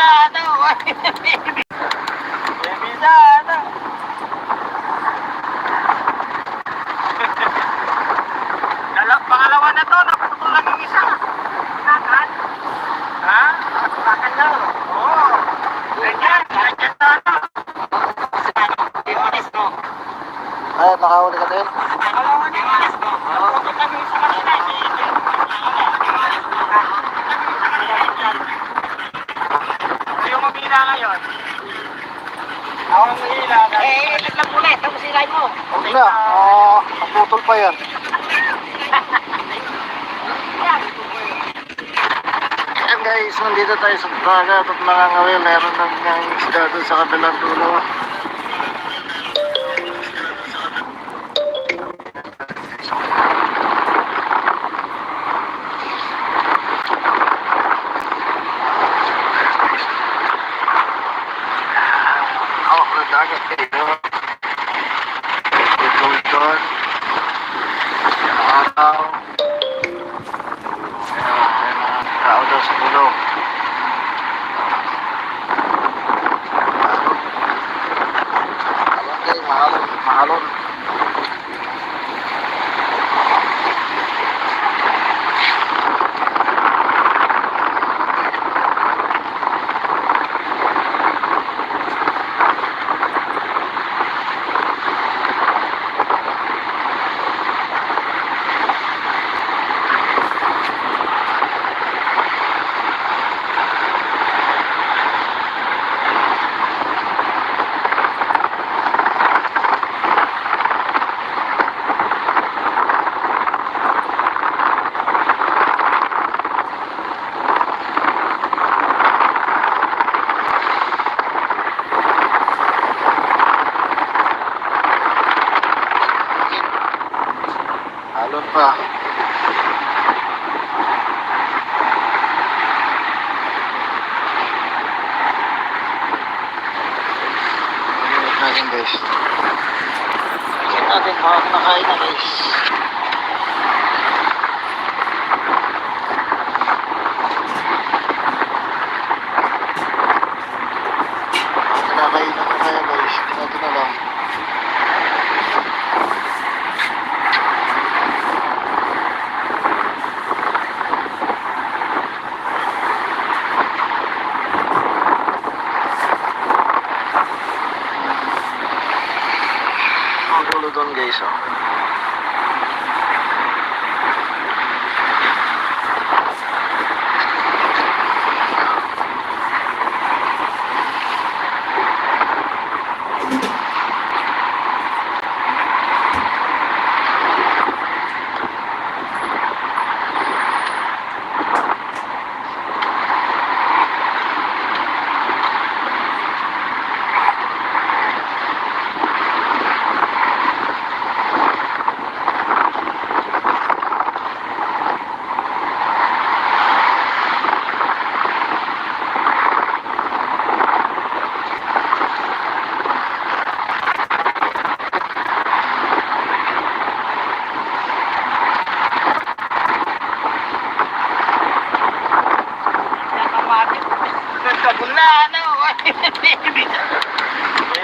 Bisado! Bisado! Pangalawa na to, naputol lang yung isa. Bakal? Ha? Bakal daw? Oo. Ganyan sa ano. Dimonis mo. Ay, nakahuli ka din? Pangalawa na yan. Naputol lang yung isa kanina. Yung mamila ngayon. Ako ang mahila. Naglag ulit. Tapos silay mo. Huwag na. Naputol pa yan. Ayan guys, nandito tayo sa dagat at nangangawil. Meron ng isda doon sa kabilang dulo. Hawak na dagat kayo. Ito doon. Araw. Tao daw sa pulo. Ayan guys, mahalon. Halon pa. Pagkakit natin guys. Pagkakit natin mga nakain na guys. Nakakain na kaya guys. Tingnan na lang. Dulo doon guys, oh.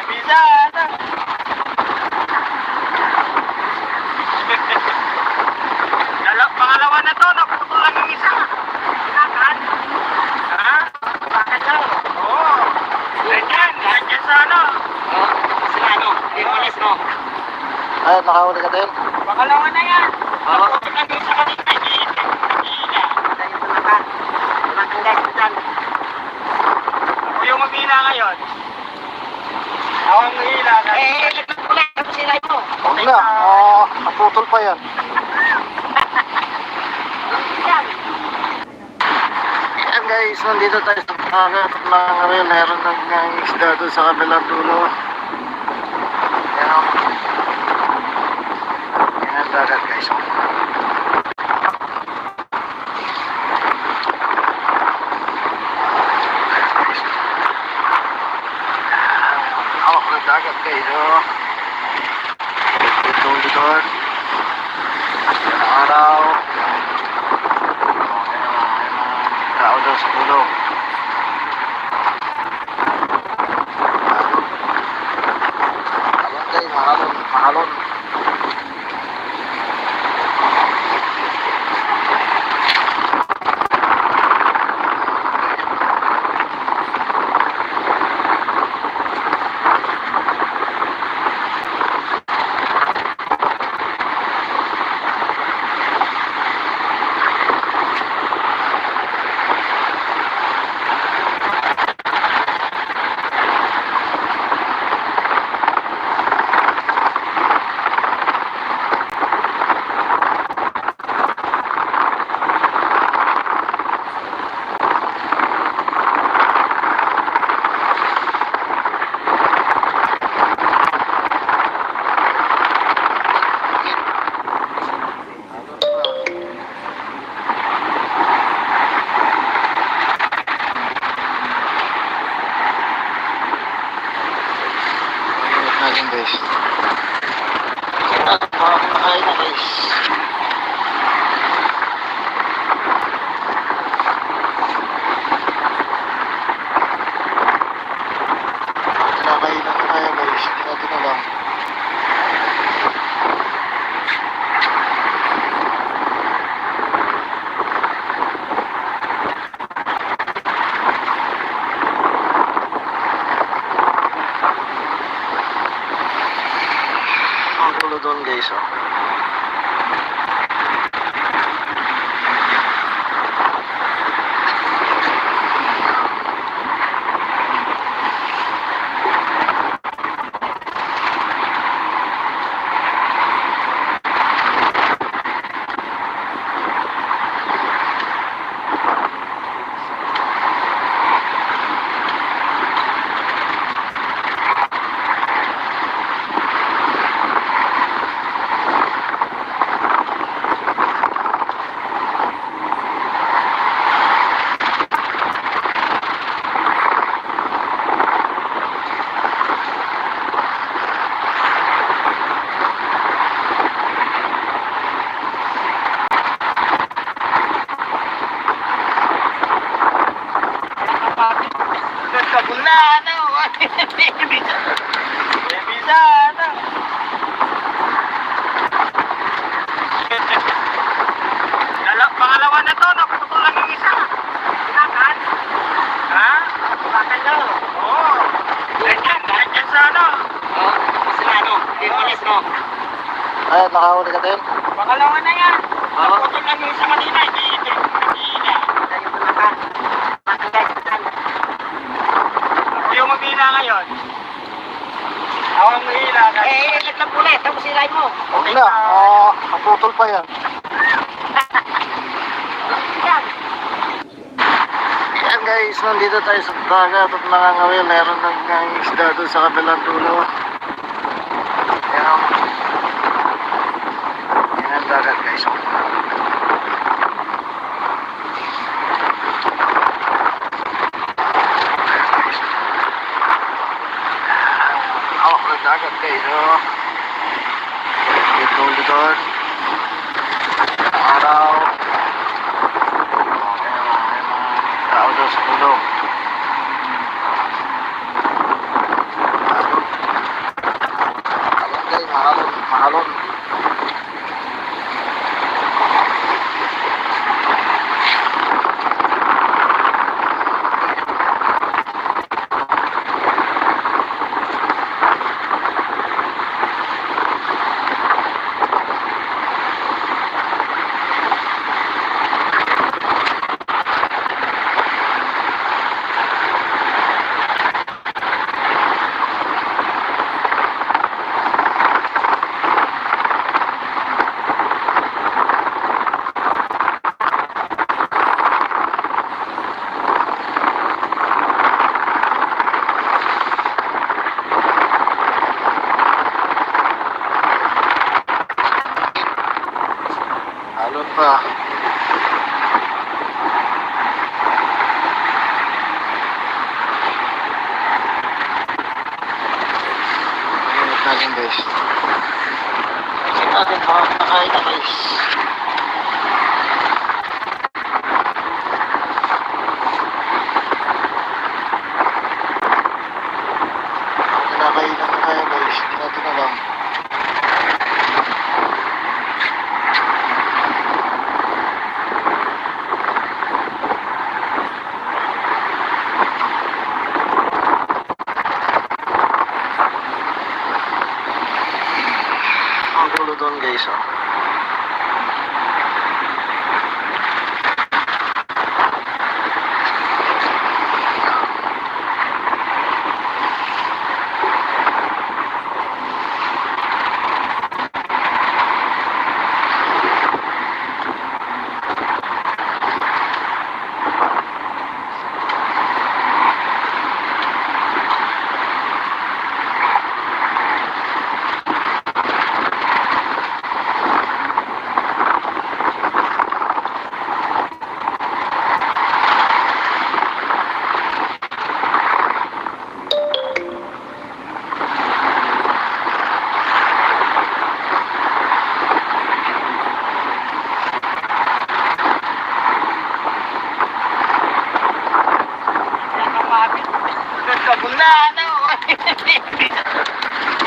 Bisado! Pangalawa na to, naputol lang yung isa. Bakal? Ha? Bakal daw? Oo. Ganyan sa ano. Sa ano? Dimonis mo. Ay, nakahuli ka din? Pangalawa na yan. Naputol lang yung isa kanina. Ako yung mamila ngayon. Ako ang mahila. Naglag ulit. Tapos silay mo. Huwag na. Naputol pa yan. Ayan guys, nandito tayo sa dagat at nangangawil. Meron ng isda doon sa kabilang dulo. Ayan. Ayan ang dagat guys. Hawak na dagat guys, oh. Ito doon. Araw. Tao daw sa pulo. mahalon. Natin guys. Nakakain na guys. Nakakain na kaya guys. Hindi natin alam. Ang gulo doon guys oh. Kabulano! Bisa, ano? Pangalawa na to, naputol lang yung isa. Pinakan? Ha? Pinakan daw. Oo. Ganyan sa ano? Oo, sa ano? Dimulis, no? Ay, nakahuli ka din? Pangalawa na yan. Oo. Naputol lang yung isa kanina. Hindi ito. Hindi. Dahil pinakan. Ako yung mamila ngayon. Ako ang mahila. Naglang ulit. Tapos sirain mo. Huwag na. Ang putol pa yan. Yan guys, nandito tayo sa dagat at nangangawil. Meron ng isda doon sa kabilang dulo. Yan. Yan ang dagat guys. Ang dagat guys. Ito doon. Araw. Tao doon sa dulo. Mahalon guys, mahalon. Mahalon. Halon pa. Pagkakit natin guys. Pagkakit natin makakain na guys. Kinakain na kaya guys. Hindi natin alam. Ang gulo doon guys, oh. Kabulano!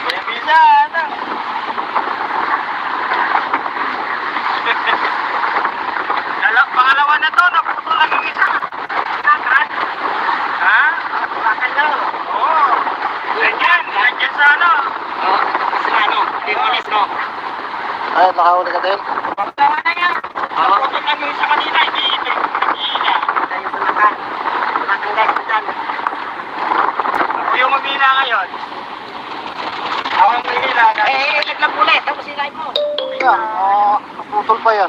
Bisano! Pangalawa na to, naputol lang yung isa. Bakit? Ha? Bakit daw? Oo. Nandiyan sa ano? Oo, sa ano? Timoles, no? Ay, nakahuli ka din? Pagkawa na yan. Naputol lang yung isa kanina, hindi ina. Tayo sa lakan. Matanggal sa dyan. Ako yung mamila ngayon. Ako yung mamila. Naglag ulit. Tapos sinayin mo. Yan, naputol pa yan.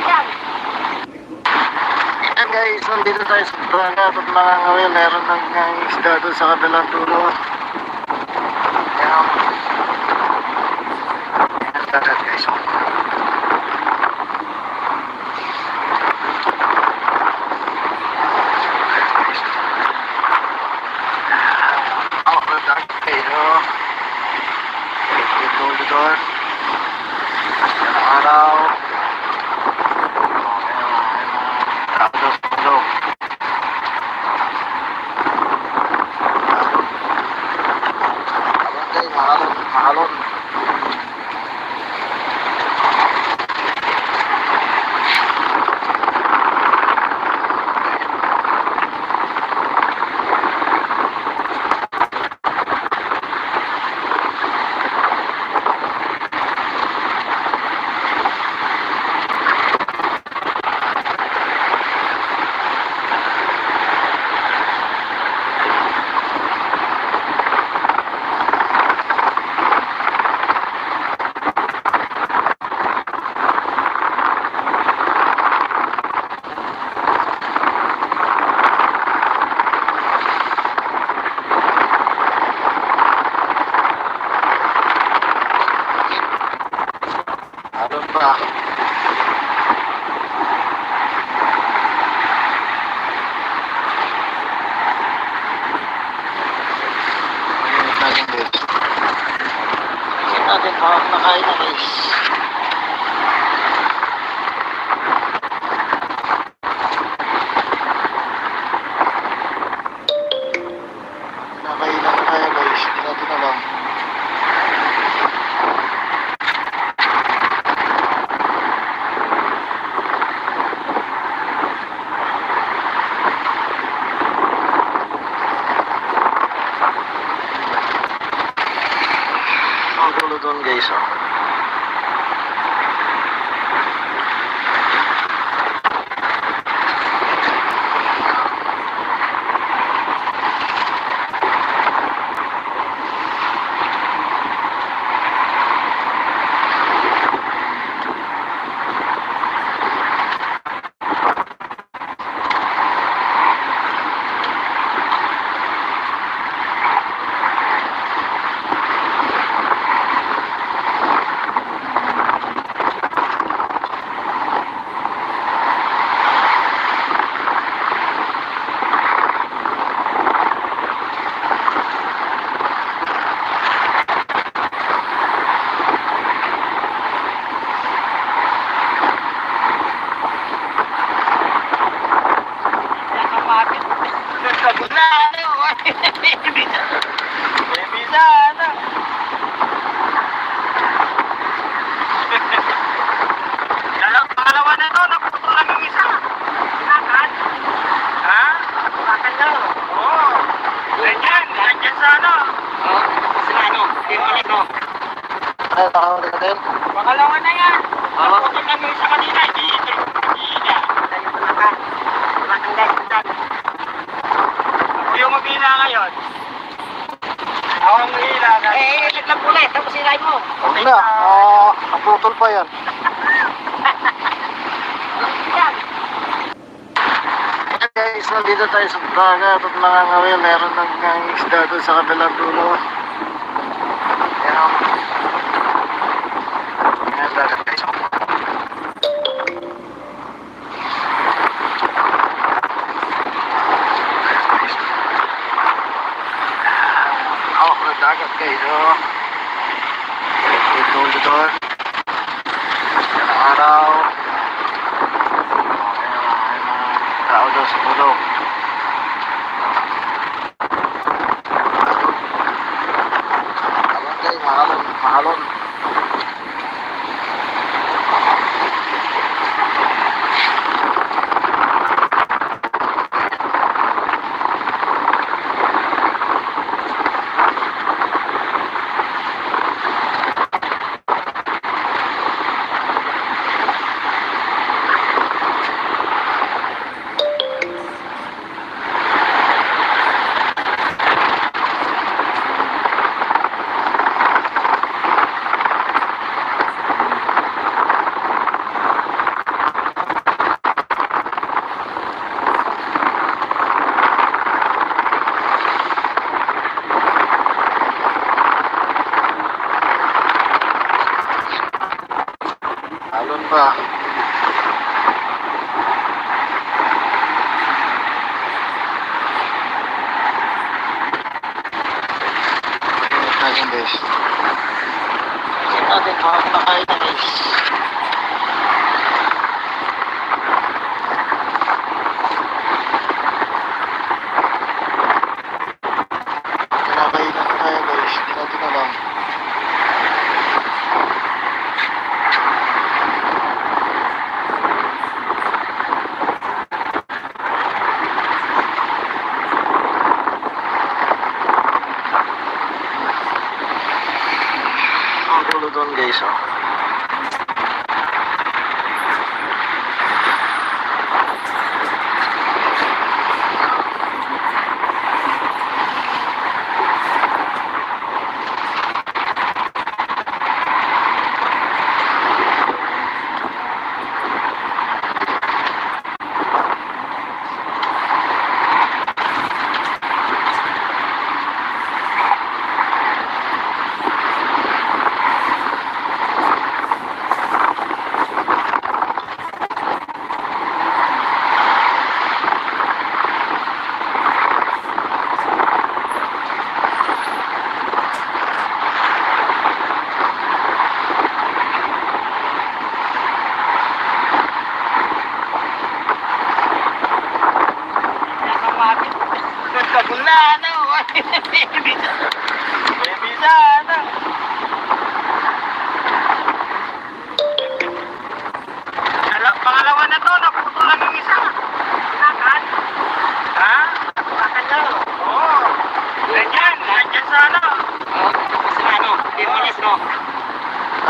Yan. Yan guys, nandito tayo sa dagat at nangangawil. Meron ng isda doon sa kabilang dulo. Yan. Yan dagat guys. Ako dagat kayo. Ito doon. Yan ang araw. Tapos ito. Mahalon. Halon pa. Natin guys. Natin hawak na kain na guys. Nakailan na kaya guys. Hindi natin alam. Ang gulo doon guys, oh. Kabulano! Bisano! Pangalawa na to, naputol lang yung isa. Bakit? Ay, nakahuli ka din? Pangalawa na yan. Oo. Naputin lang yung isa kanina. Hindi ito. Hila. Tayo sa lakan. Tumatang guys dyan. Ako yung mabila ngayon. Ako ang hila. Naglag ulit. Tapos sirain mo. Huwag na. Naputol pa yan. Yan. Ayan guys, nandito tayo sa dagat at nangangawil. Meron ng isda doon sa kabilang dulo. Ayan. Ayan dagat guys. Dagat guys, oh. Ito doon. Yan ang araw. Ayan, tao daw sa pulo. Ayan guys, mahalon, mahalon. Alon pa. Natin guys. Natin natin makakakain na guys. Kinakain na tayo guys. Natin na lang. Ang dulo doon guys, oh. Kabulano. Bisano. Pangalawa na to, naputol lang yung isa. Pinakan? Ha? Pinakan na. Oo. Nandyan sa ano. Sa ano, 10 minutes no.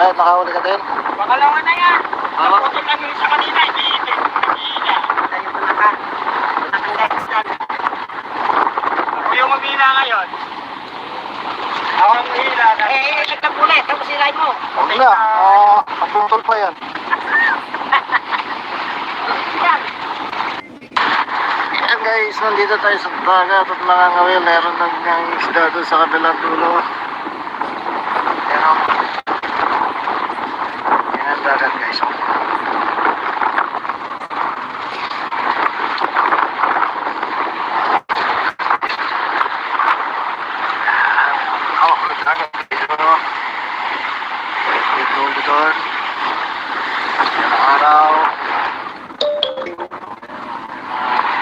Ay, nakahuli ka din? Pangalawa na yan. Oo. Naputol lang yung isa kanina. Hindi ito. Hila. Tayo sa lakan. Tumatang guys dyan. Ako yung mabila ngayon. Ako ang hila. Naglag ulit. Tapos sirain mo. Huwag na. Naputol pa yan. Yan. Ayan guys, nandito tayo sa dagat at nangangawil. Meron ng isda doon sa kabilang dulo. Ayan. Ayan ang dagat guys. Dagat guys. Ito doon. Ayan ang araw.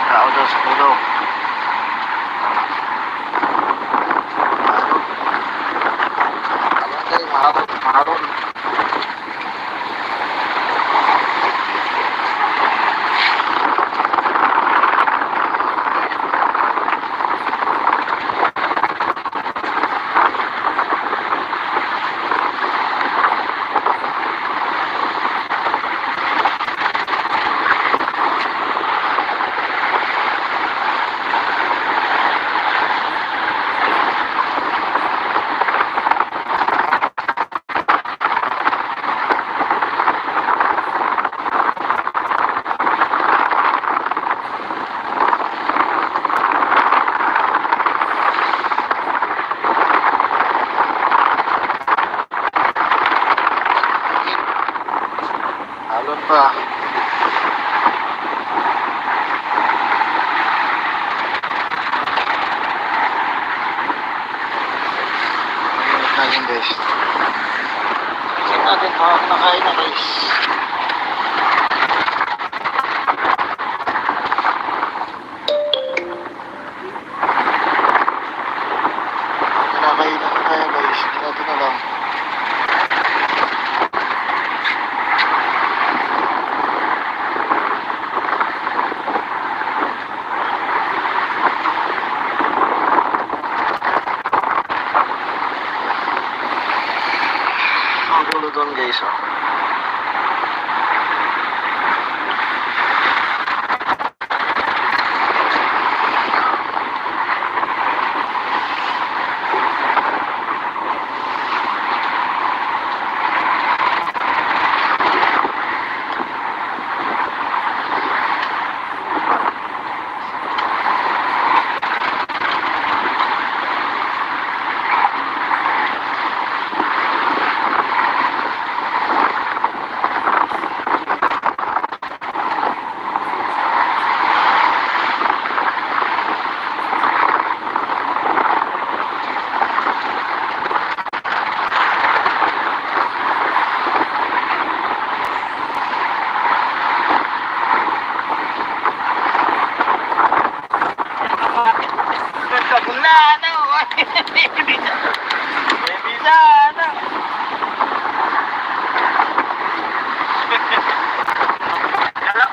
Tao daw sa pulo. pa. Natin guys. Check natin kung ako nakain na guys. Nakakain na kaya guys. Hindi natin alam. Ang gulo doon guys oh.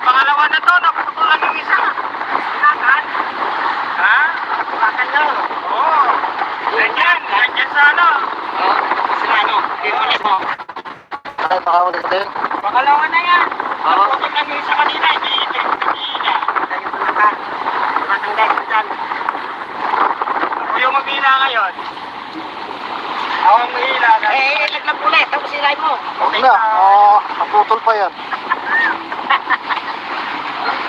Pangalawa na to, naputulan yung isa. Sinakan? Ha? Sinakan nyo? Oo. Nandyan sa ano? Oo, sa ano? Dimulis mo. Ay, makawala ka din. Pangalawa na yan. Oo. Naputulan yung isa kanina, hindi na. Tayo sinakan. Sinakan guys, dyan. Ako yung mamila ngayon. Ako ang mahila. Laglag ulit. Tapos silay mo. Huwag na. Naputol pa yan.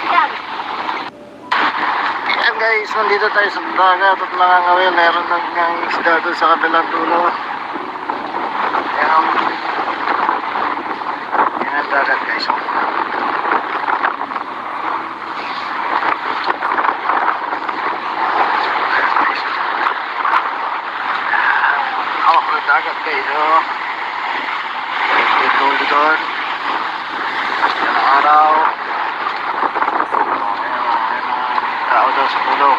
Yan. Ayan guys, nandito tayo sa dagat at nangangawil. Meron ng isda doon sa kabilang dulo. Ayan. Ayan ang dagat guys. Oh. Oh, ang dagat guys. Oh. Dito doon. Ayan ang araw. Tao daw sa pulo.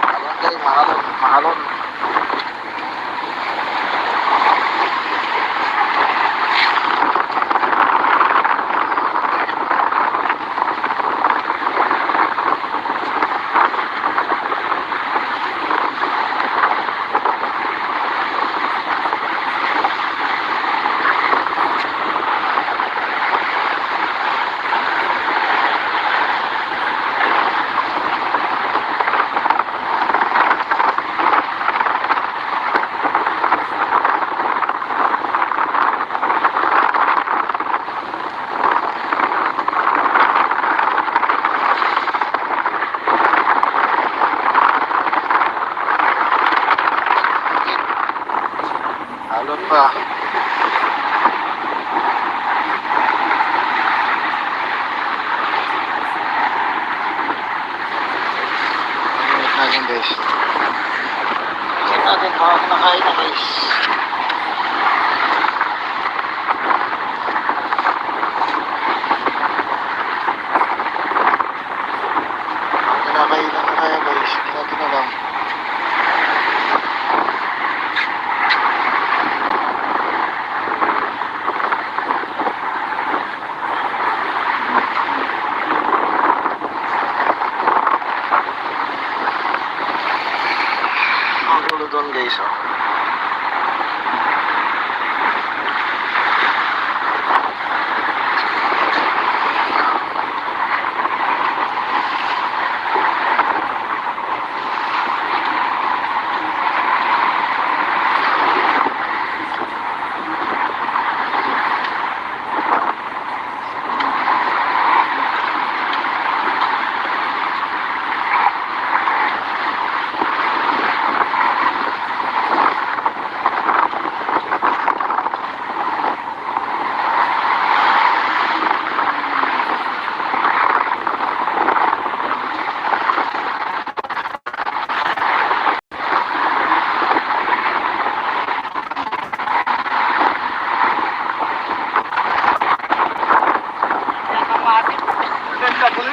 Mahalon guys, mahalon, mahalon. Halon pa. Natin guys. Check natin kung ako nakain na guys. Nakakain na kaya guys. Hindi natin alam. Ang gulo doon guys oh.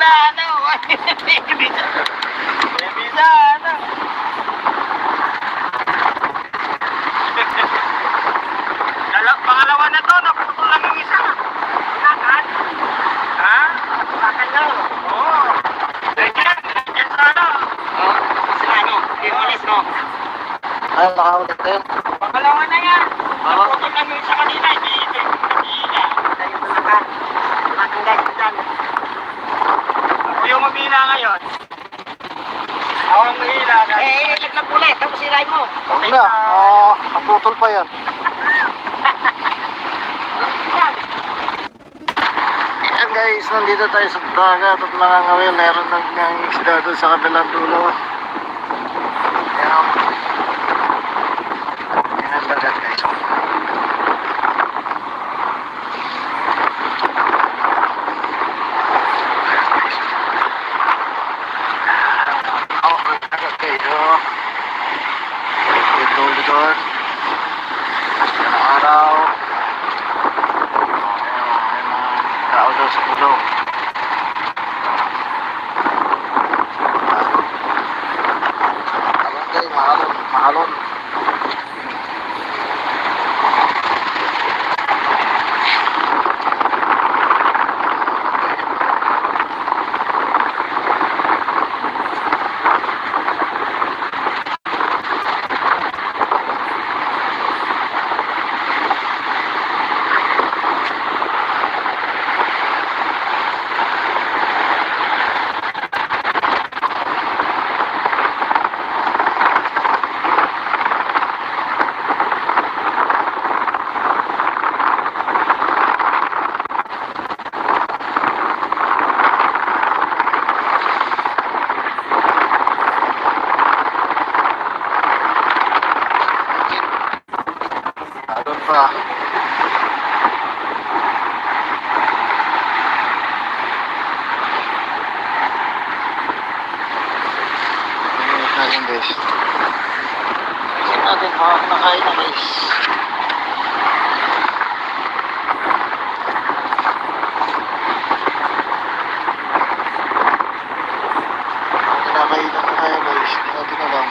na, ano? Bisa, ano? Pangalawa na to, naputol lang yung isa. Bakit? Ha? Bakit daw? Oo. Ganyan sa ano? Oo, kasi ano, yung alis, no? Ay, nakaulit din. Pangalawa na yan. Naputol lang yung isa kanina, hindi na. Tayo sa lakan. Matanggal sa dyan. Ako yung mamila ngayon. Ako ang mahila. Laglag ulit. Tapos sirain mo. Huwag na, naputol pa yan. Ayan guys, nandito tayo sa dagat at nakangawin. Meron ng isda doon sa kabilang dulo. Ayan. Ayan ang dagat guys. Oh, ang dagat guys. Dito doon. Ang araw. Tao daw sa pulo. Barangay, mahalon, mahalon. Doon pa. Tingnan natin guys. Tingnan natin baka nakain na guys. Kinakain na kaya guys. Tingnan natin na lang.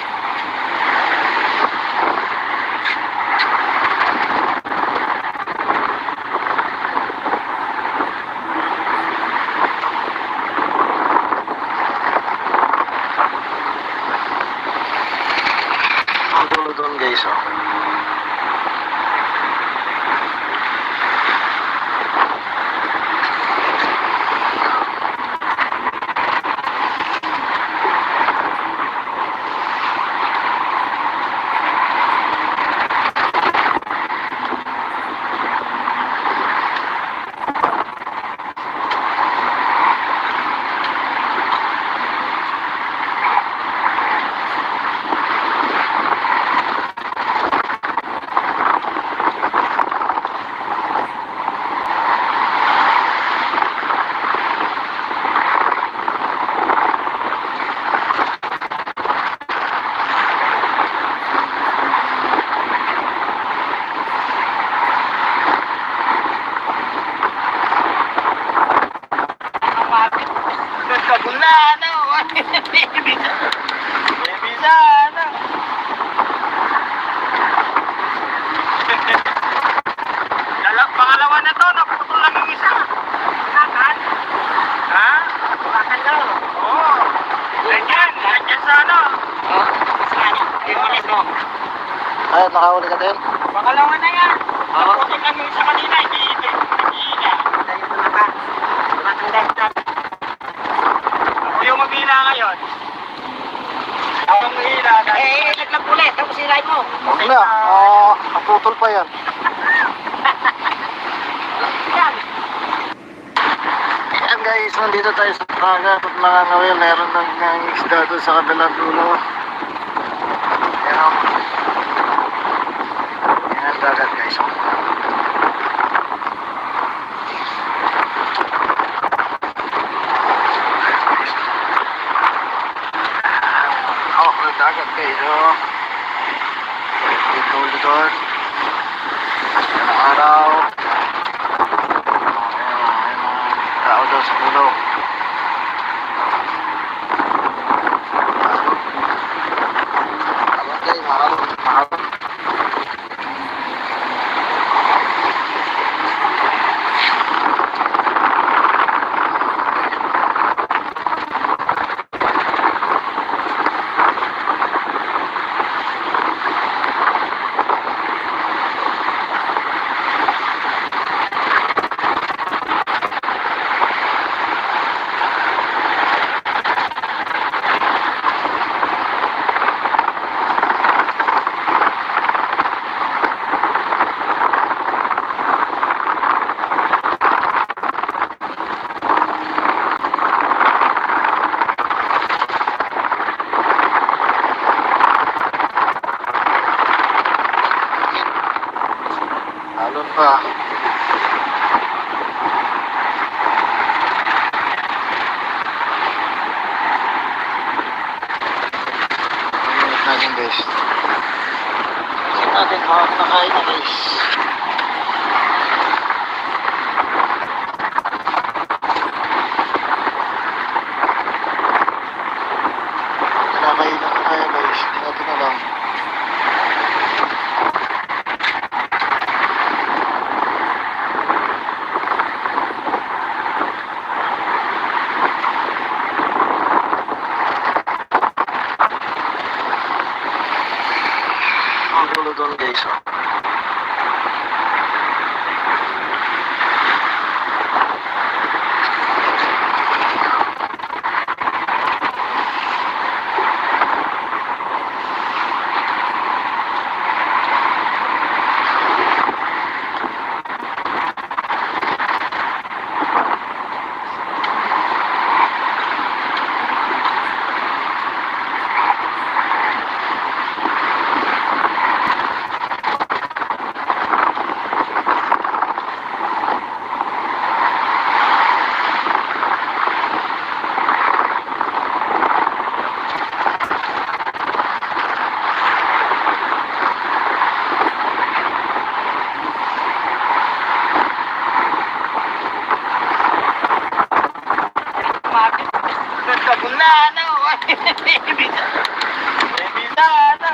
Ang dulo doon guys, oh. Kabula, ano? Bisa, ano? Pangalawa na to, naputol lang yung isa. Bakit? Ha? Bakit daw? Oo. Ganyan sa ano? Oo, kasi ano, yung alis, no? Ay, nakahuli ka din. Pangalawa na yan. Oo. Naputol lang yung isa kanina, hindi na. Tayo sa lakan. Matanggal sa dyan. Ako yung mamila ngayon. Ako ang mahila. Laglag ulit. Tapos sirain mo. Huwag na, naputol pa yan. Yan. Ayan guys, nandito tayo sa dagat at nakangawin. Meron ng isda doon sa kabilang dulo. Ayan. Ayan ang dagat guys. Oh, ang dagat guys. Dito doon. Ang araw. Ayan, tao daw sa pulo. Kabunano. Bisa. Bisa, ano.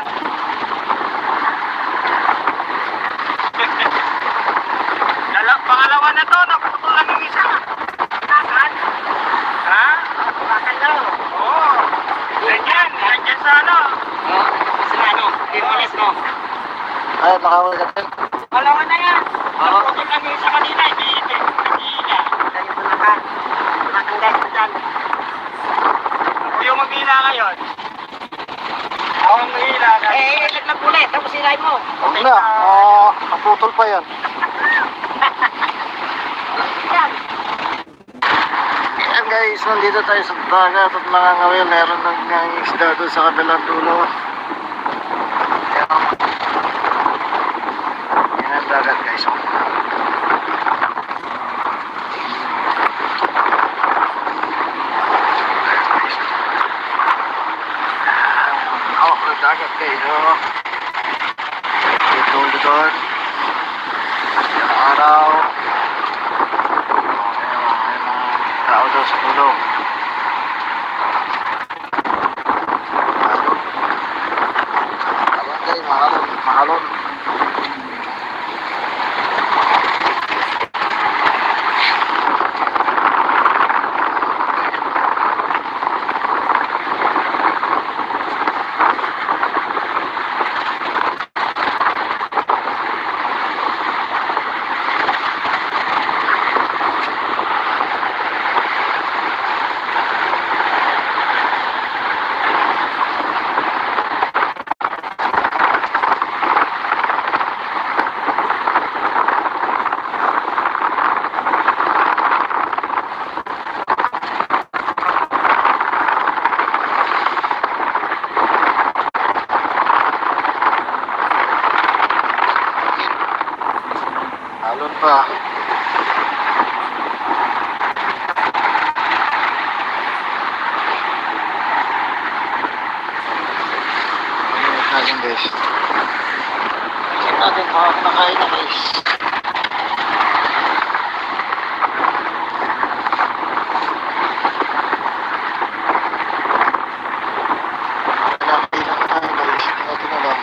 Pangalawa na to, naputol lang yung isa. Bakit? Ha? Bakit daw? Oo. Nandiyan sa ano. Oo, sa ano, Dimulis, no? Ay, nakawal ka din. Pangalawa na yan. Naputol lang yung isa kanina, hindi na. Dahil tumakan. Tumakan guys, dyan. Ako yung maghila ngayon. Ako ang maghila. Naglag ulit, tapos sinayin mo. Huwag na, naputol pa yan. Ayan guys, nandito tayo sa dagat at nangangawil. Meron ng isda doon sa kabilang dulo. Ayan ang dagat guys. Ang dagat guys. Ito doon. Yung araw. Tao daw sa tulong. Abang guys, mahalon. Halon pa. Natin guys. Check natin kung nakain na guys. Nakain na guys. Natin na lang.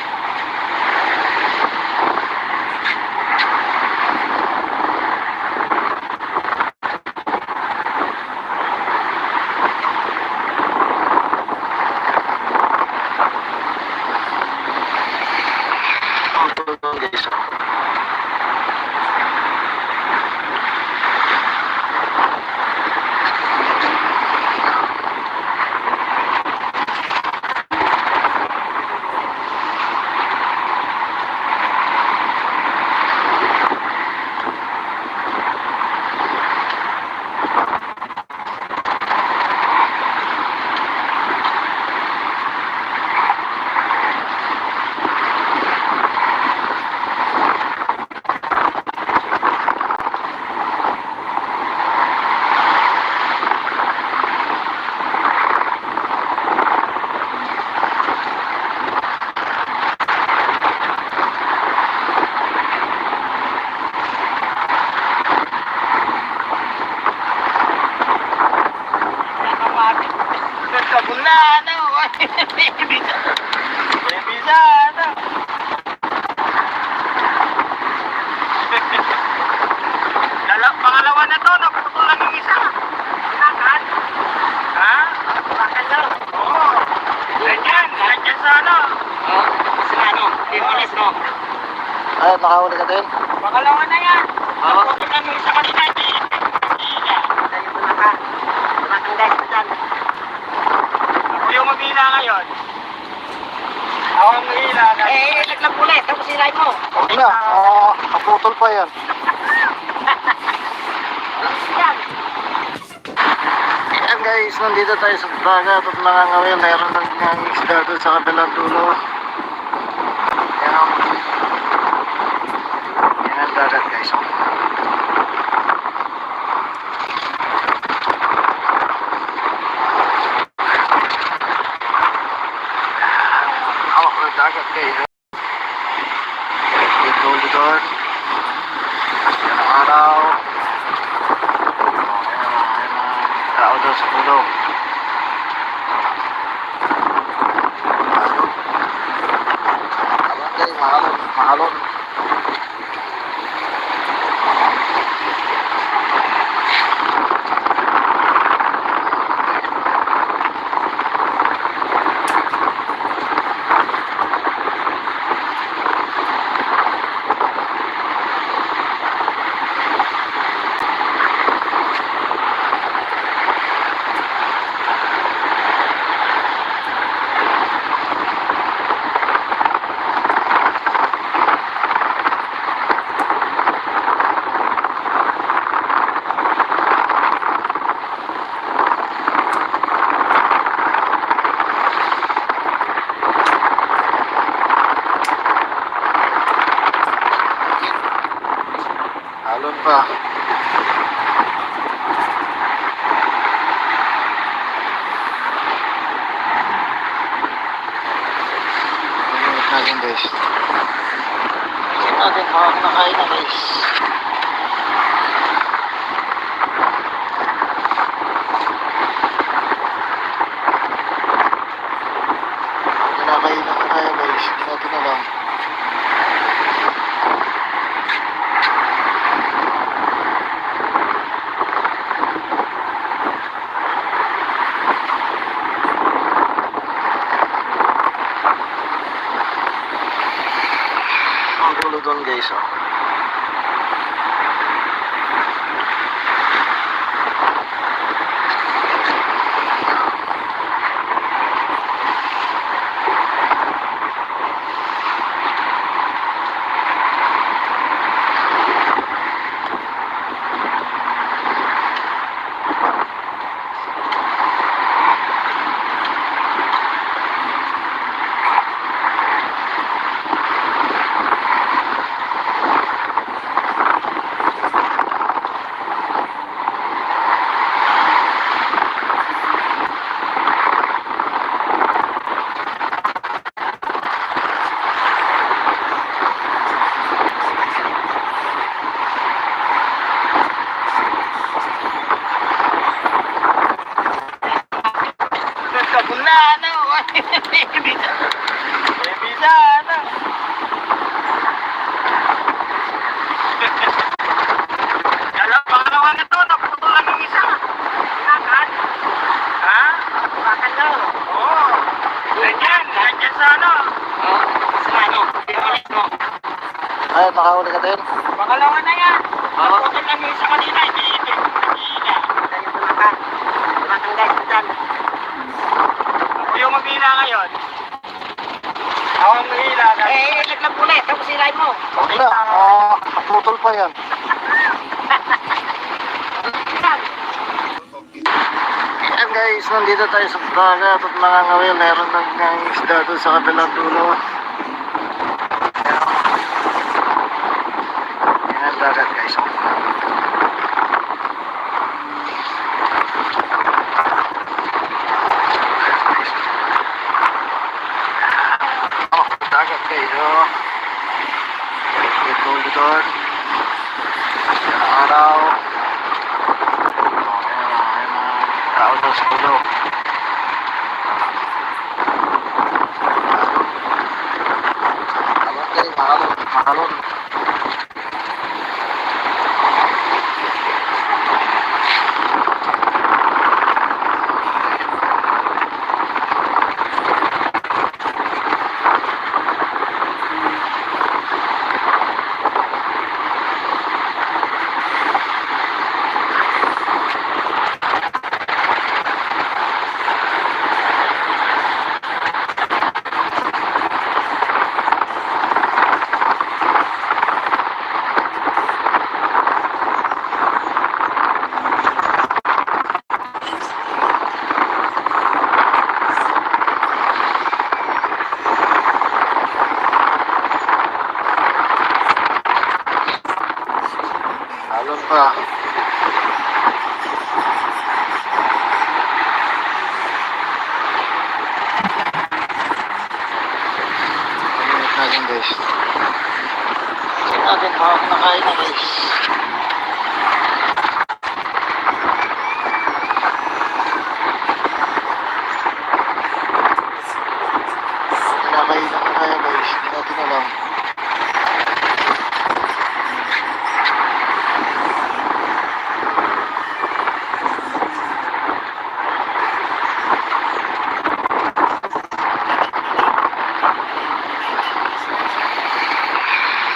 Kabunano. Bisa. Bisa, ano. Pangalawa na to, naputol lang yung isa. Bakit? Ha? Bakit daw? Oo. Nandiyan sa ano. Oo, sa ano, Dimulis, no? Ay, nakawal ka din. Pangalawa na yan. Naputol lang yung isa kanina, hindi na. Dahil tumakan. Tumakan guys, dyan. Ako yung maghila ngayon. Ako ang maghila. Naglag ulit, tapos sinayin mo. Huwag na, naputol pa yan. Ayan guys, nandito tayo sa dagat at nangangawil. Meron ng isda doon sa kabilang dulo. Ayan. Ayan ang dagat guys. Ang dagat guys. Ito doon. Yung araw. Tao daw sa tulong. pa. Pagkakit natin guys. Pagkakit natin baka nakain na guys. Kinakain na tayo guys. Natin na lang. Ang gulo doon guys oh. Alam, pangalawa na to, naputulan yung isa. Tinakan. Ha? Tinakan nyo. Oo. Nandiyan sa ano. Sa ano? Dimulis mo. Ay, nakahuli ka din. Pangalawa na yan. Naputulan yung isa kanina, hindi ito yung nag-iina. Tayo tumakan. Tumakan guys dyan. Ako yung mamila ngayon. Ako ang mamila. Laglag ulit. Tapos sirain mo. Okay na, naputol pa yan. Ayan guys, nandito tayo sa dagat at nangangawil. Meron ng isda doon sa kabilang dulo. Ayan ang dagat guys. Oh, dagat guys oh. Ito doon. Araw. Tao daw sa ulo. Makalon kayo, makalon. Alon pa. Pagkakit natin guys. Pagkakit natin baka nakain na guys. Kinakain na tayo guys. Natin na lang.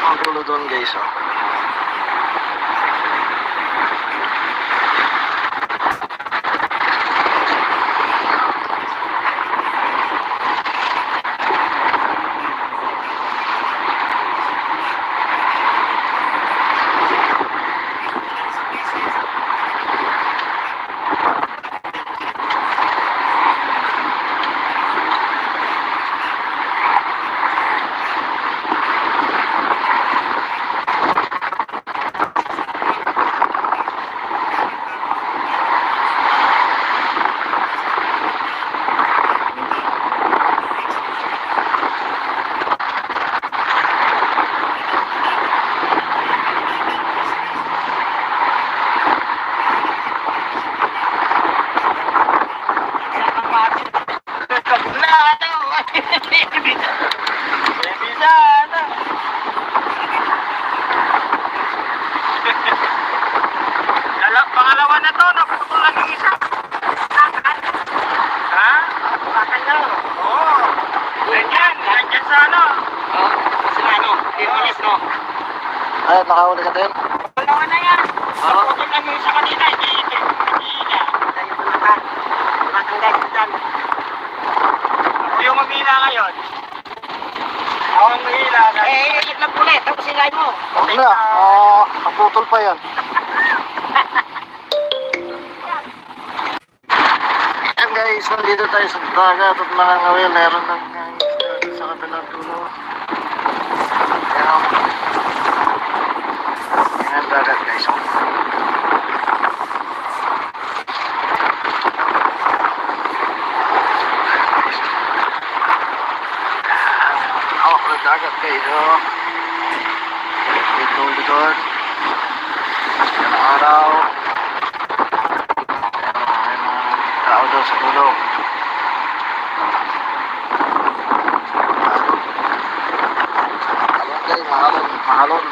Ang gulo doon guys oh. na to, naputol lang yung isa. Bakal. Ha? Bakal na. Oo. Nandyan sa ano. Sila ano? Timones, no? Ay, nakahuli ka din. Dalawa na yan. Naputol lang yung isa kanina, hindi ito. Tayo tumakan. Tumakan guys, dyan. Ako yung mamila ngayon. Ako ang mahila. Nagpulit. Tapos sinay mo. Huwag na, naputol pa yan. Yan guys, nandito tayo sa dagat at nakangawin. Meron ng isda sa kabilang dulo. Yan. Yan ang dagat guys. Hawak ng dagat guys. Dito. Yan ang araw. May mga tao daw sa dulo. Mahalon guys, mahalon.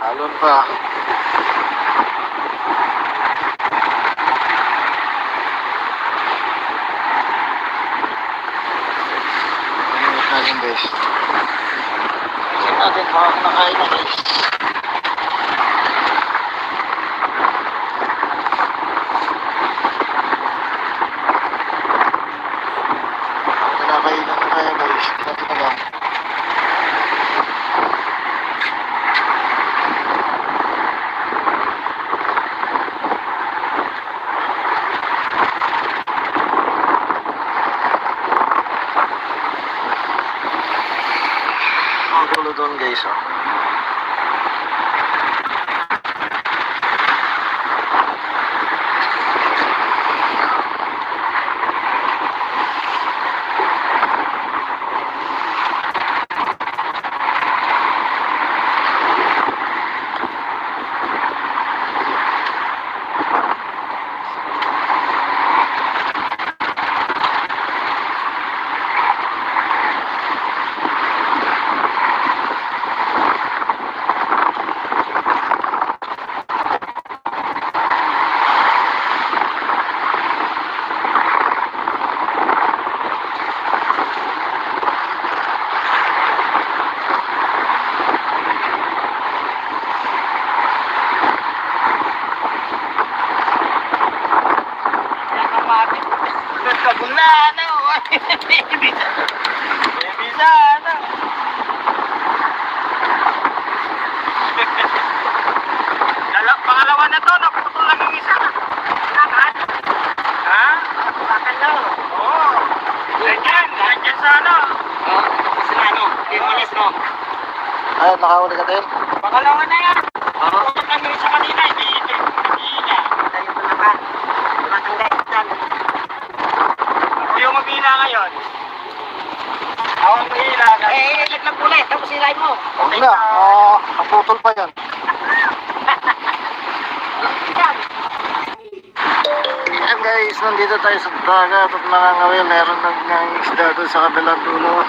Alon pa. Pagkakit natin guys. Pagkakit natin baka kumakain na guys. Kinakain na kaya guys. Natin na lang. Ang gulo doon guys Kabulano. Bisa ano. Pangalawa na to, naputol lang yung isa. Bakal. Ha? Bakal na. Oo. Nandyan sa ano. Sila ano? Timones, no? Ay, nakahuli ka din. Pangalawa na yan. Naputol lang yung isa kanina, hindi ito. Tayo tumakan. Tumakan guys, dyan. Ako yung mamila ngayon. Ako ang mahila. Nagpulit. Tapos sinay mo. Huwag na, naputol pa yan. Yan guys, nandito tayo sa dagat at nakangawin. Meron ng isda doon sa kabilang dulo.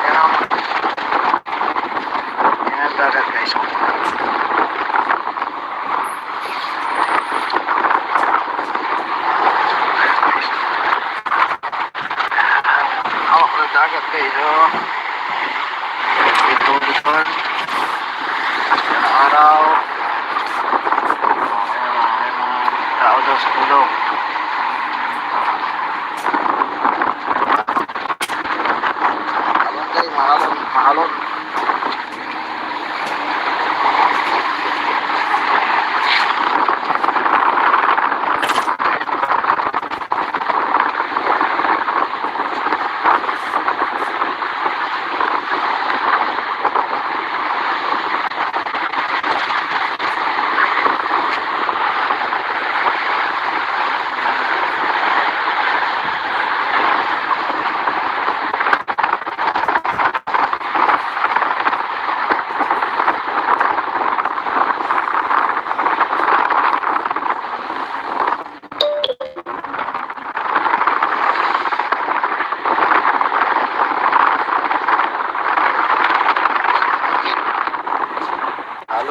Yan ang dagat guys. Hawak ng dagat guys. Dito. Yan ang araw. May mga tao daw sa dulo. Mahalon guys, mahalon.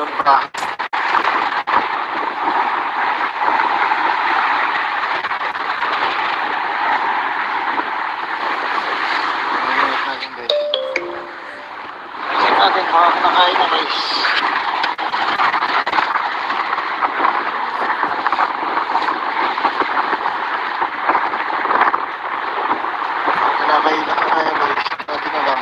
Alon pa. Check natin baka kinakain na guys. Kinakain na kaya guys. Natin na lang.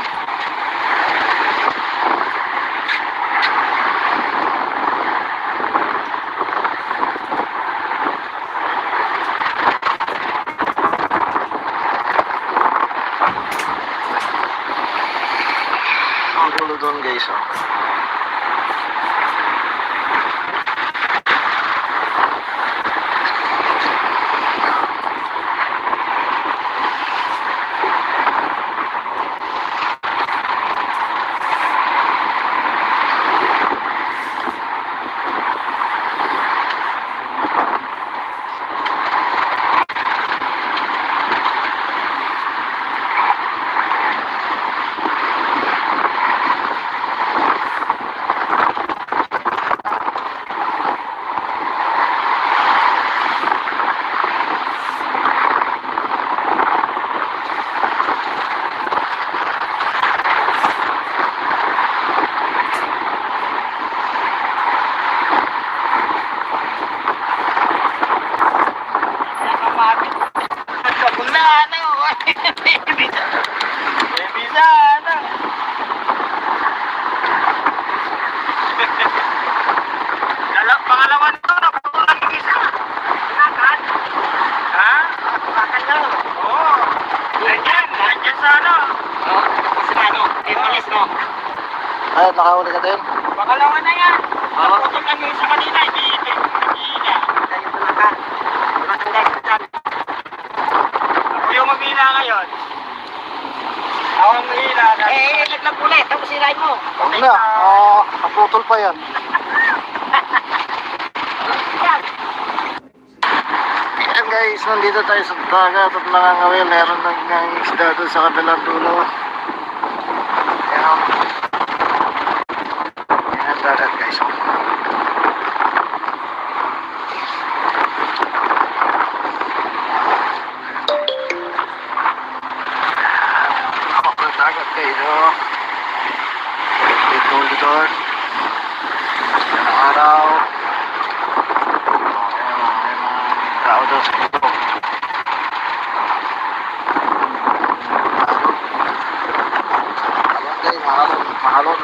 Ang gulo doon guys oh. Pangalawa nito, naputulan yung isa. Tinakan. Ha? Tinakan nyo. Oo. Nandyan sa ano. Oo, sa ano, Timulis, no? Ayun, nakahuli ka din. Pangalawa na yan. Oo. Naputulan yung isa kanina, hindi ito yung mahina. Tayo tumakan. Tumakan guys, dyan. Ako yung mahina ngayon. Ako ang mahina. Laglag ulit, tapos sirain mo. Huwag na. Naputol pa yan. Ayan guys, nandito tayo sa dagat at nangangawil. Meron ng isda doon sa kabilang dulo. Ayan. Ayan ang dagat guys. Ako ang dagat guys. Dito doon. Ayan ang araw. Tao daw sa ito. Mahalon.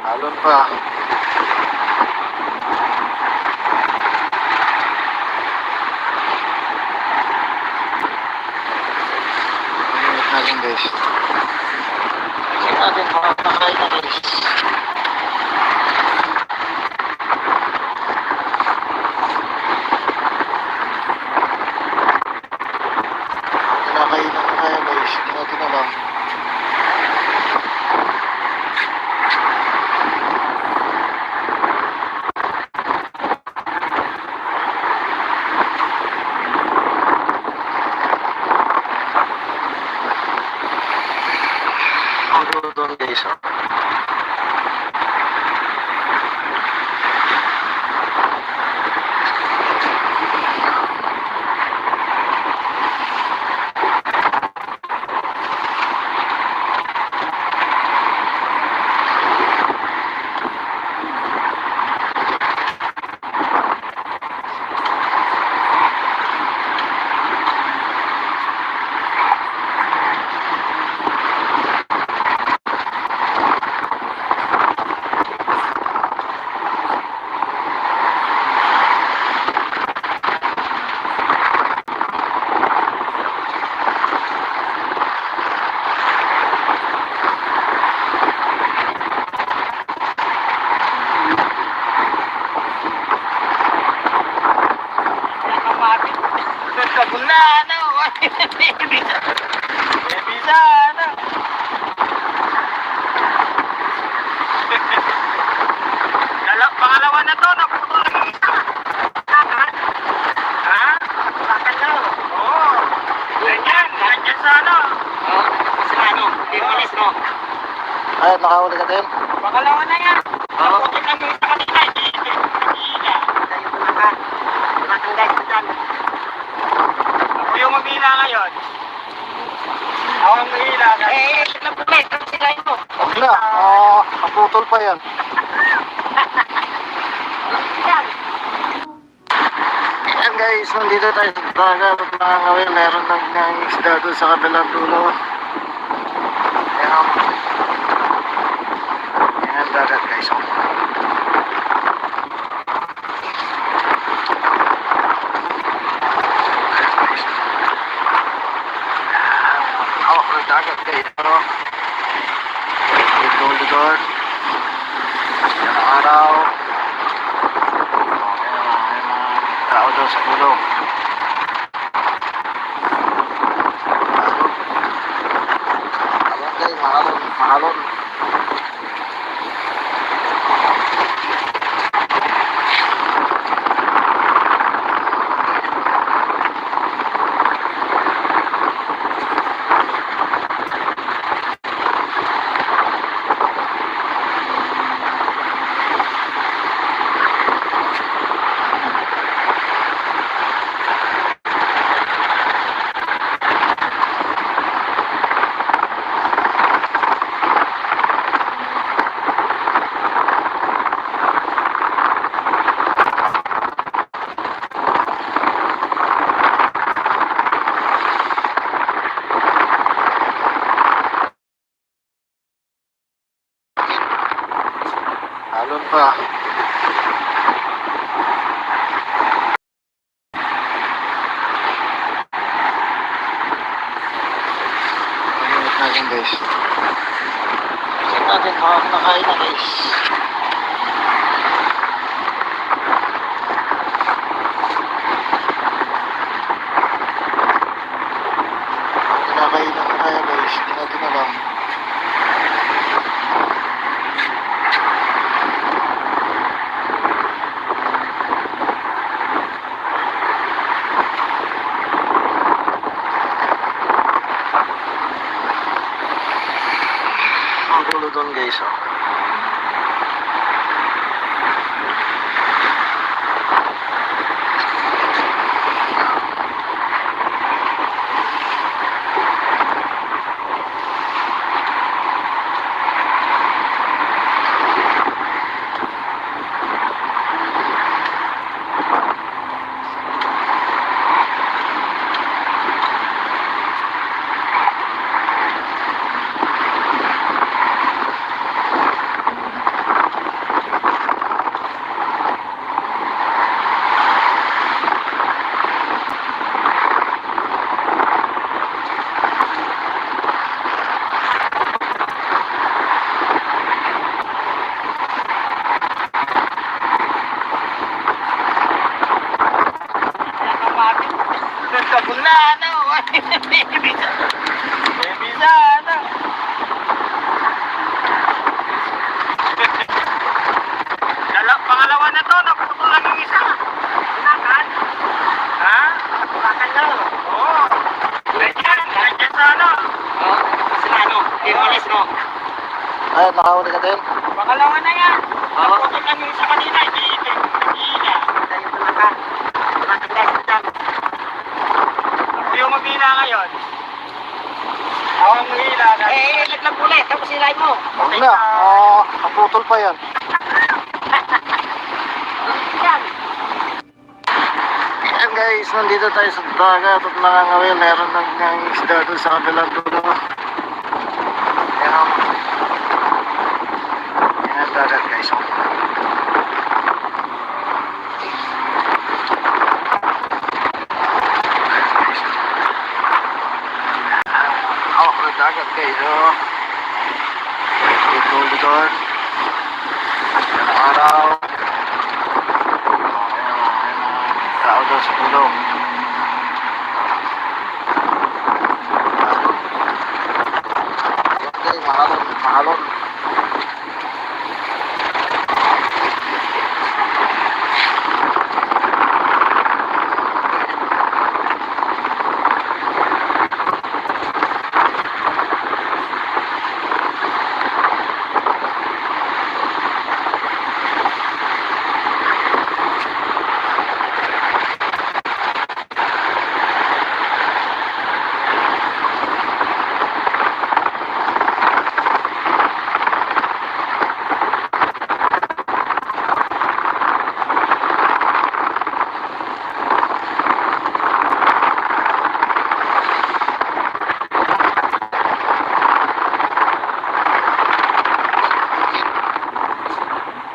Alon pa. Pag-init natin guys. Check natin kung nakakain na guys. Kinakain na kaya guys. Natin na lang. Ang gulo doon guys oh. na, ano? Bisa, ano? Pangalawa na to, naputol ng isa. Ha? Bakal na. Oo. Nandiyan sa ano? Sa ano? Limulis, no? Ay, nakahuli ka din. Pangalawa na yan. Naputin lang yung isa kanina. Hila. Tayo tumakan. Tumakan guys, dyan. Ako yung mamila ngayon. Ako ang mahila. Nagpumay, tapos sirain mo. Huwag na. Naputol pa yan. Yan. Ayan guys, nandito tayo sa dagat at nakangawin. Meron ng isda doon sa kabilang dulo. Ayan. Ayan ang dagat guys. Hawak ng dagat guys. Likod. Ayan ang araw. Tao daw sa ulo. Ayan guys, mahalon. Halon pa. Pag-init natin guys. Check natin baka nakain na guys. Kinakain na kaya guys. Hindi natin alam. Ang gulo doon guys Sabon na, ano? Bisa, ano? Pangalawa na to, naputol lang yung isa. Tumakan. Ha? Tumakan na. Oo. Nandiyan sa ano? Sa ano? Limulis, no? Ay, nakahuli ka din. Pangalawa na yan. Naputin lang yung isa kanina. Hila. Tayo tumakan. Tumakan guys, dyan. Ako yung mamila ngayon. Ako ang mahila. Nagpumay, tapos sirain mo. Huwag na. Naputol pa yan. Yan. Ayan guys, nandito tayo sa dagat at nakangawin. Meron ng isda doon sa kabilang dulo. Ayan. Ayan ang dagat guys. Hawak ng dagat guys. Likod. Ayan ang araw. Ayan ang tao daw sa ulo.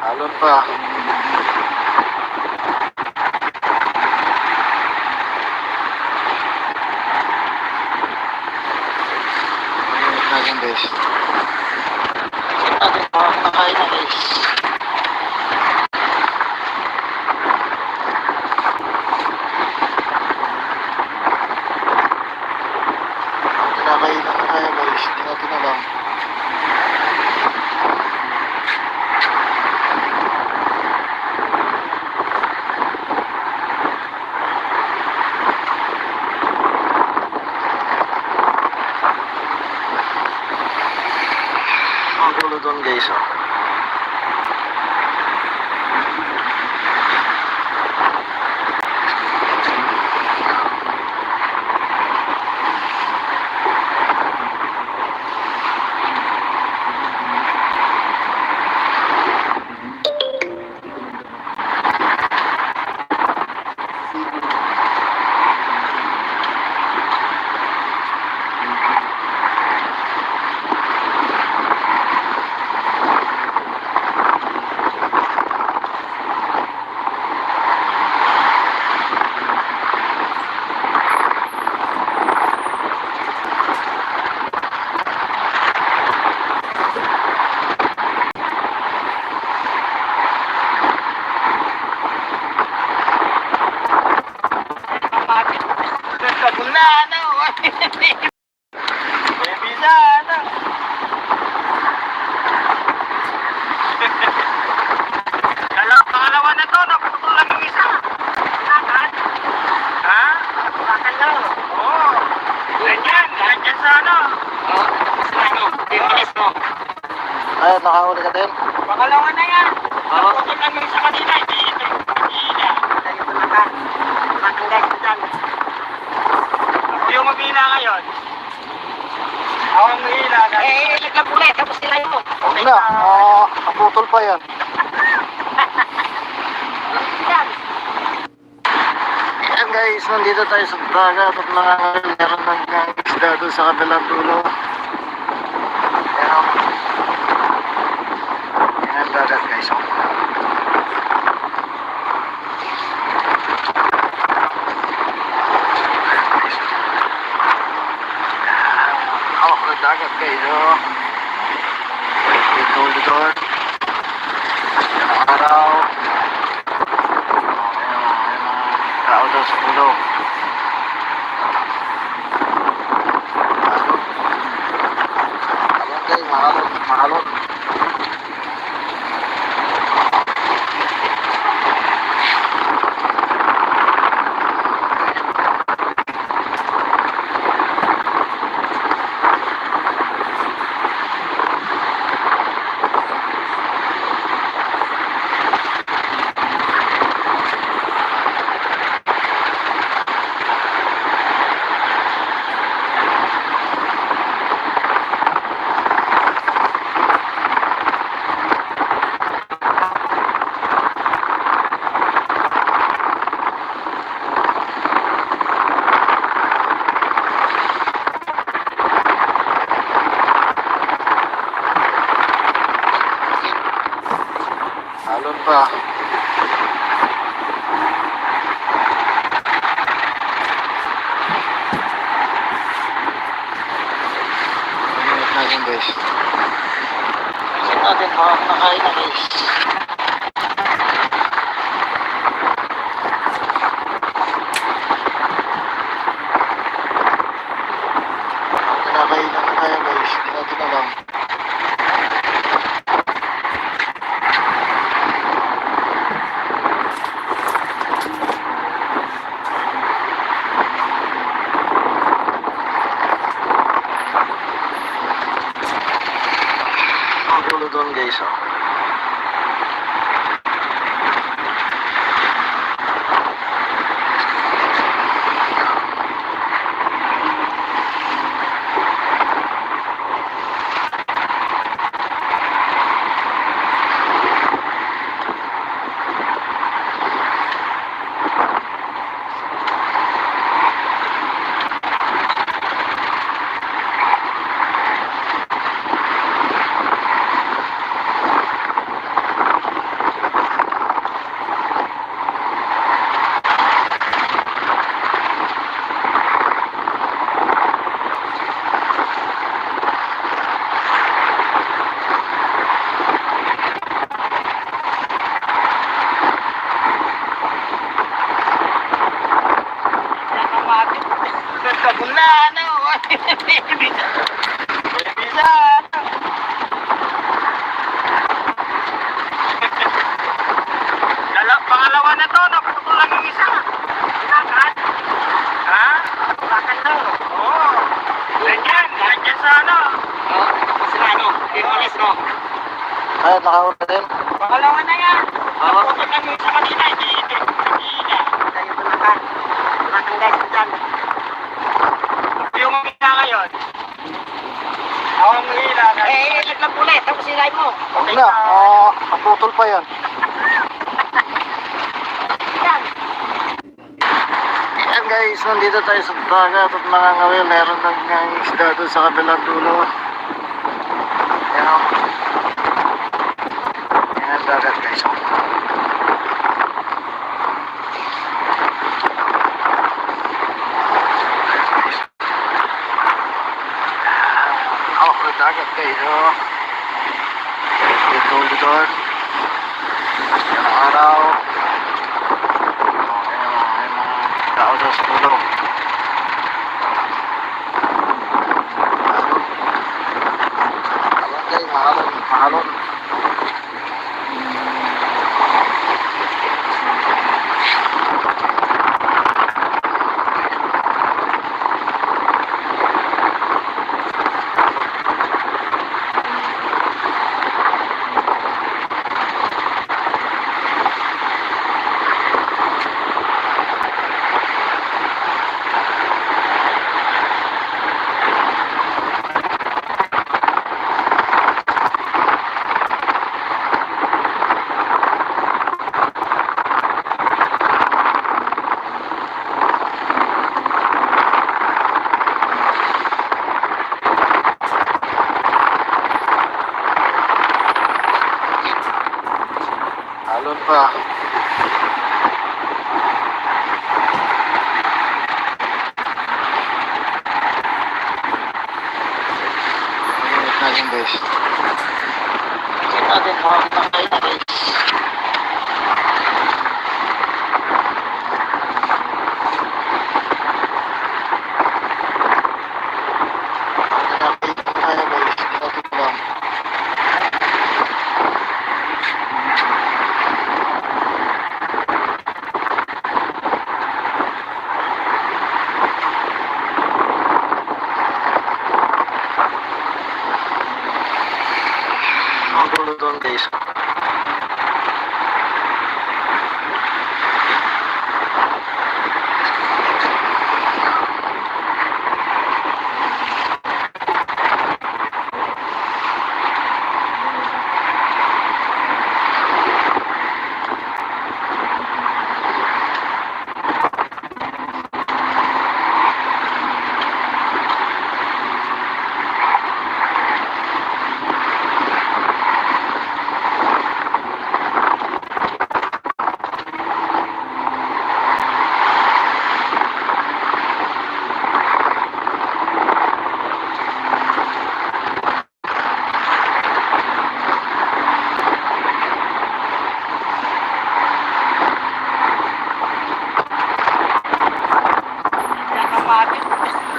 Alon pa. Ayun natin guys. Natin nakain na guys. Kinakain na tayo guys. Hindi natin alam. Ang gulo doon guys oh. Pangalawa na to, naputol lang yung isa. Nakad. Ha? Bakal daw. Oo. Ganyan sa ano. Ay, nakahuli ka din. Pangalawa na yan. Naputol lang yung isa kanina. Hindi ito yung kanina. Tayo sa mata. Matanggal ko dyan. Ako yung maghila ngayon. Ako ang maghila. Nagkapulit. Tapos sila yun. Huwag na. Naputol pa yan. Ayan guys, nandito tayo sa dagat at meron ng isda doon sa kabilang dulo. Ayan. Ayan ang dagat guys. Hawak na dagat guys. Dito doon. Ayan ang araw. Tao daw sa pulo. Ayan guys, mahalot. Alon pa. Ayun natin guys. Ayun natin, nakain na guys. Kinakain na tayo guys. Hindi natin alam. Ang gulo doon guys oh. na ano. Bisa. Pangalawa na to, naputol lang yung isa. Sinakan? Ha? Sinakan daw. Oo. Nandiyan sa ano. Oo, sa ano, Timoles, no? Ay, nakahuli din. Pangalawa na yan. Naputol lang yung isa kanina, hindi ito. Tayo tumakan. Tumakan guys dyan. Yung mga ngayon. Ako ang hila. Naglag ulit. Tapos silay mo. Huwag na, naputol pa yan. Yan. Ayan guys, nandito tayo sa dagat at mga ngawil. Meron ng isda doon sa kabilang dulo. Ayan o. Ayan ang dagat guys. May dagat guys o. Ito ulit doon. Ayan ang araw. Tao daw sa dulo. Alam guys, mahalon. Halon pa. Ingat natin guys. Ingat natin, makakita kayo na guys. Nakita tayo guys. Natin lang. Ang dulo doon guys.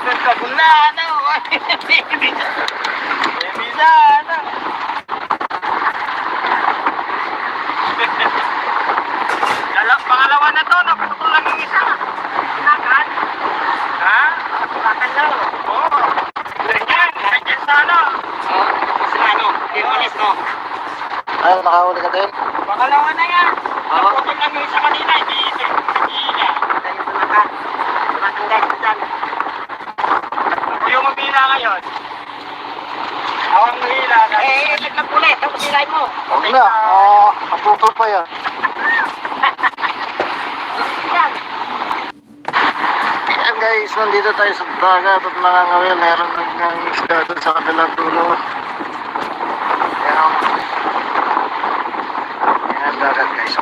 Nagkagul na ano. Bisa ano. Pangalawa na to, naputol lang yung isa. Sinakan? Ha? Tumakan daw. Oo. Nandiyan sa ano. Oo, sa ano, Timoles, no? Ay, nakahuli ka din. Pangalawa na yan. Naputol lang yung isa kanina, hindi ito. Tayo tumakan. Tumakan guys dyan. Yung mabila ngayon. Ako ang hila. Naglag ulit. Tapos silay mo. Huwag na, naputol pa yan. Yan. Ayan guys, nandito tayo sa dagat at mga ngawil. Meron ng isda doon sa kabilang dulo. Ayan o. Ayan ang dagat guys.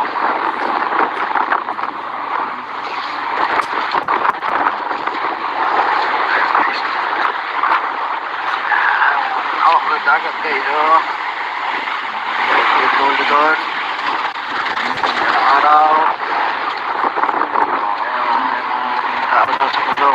May dagat guys o. Ito ulit doon. Ayan ang araw. Ayan, tao daw sa dulo.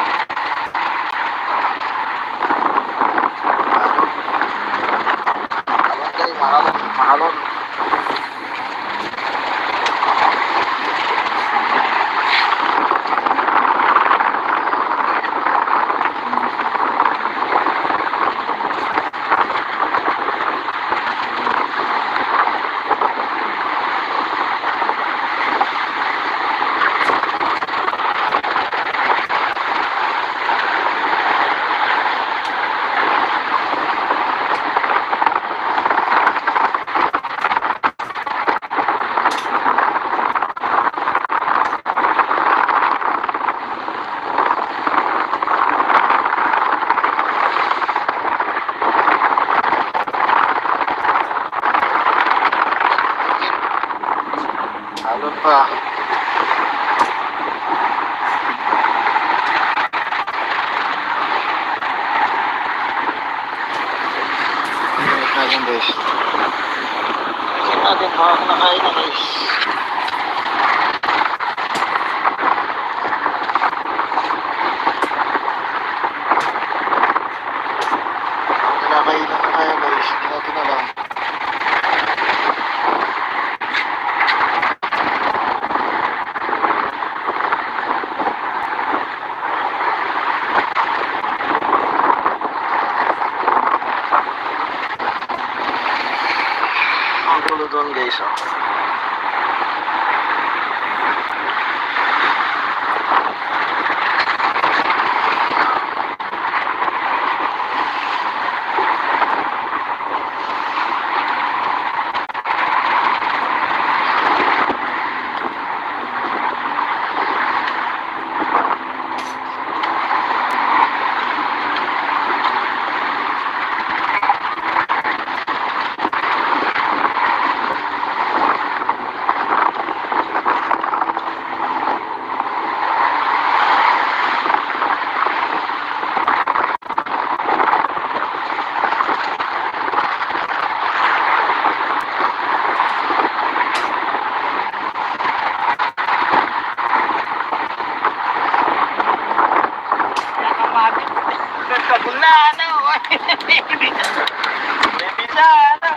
Alon pa. Ingat natin guys. Kasi natin baka nakain na guys. Kinakainan na tayo guys. Hindi natin alam. Ang gulo doon guys oh. Kabulano. Bisano.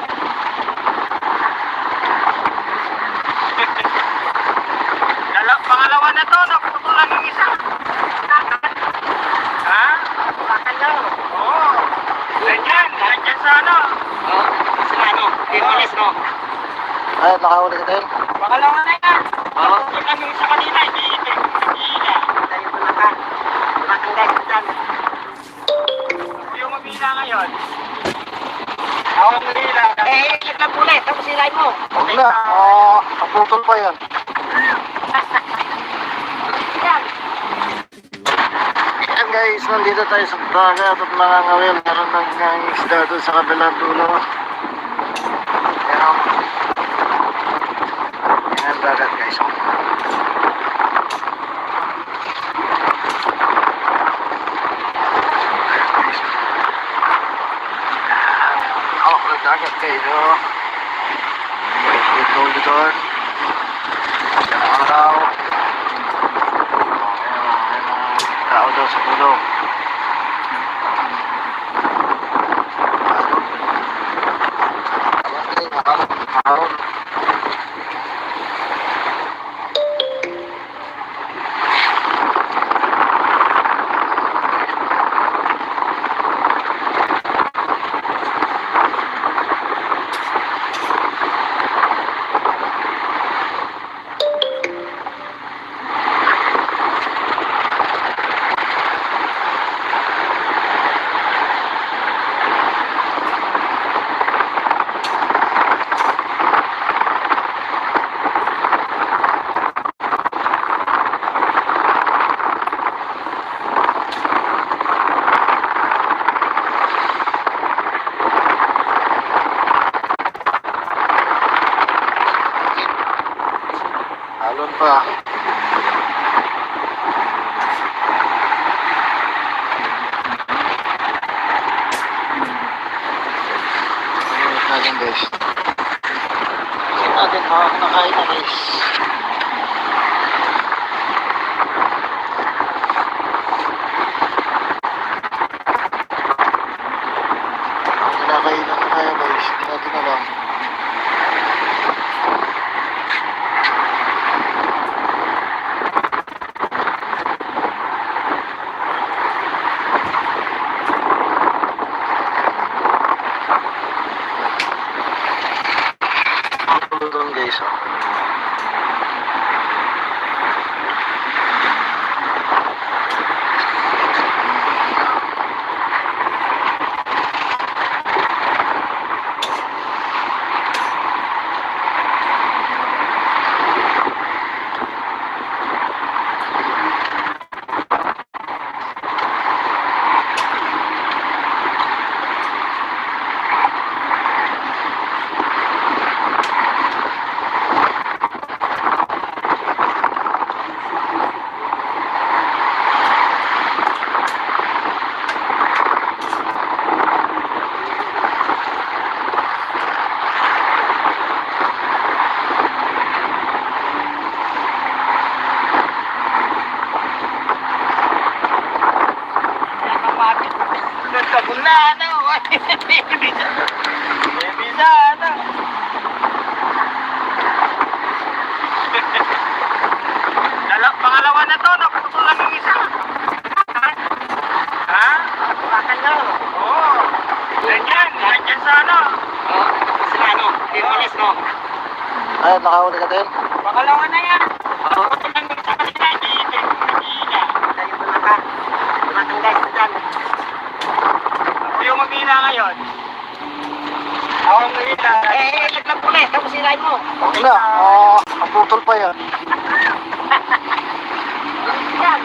Pangalawa na to, nakutulan yung isa. Ha? Bakal daw. Oo. Nandyan sa ano. Sa ano? Diminis, no? Ay, nakahuli ka tayo. Pangalawa na yan. Oo. Nakutulan yung isa kanina, hindi ito. Tayo tumakan. Tumakan guys dyan. Yung mabila ngayon. Ako mabila. Ikit lang ulit. Tapos silay mo. Huwag na. Naputol pa yan. Yan. Ayan guys, nandito tayo sa dagat at nangangawil. Meron ng isda doon sa kabilang dulo. Ayan. Ayan ang dagat guys. Dagat kayo. Ito doon. Araw. Tao daw sa pulo. Araw. Alon pa. Ingat natin guys. Kasi natin baka nakain na guys. Kinakainan na tayo guys. Hindi natin alam. Doon guys oh. na ano. Bisa ano. Pangalawa na to, naputulan yung isa. Ha? Bakal na. Oo. Nandyan sa ano. Sila ano, Dimanis, no? Ay, nakahuli ka din. Pangalawa na yan. Naputulan yung isa kanina, hindi nag-iila. Tayo tumakan. Tumakan guys, dyan. Ako yung mamila ngayon. Ako ang mamila. Naglag pula. Tapos sirain mo. Wala, ang putol pa yan. Yan.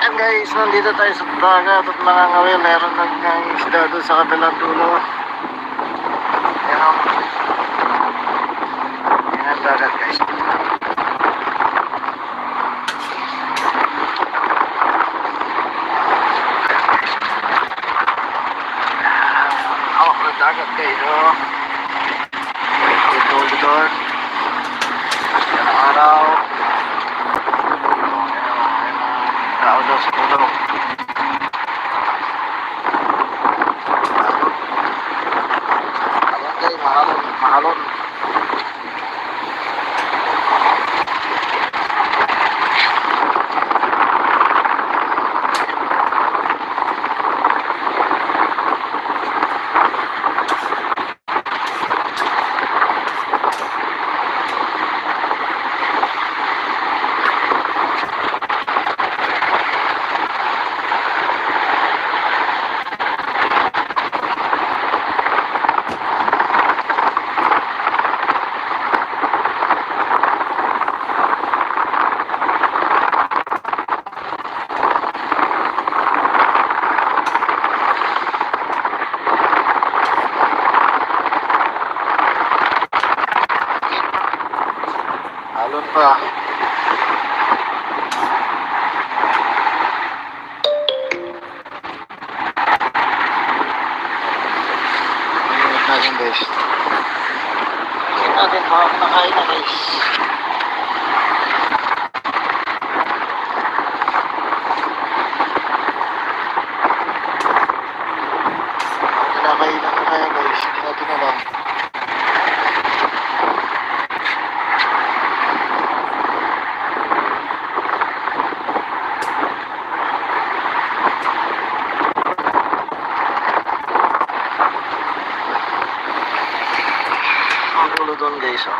Ayan guys, nandito tayo sa dagat at nangangawil. Meron ng isda doon sa kabilang dulo. Ayan. Ayan ang dagat guys. Ang dagat guys, oh. Ito doon. Yan ang araw. Tao daw sa pulo. Ayan guys, mahalon. Halon pa. Ayun natin guys. Ayun natin, nakain na guys. Kinakainan na kaya guys. Hindi natin alam. Ang dulo doon guys, oh.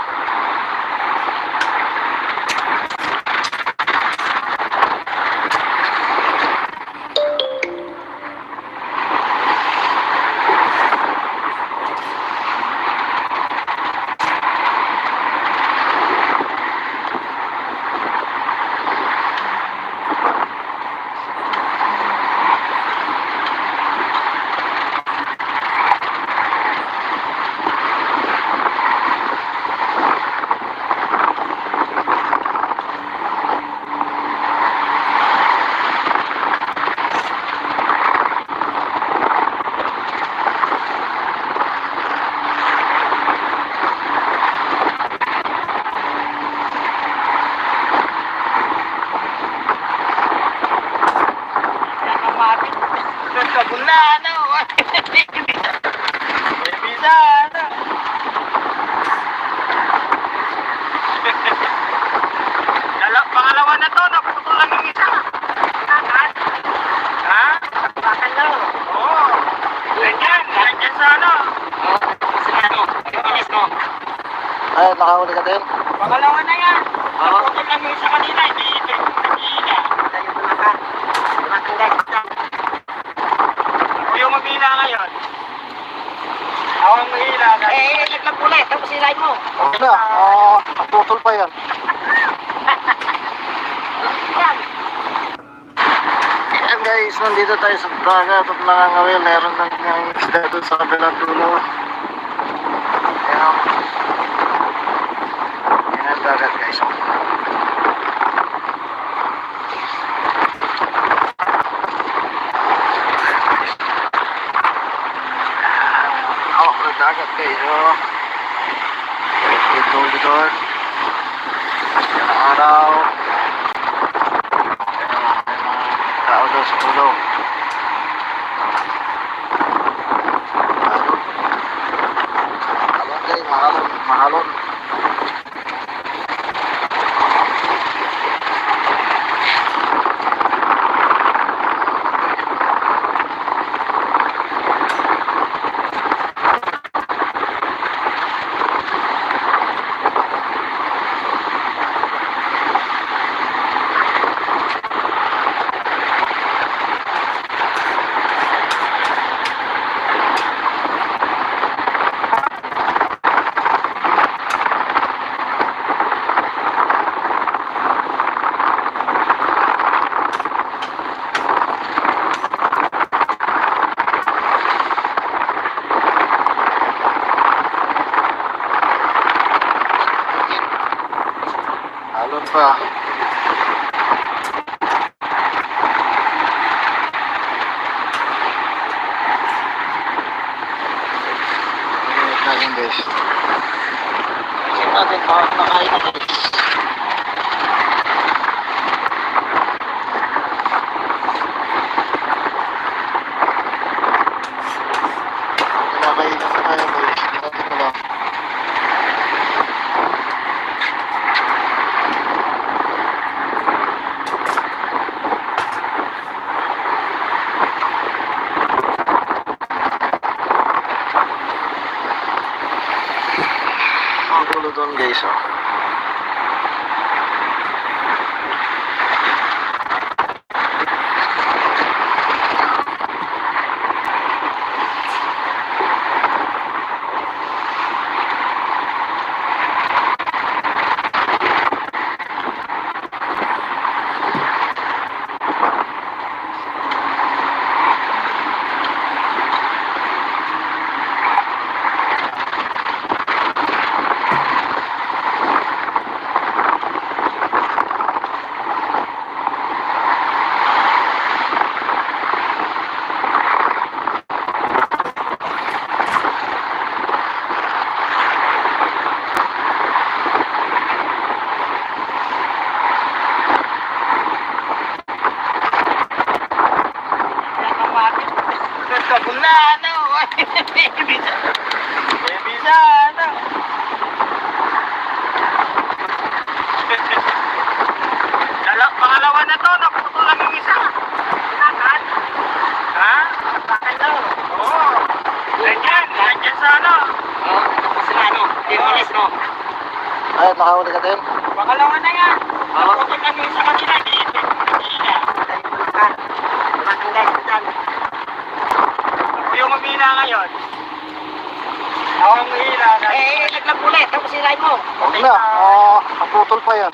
Nagkabul na ano. Bisa ano. Pangalawa na to, naputulan yung isa. Tumakan. Ha? Bakal na. Oo. Nandyan sa ano. Sila ano, Dimanis, no? Ay, nakahuli ka din. Pangalawa na yan. Naputulan yung isa kanina, hindi nag-iila. Tayo tumakan. Tumakan guys, dyan. Ako yung mamila ngayon. Ako ang mamila. Naglag pula. Tapos sirain mo. Wala, ang putol pa yan. Yan. Ayan guys, nandito tayo sa dagat at nangangawil. Meron ng isda doon sa kabilang dulo. Ayan. Ayan ang dagat guys. Ang dagat guys, oh. Ito doon. Yan ang araw. Tao daw sa pulo. Alon pa. Ingat natin guys. Check natin pa nakain na guys. Nakain na tayo guys. Natin na lang. Ang gulo doon guys oh. Kabulano! Bisano! Pangalawa na to, naputo lang yung isa. Sinakan? Ha? Bakit daw? Oo. Nandiyan sa ano? Oo, sa ano? Timones, no? Ay, nakahuli ka din? Pangalawa na yan. Naputo lang yung isa kanina. Dumating guys, dyan. Ako yung umila ngayon. Ako ang umila. Naglag ulit. Tapos sirain mo. Huwag na. Naputol pa yan.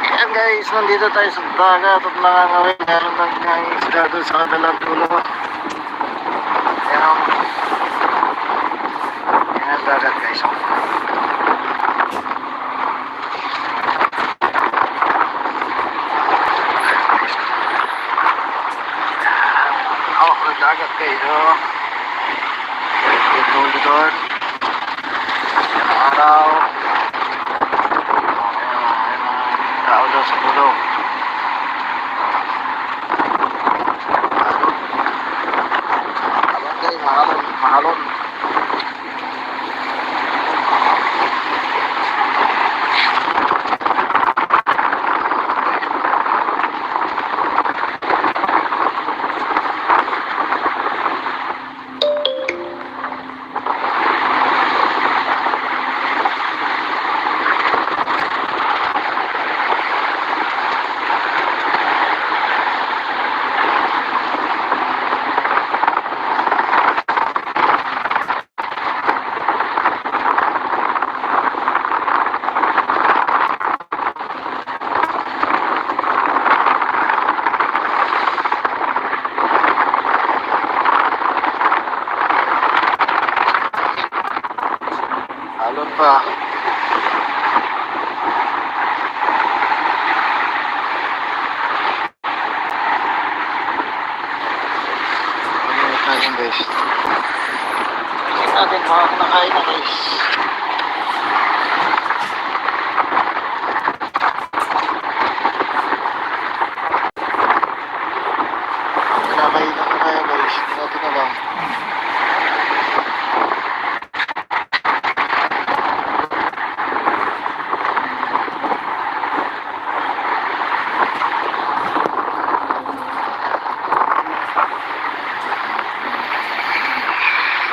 Ayan guys, nandito tayo sa dagat at nakangawin. Meron ng isda doon sa kabilang dulo. Ayan o. Ayan ang dagat guys. Ang dagat guys o. Yung dulo doon. Ayan ang araw. Tao daw sa pulo. Abang guys, mahalon. Alon pa. Ingat natin guys. Ingat natin mga nakain na guys. Kinakain na tayo guys. Natin na lang.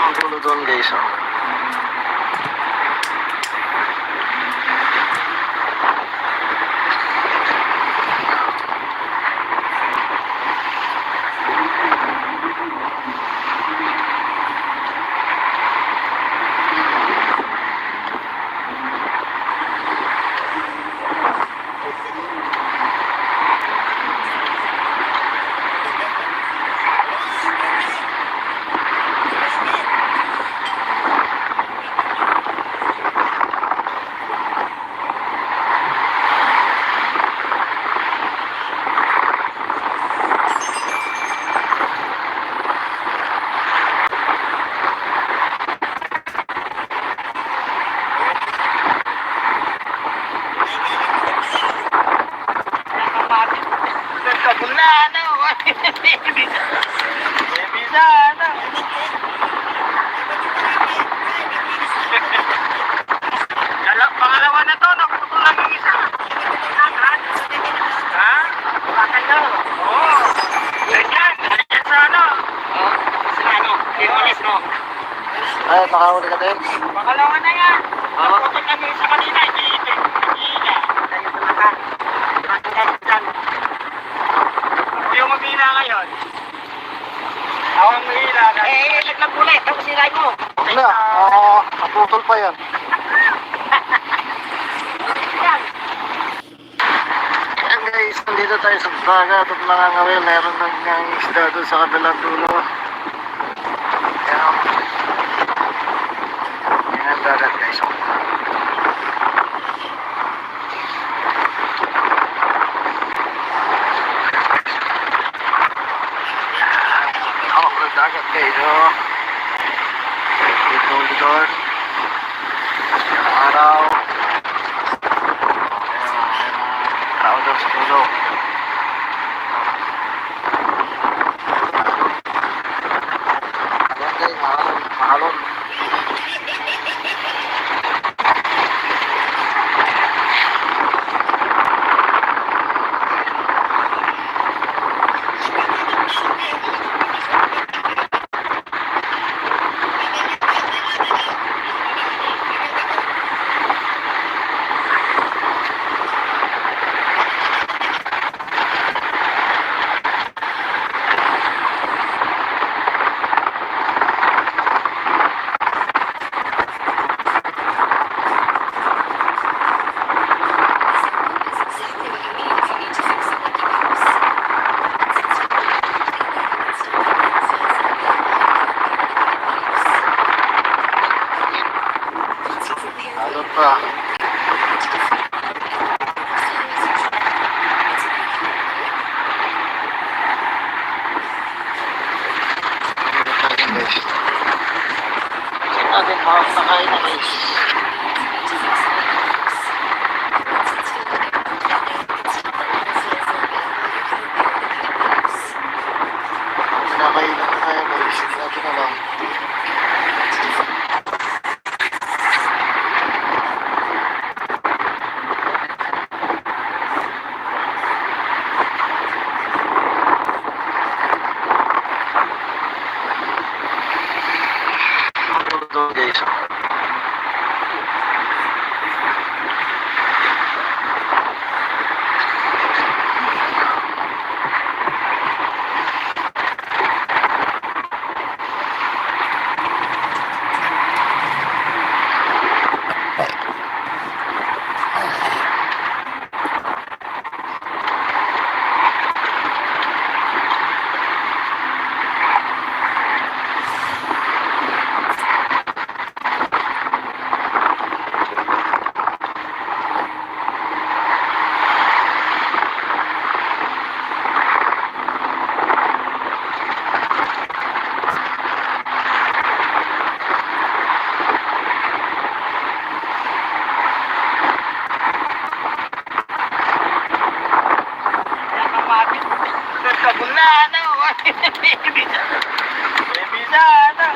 Ang gulo doon guys oh. Bisa na. Pangalawa na to, naputol lang yung isa. Ha? Bakal na. Oo. Ganyan sa ano. Sa ano? Limulis, no? Ay, nakahuli ka din. Pangalawa na yan. Naputol lang yung isa kanina, hindi. Tayo sa lakan. Bakal guys dyan. Ako yung mamila ngayon. Ako ang mamila. Laglag ulit. Tapos sinay mo. Huwag na, naputol pa yan. Yan. Ayan guys, nandito tayo sa dagat at nangangawil. Meron ng isda doon sa kabilang dulo. Ayan. Ayan ang dagat guys. Hawak ng dagat guys. Dito ulit. Araw. Tao daw sa dulo. Ayan guys, mahalon. Halon pa. Check natin mahal na kain na guys. Kinakain na kaya guys. Check natin na lang. Ito guys. Bisa na.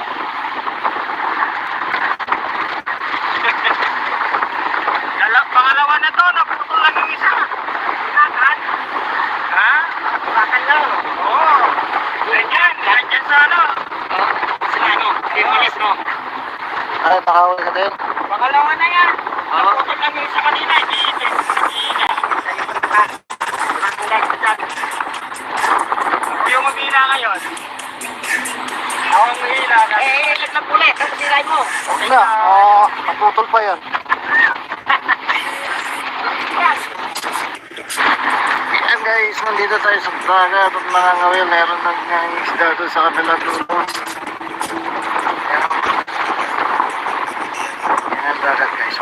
Pangalawa na to, naputol lang yung isa. Bakal. Ha? Bakal na. Oo. Ganyan sa ano. Sa ano? Limulis, no? Ay, nakahuli ka din. Pangalawa na yan. Naputol lang yung isa kanina, hindi. Tayo sa lakan. Bakal guys dyan. Ako yung mamila ngayon. Ako ang mamila. Laglag ulit. Tapos sinay mo. Huwag na, naputol pa yan. Yan. Ayan guys, nandito tayo sa dagat at nangangawil. Meron ng isda doon sa kabilang dulo. Ayan. Ayan ang dagat guys.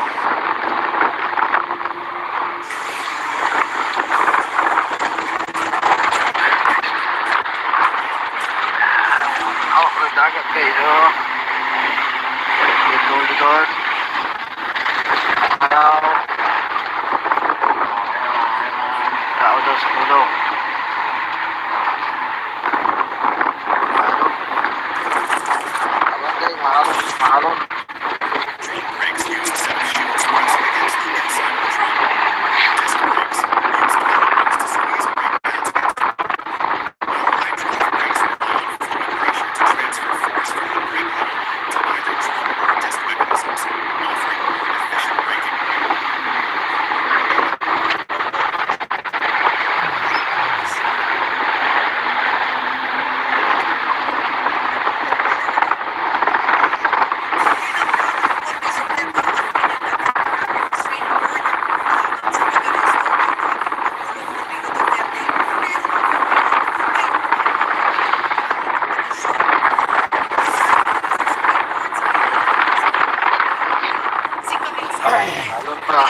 Hawak ng dagat guys. Dito ulit. Araw. Tao daw sa dulo. Mahalon. Mahalon pa.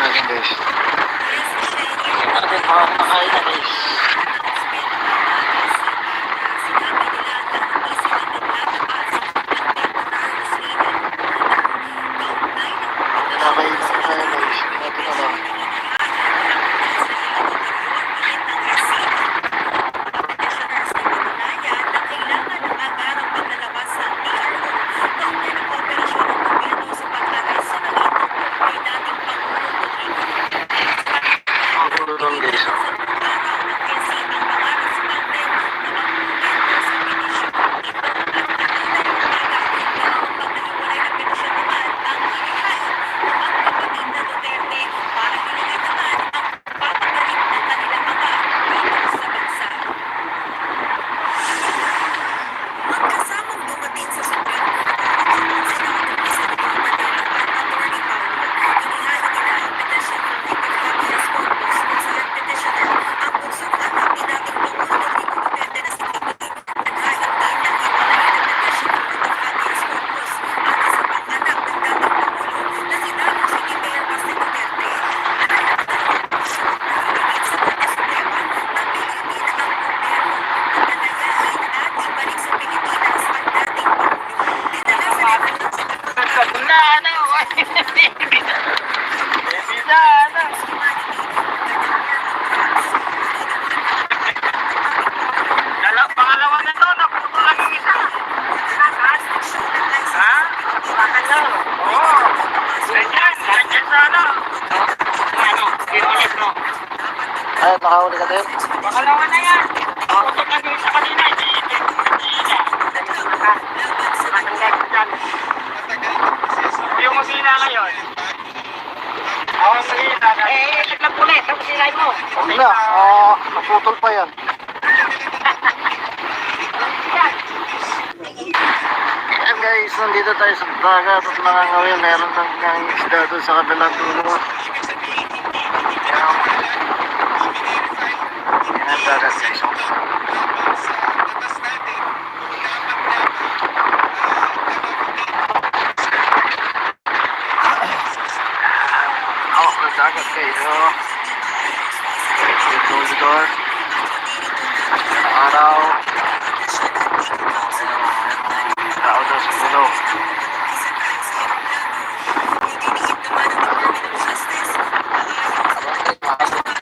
Natin guys. Natin pa ako nakain na guys. Nakain na kaya guys. Natin na lang. Doon guys. Pangalawa na to, naputo lang yung isa. Ha? Bakit na? Oo. Nandiyan sa ano? Ano? Bimulis mo. Ay, nakahuli ka din. Pangalawa na yan. Naputo lang yung isa kanina. Yung masina ngayon. Ako ang masina. Naglag ulit. Tapos sinayin mo. Okay na. Naputol pa yan. Ayan guys, nandito tayo sa dagat at nangangawin. Meron ng isda doon sa kabilang dulo. Ayan ang dagat guys. Ang dagat guys. Ito doon. Araw. Tao daw sa puno.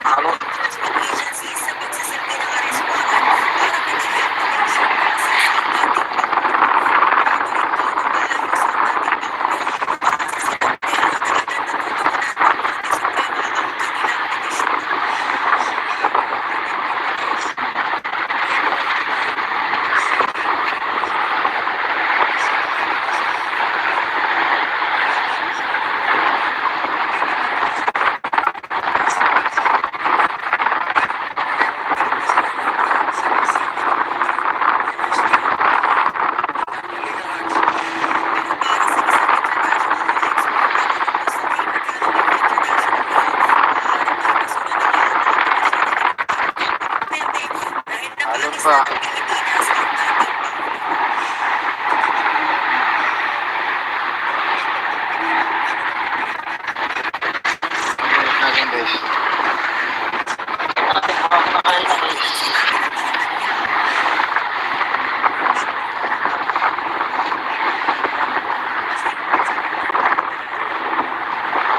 Halo. pa. Natin guys. Nakain na guys.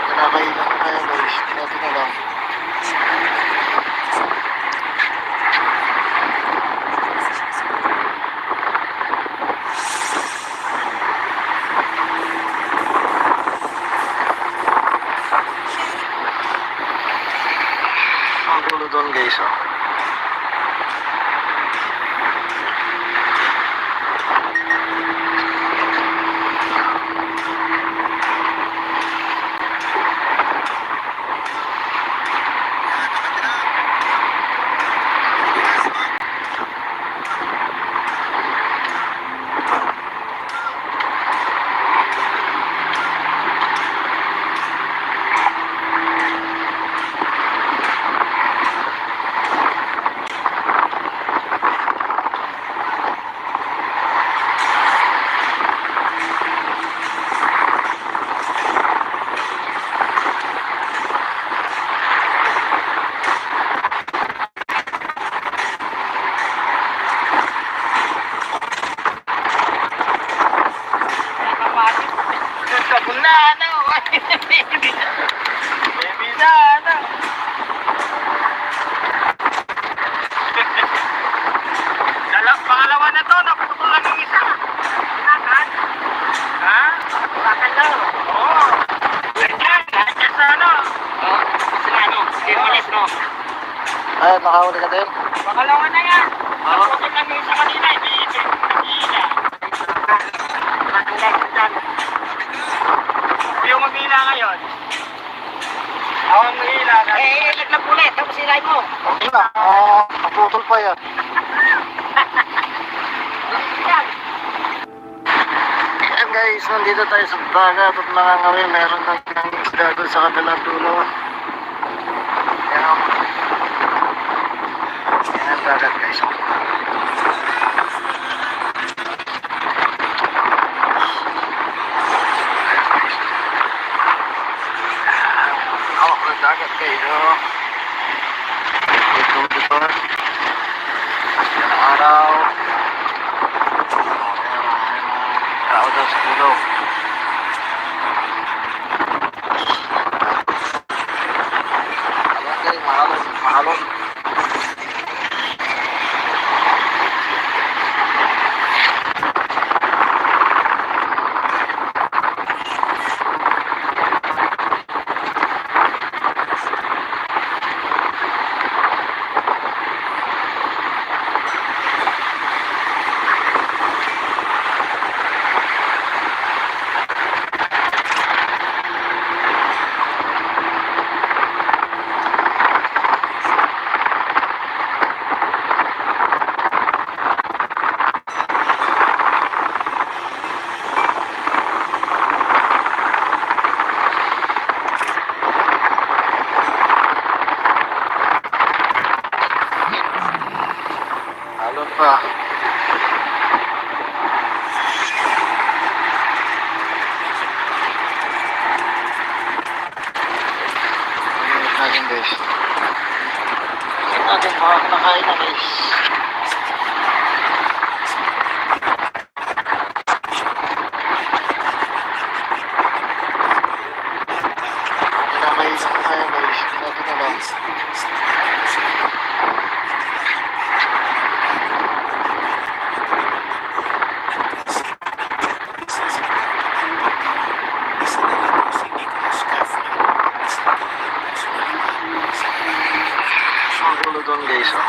Kinakain na kaya guys. Natin na lang. Ang gulo doon guys, oh. Kabunano! Baby sana! Pangalawa na to, naputol lang yung isa. Pinakan? Ha? Pinakan daw. Oo. Nandiyan sa ano? Oo. Sa ano? Dimulis, no? Ay, nakahuli ka din. Pangalawa na yan. Naputol lang yung isa kanina. Hindi na. Matanggal sa dyan. Yung mamila ngayon. Ako ang mahila. Laglag ulit. Tapos sirain mo. Wala, naputol pa yan. Yan. Ayan guys, nandito tayo sa dagat at nakangawin. Meron ng isda doon sa kabilang dulo. Ayan. Ayan ang dagat guys. Hawak ng dagat guys. Ito. Yan ang araw. Tao daw sa dulo. Ayan guys, mahalon. Halon pa. Ayun natin guys. Ayun natin mga kinakain na guys. Kinakain na kaya guys. Natin na lang. Ang gulo doon guys, oh.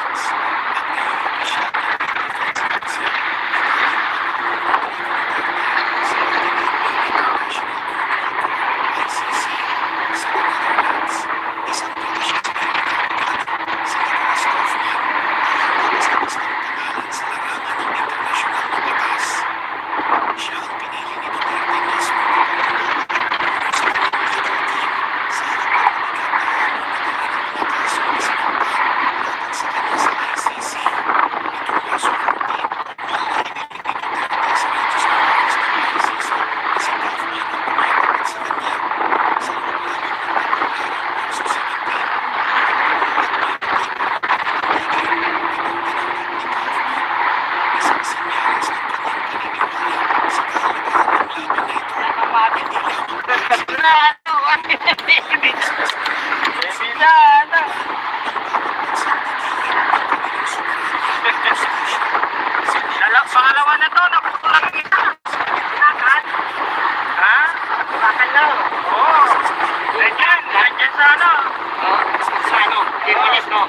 Bilis, no?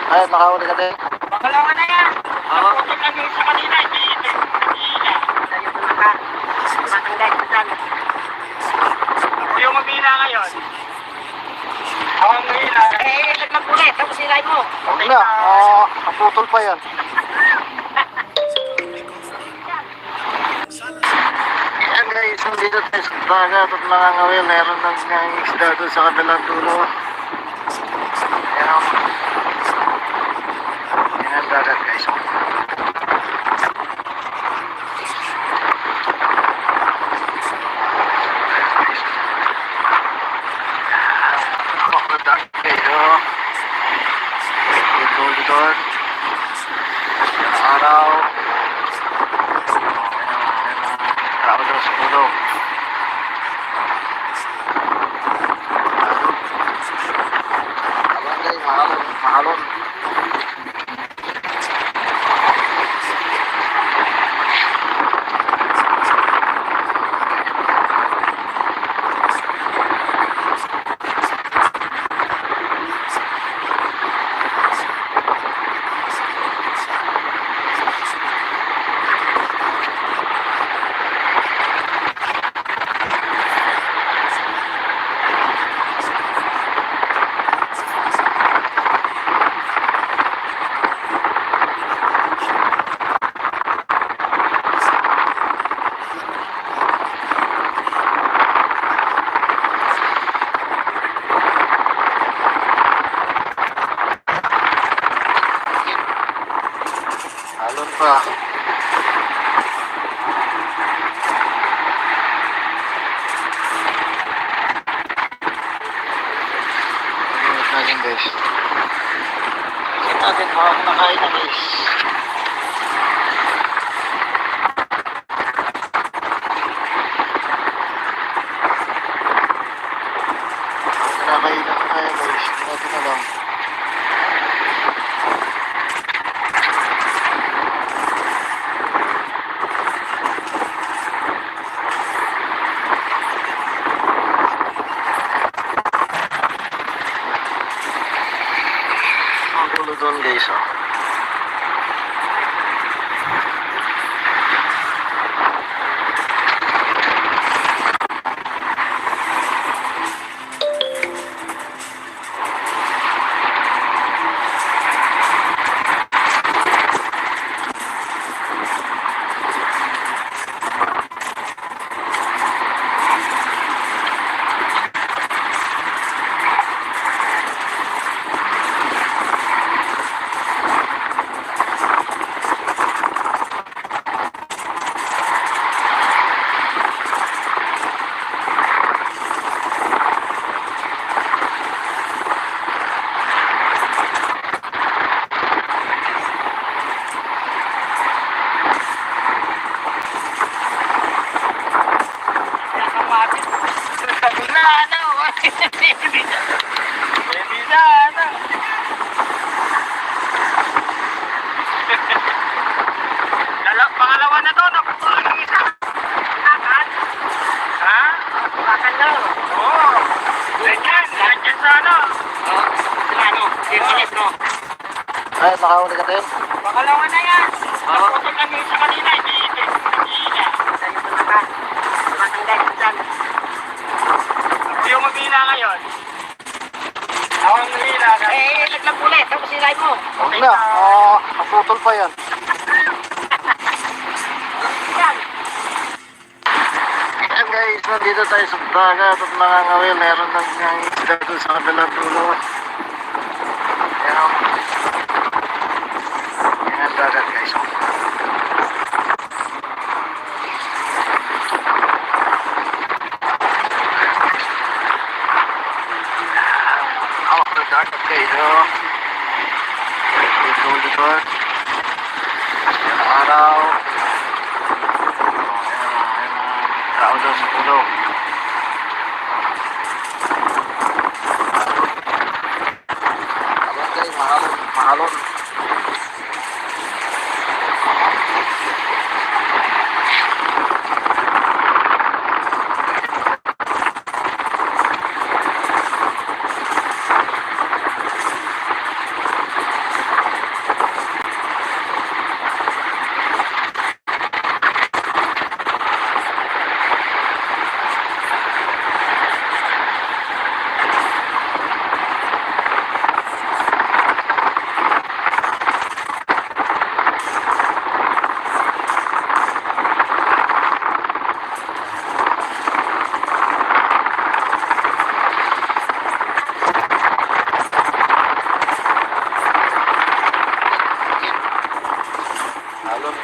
Ay, nakahuli ka din. Pangalawa na yan. Oo. Naputin lang yung isa kanina, hindi ito. Kanina. Tayo tumakan. Tumakan guys, dyan. Ako yung mamila ngayon. Ako ang mamila. Laglag ulit. Tapos silay mo. Huwag na, naputol pa yan. Ayan guys, nandito tayo sa dagat at nakangawin. Meron ng isda doon sa kabilang dulo. Ayan. Ayan ang dagat guys. Makadagat kayo. Ito doon. Ayan ang araw. Tao daw sa ulo. Abang guys, mahalon. Halon pa. Pagkakit natin guys. Pagkakit natin baka kumakain na guys. Kinakain na tayo guys. Natin na lang. Ang dulo doon guys oh. Sabi na, ano? Baby na, ano? Pangalawa na to, naputulan ng isa. Tumakan. Ha? Tumakan daw. Oo. Nandiyan sa ano. Oo. Sa ano? Bilis, no? Ay, nakahuli ka din. Pangalawa na yan. Oo. Naputin lang yung isa kanina, hindi ito. Kanina. Tayo tumakan. Tumakan guys, dyan. Ako yung mamila ngayon. Ako ang mamila. Laglag ulit. Tapos silay mo. Huwag na, naputol pa yan. Yan. Ayan guys, nandito tayo sa dagat at nakangawin. Meron ng isda doon sa kabilang dulo. Ayan. Ayan ang dagat guys. Dagat guys, oh. Ito doon. Ayan ang araw. Tao daw sa ulo. Abang guys, mahalon.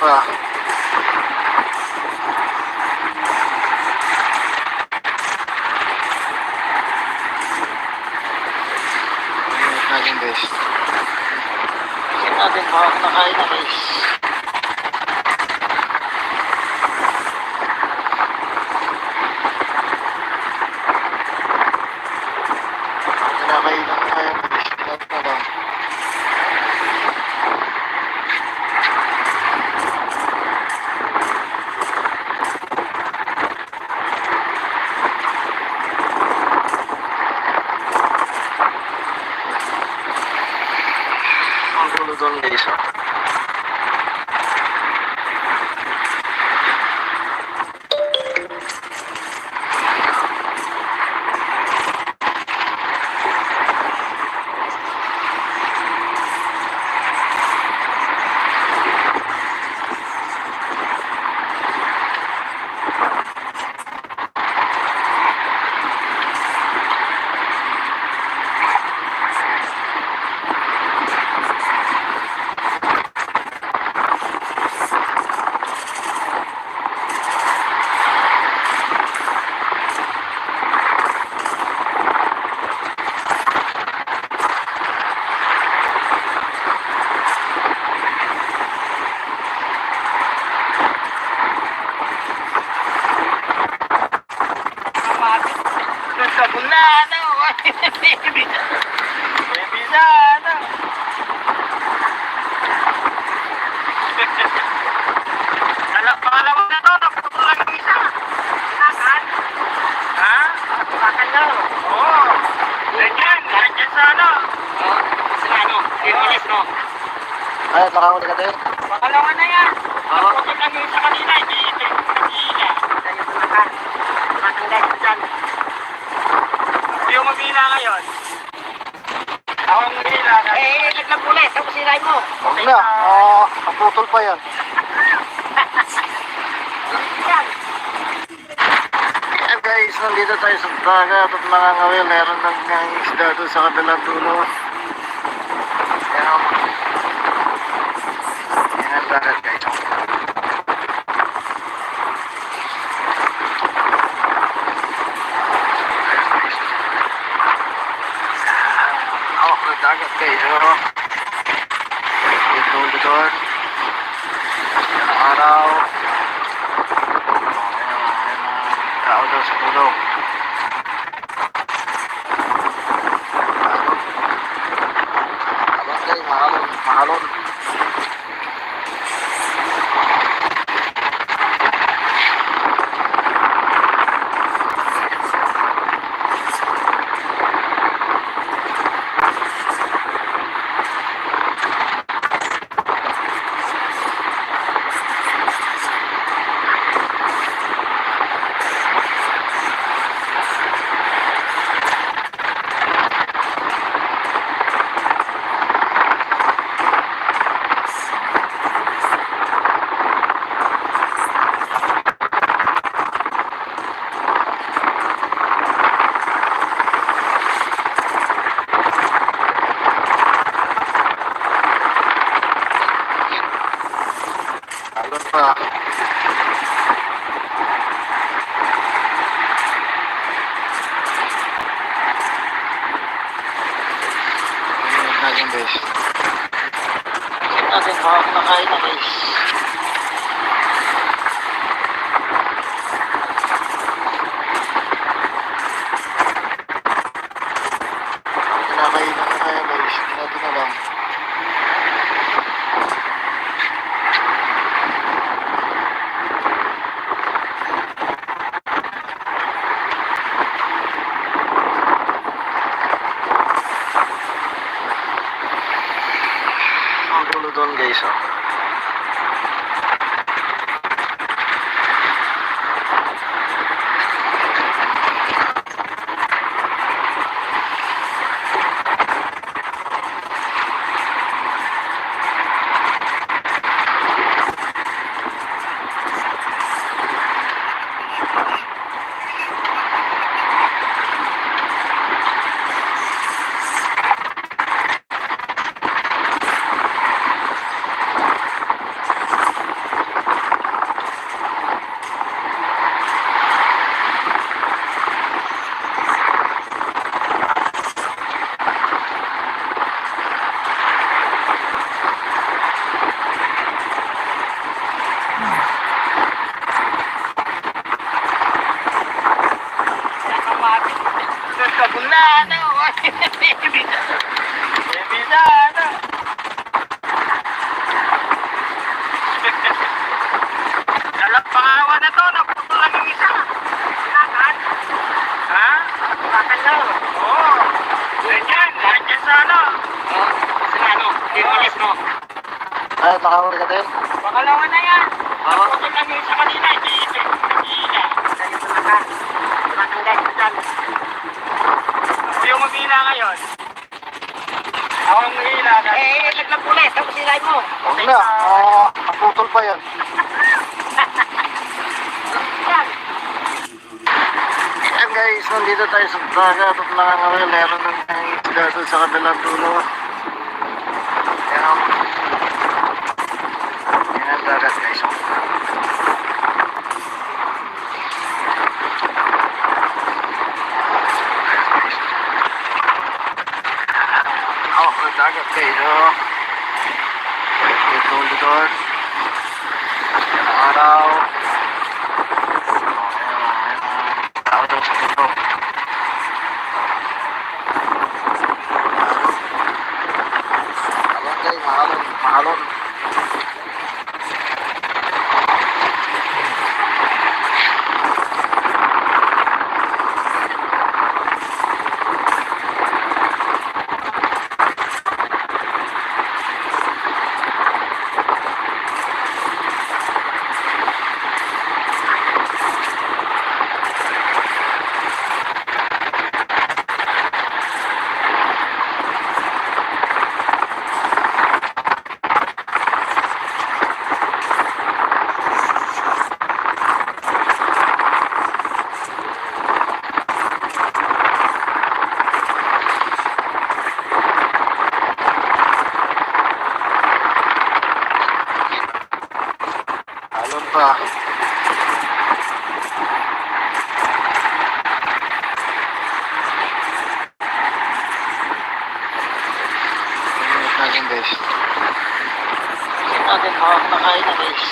pa. Ingat natin guys. Ingat natin baka nakain na guys. Kinakain na ngayon guys. Ingat na lang. Ang gulo doon guys. Kabulano! Bisano! Pangalawa na to, naputulan ng isa. Sinakan? Ha? Sinakan na. Oo. Ganyan sa ano? Oo. Sa ano? Bilis, no? Ay, nakahuli ka din. Pangalawa na yan. Naputulan ng isa kanina, hindi ito. Kanina. Ganyan sa nakan. Matanggal sa dyan. Yung mamila ngayon. Ako ang mamila. Naglagulit. Tapos sinay mo. Huwag na. Naputol pa yan. Yan. Ayan guys, nandito tayo sa dagat at nangangawil. Meron ng isda doon sa kabilang dulo. Ayan. Ayan ang dagat guys. Hawak ng dagat guys. Ito doon. Ayan ang araw. Tao daw sa puno. Abang guys, mahalon. Mahalon. Halon pa. Ingat natin guys. Ingat natin baka nakain na guys. Kinakain na kaya guys. Natin na lang. Ang gulo doon guys. Bebisa, ano? Dalang pangawa na to, naputol lang yung isa. Lakad. Ha? Bakal daw. Oo. Ganyan, nandiyan sa ano. Sa ano? Dimulis, no? Ay, nakahuli ka din. Pangalawa na yan. Naputol lang yung isa kanina, hindi ito. Hindi. Dahil sa lakad. Lakad guys, dyan. Ako yung mamila ngayon. Ako ang mamila. Laglag pulis. Tapos silay mo. Huwag na. Naputol pa yan. Yan. Ayan guys, nandito tayo sa dagat at nakangawin. Meron ng isda doon sa kabilang dulo. Ayan. Ayan ang dagat guys. Ang dagat guys. Ito doon. Ayan ang araw. Tao daw sa puto. Ayan guys, mahalon, mahalon. Halon pa. Tingnan natin guys. Tingnan natin baka nakain na guys.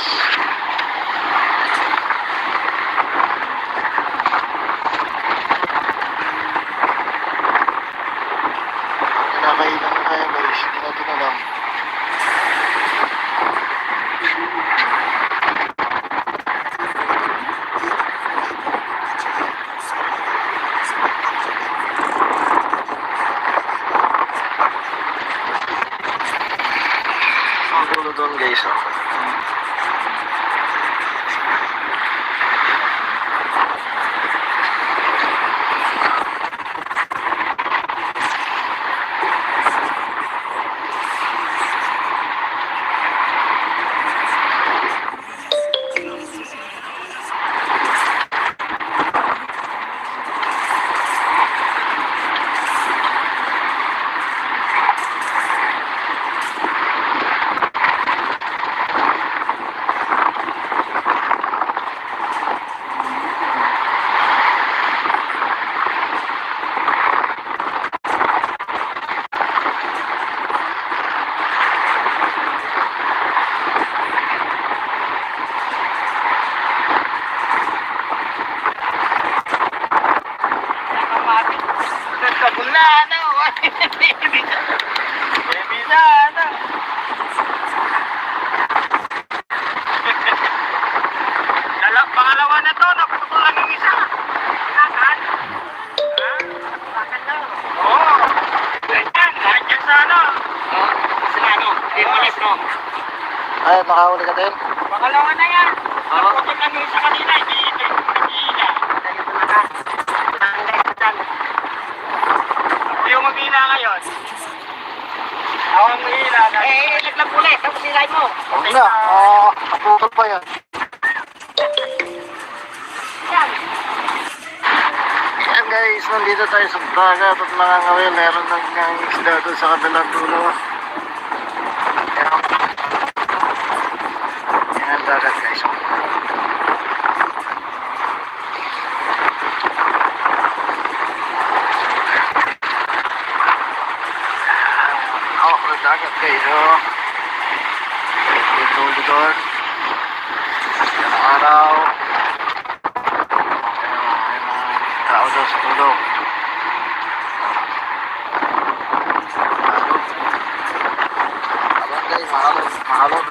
Kinakain na kaya guys. Hindi natin alam. Ang dulo doon guys. Kabula, ano? Bebisa. Bebisa, ano? Dalang pangalawa na to, naputol lang yung isa. Lakad. Ha? Bakal daw. Oo. Ganyan, nandiyan sa ano. Sa ano? Dimulis, no? Ay, nakahuli ka din. Pangalawa na yan. Naputol lang yung isa kanina, hindi ito. Hindi. Dahil sa lakad. Lakad guys, dyan. Ako yung mamila ngayon. Ako ang mamila. Laglag pulis. Tapos silay mo. Huwag na. Naputol pa yan. Yan. Ayan guys, nandito tayo sa dagat at nakangawin. Meron ng isda doon sa kabilang dulo. Ayan. Ayan ang dagat guys. Ang dagat guys. Ito doon. Ayan ang araw. Tao daw sa tulog. mahalon.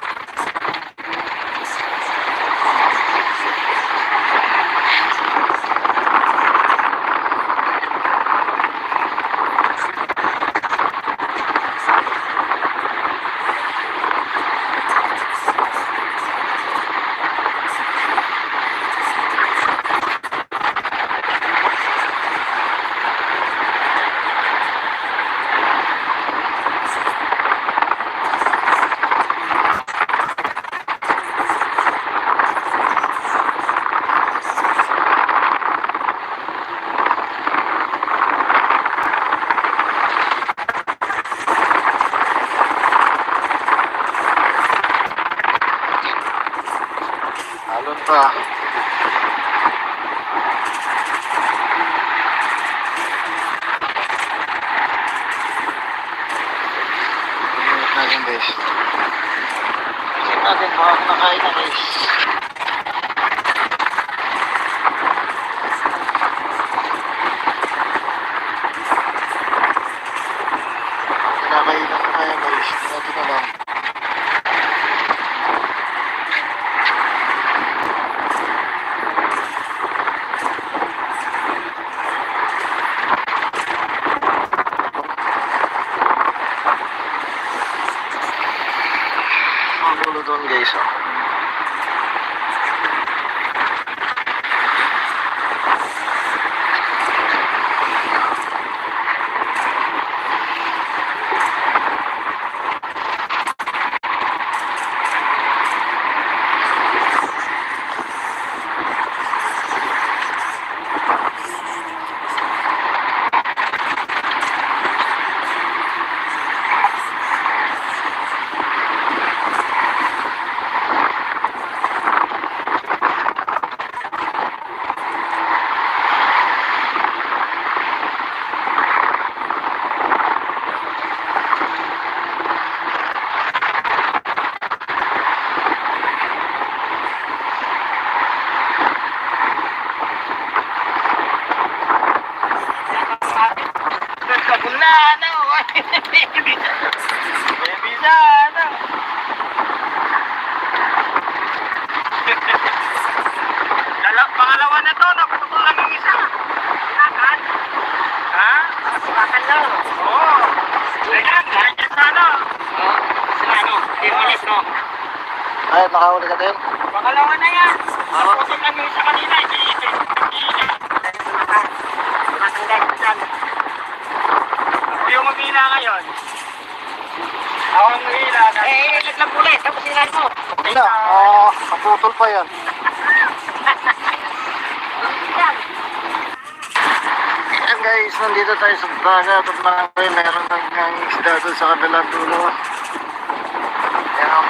Halon pa. Tingnan natin guys. Tingnan natin baka kumakain na guys. Kinakain na kaya guys. Tingnan natin na lang. Magulo doon guys oh. Pangalawa na to, naputol lang yung isa. Sinakan? Ha? Sinakan lang. Oo. Ayan, nandiyan sa ano. Oo. Sa ano? Dimulis, no? Ay, nakahuli ka din. Pangalawa na yan. Oo. Naputol lang yung isa kanina. Hindi. Sinakan. Sinakan guys, dyan. Ako yung mamila ngayon. Ako ang mamila. Naglang pulis. Tapos sinan mo. Wala, naputol pa yan. Ayan guys, nandito tayo sa dagat at meron ng isda doon sa kabilang dulo. Ayan.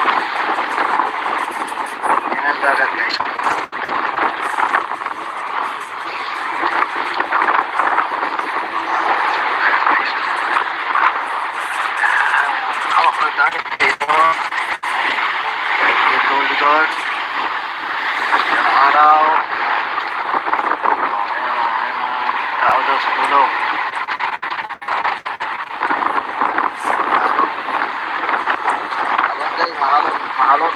Ayan ang dagat guys. Hawak ng dagat dito. Dito ulit. Araw. Tao daw sa dulo. Ayan guys, mahalon.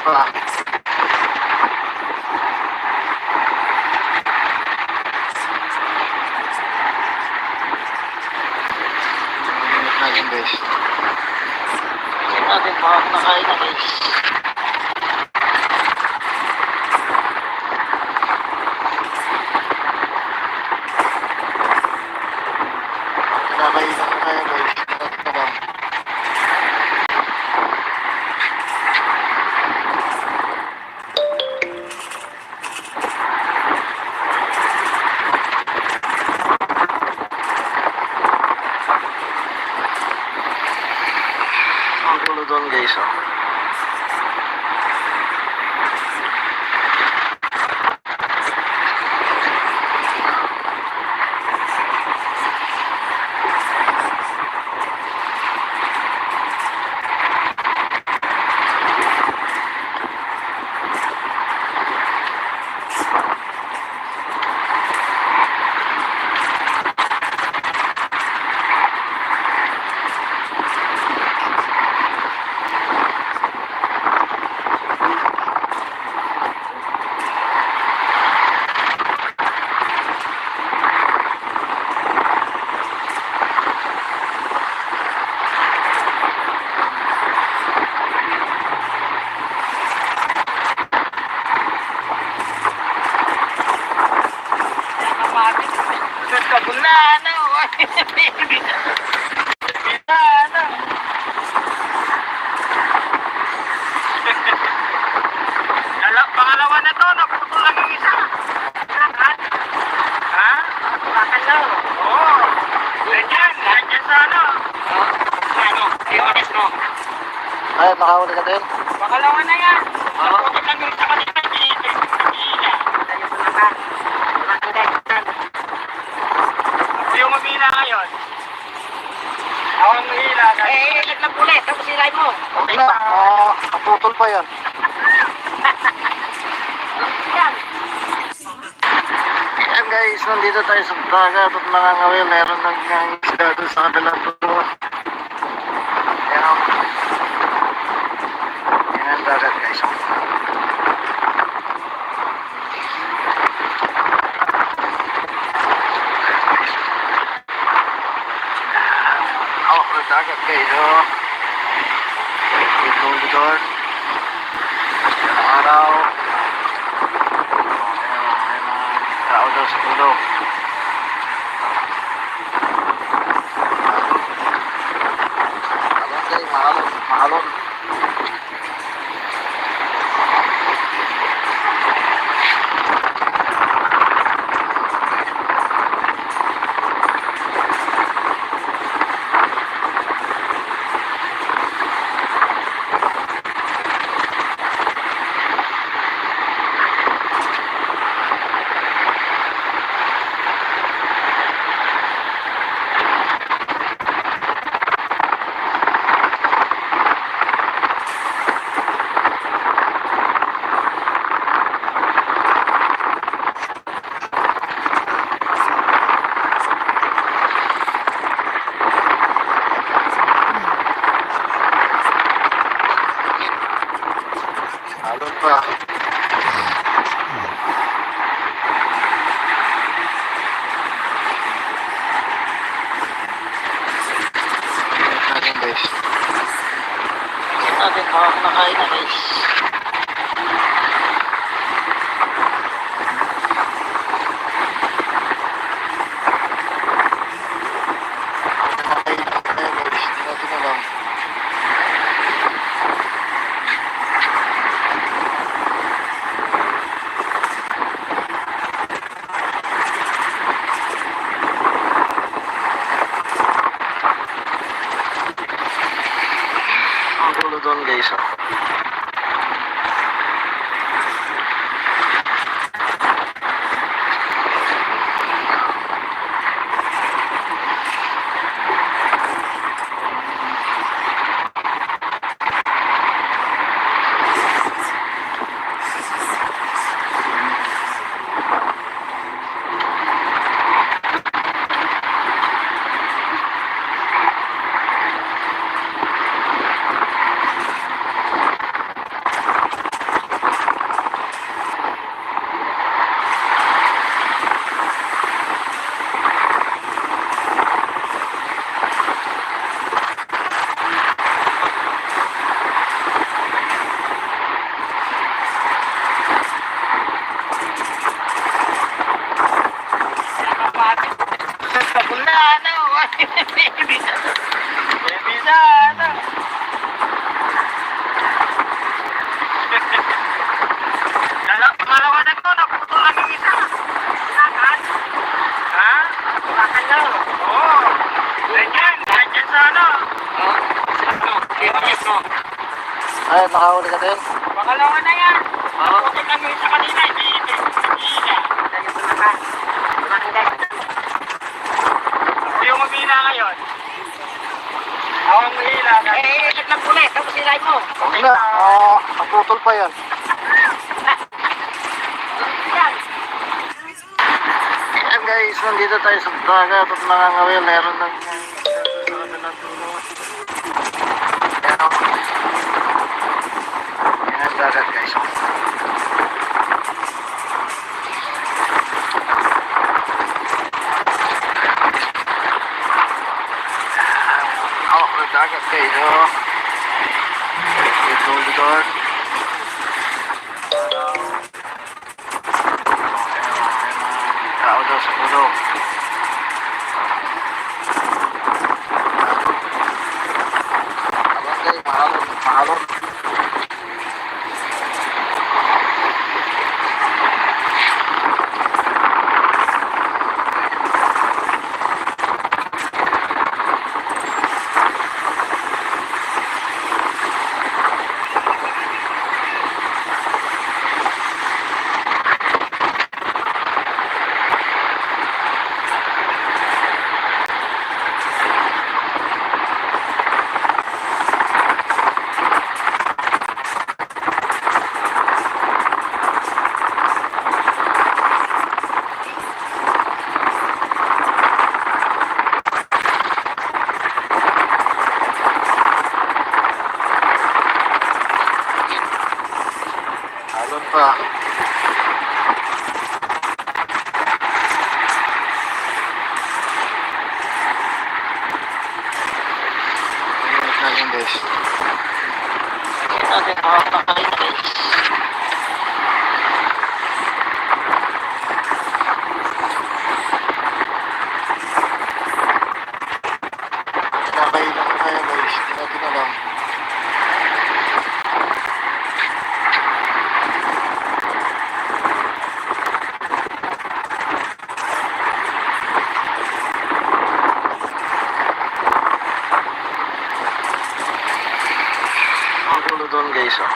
pa. Tingnan natin guys. Tingnan natin baka nakain na guys. Kinakain na kaya guys. Tingnan natin na lang. Ang gulo doon guys, oh. Kabulano! Bitano! Pangalawa na to, naputol lang yung isa. Ha? Bakal daw. Oo. Nandiyan sa ano. Ano? Liwanes, no? Ay, nakahuli ka din. Pangalawa na yan. Naputol lang yung isa kanina. Tayo sa lakan. Tumating guys dyan. Ako yung mamila ngayon. Ako ang mahila. Laglag ulit. Tapos sirain mo. Okay na, naputol pa yan. Yan. Ayan guys, nandito tayo sa dagat at nangangawil. Meron isda doon sa kabilang dulo. Ayan. Ayan ang dagat guys. Oh, ang dagat guys, oh. Ito doon. Ayan ang araw. Tao daw sa dulo. Mahalon guys, mahalon, mahalon. Halon pa. Natin guys. Natin nakain na guys. Nakain na guys. Hindi natin alam. Ang gulo doon guys, oh. Kabulano! Bitano! Pangalawa na to, naputol lang yung isa. Bakal. Ha? Bakal daw. Oo. Nandiyan sa ano. Limulis, no? Ay, nakahuli ka din. Pangalawa na yan. Oo. Naputok lang yung isa kanina, hindi ito. Hindi. Dahil sa lakan. Dumating guys. Ako yung umina ngayon. Ako ang mahila. Ikot lang ulit. Tapos ilayin mo. Okay na, naputol pa yan. Yan. Ayan guys, nandito tayo sa dagat at nangangawil. Meron ng sa kabilang dulo. Ayan o. Ayan ang dagat guys. Ang dagat guys o. Ito likod. Tao daw sa pulo. Abang guys, mahalon. Halon pa. Ingat natin guys. Ingat natin makapakain guys. Kinakain lang tayo guys. Hindi natin alam. Ang gulo doon guys oh.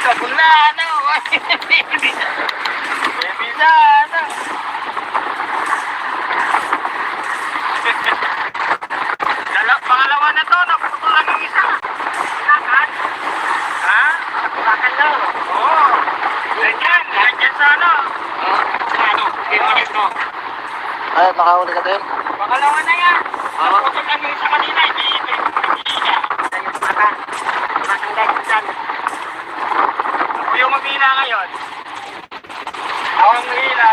Kabulano. Bisano. Pangalawa na to. Naputok lang yung isa. Lakan. Ha? Lakan daw. Oo. Nandyan sa ano. Oo. Sa ano? Limulis, no? Ay, nakahuli ka din. Pangalawa na yan. Oo. Naputok lang yung isa kanina, hindi ito. Hindi. Dahil sa lakan. Dumating guys. Dyan. Ako yung umina ngayon. Ako ang mahila.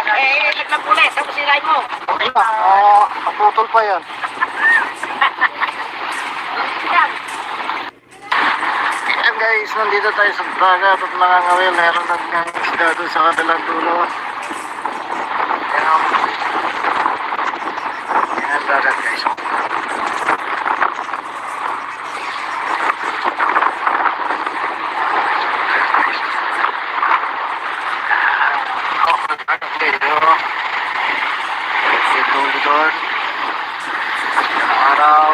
Ikot lang ulit. Tapos ilayin mo. Okay na, naputol pa yan. Yan. Ayan guys, nandito tayo sa dagat at nangangawil. Meron ng isda doon sa kabilang dulo. Ayan ang dagat guys. Ang dagat guys. Ito likod. Ayan ang araw.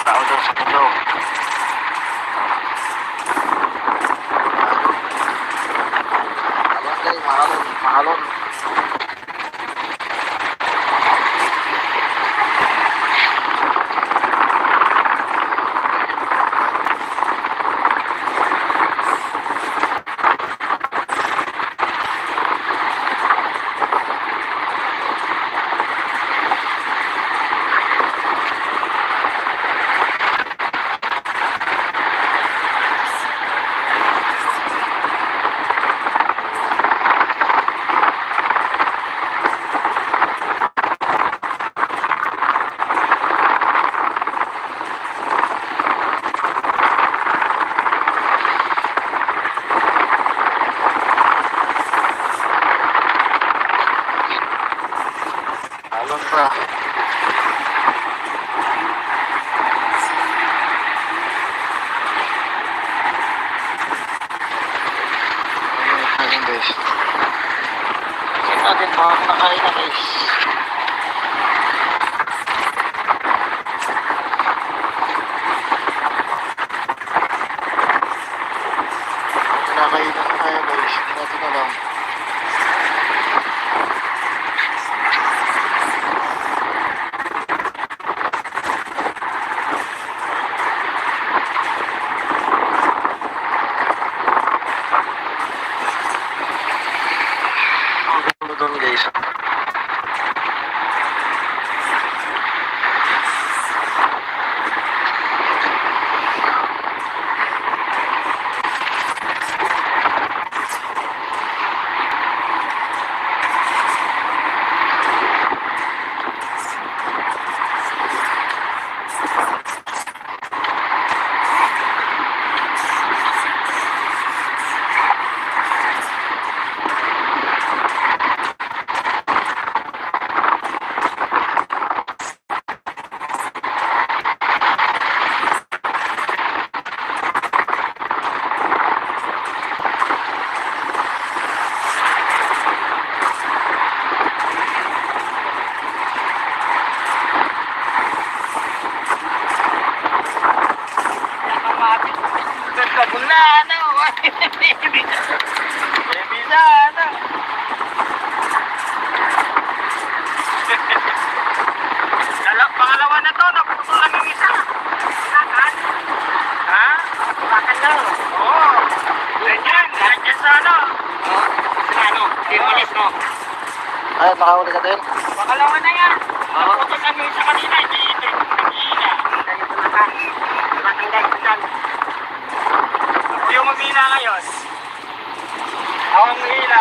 Tao daw sa pulo. Abang guys, mahalon. pa. Ayun guys. Check natin mga nakain na guys. Nakakainan na tayo guys. Ito na lang. Ang ganda doon guys. Pangalawa na to, naputol lang yung isa. Sinakan? Ha? Sinakan daw. Oo. Nandiyan sa ano. Sa ano? Dimulis, no? Ay, makahuli ka din. Pangalawa na yan. Naputol lang yung isa kanina, hindi ito. Nag-iina. Dahil sa nakan. Sinakan guys, dyan. Ako yung mamina ngayon. Ako ang mahila.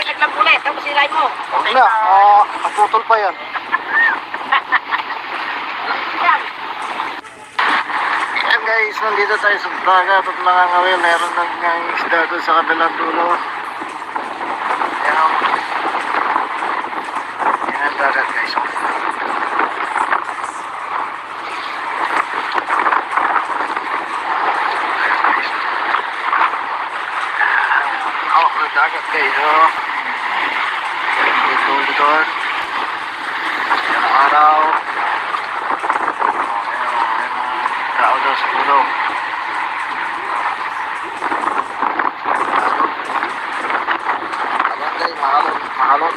Laglag ulit. Tapos silay mo. Okay na, naputol pa yan. Ayan guys, nandito tayo sa dagat at nangangawil. Meron nang isda doon sa kabilang dulo. Ayan. Ayan ang dagat guys. Hawak na dagat guys. Dito doon. Ayan ang araw. Tao daw sa ulo. Ayan guys, mahalon.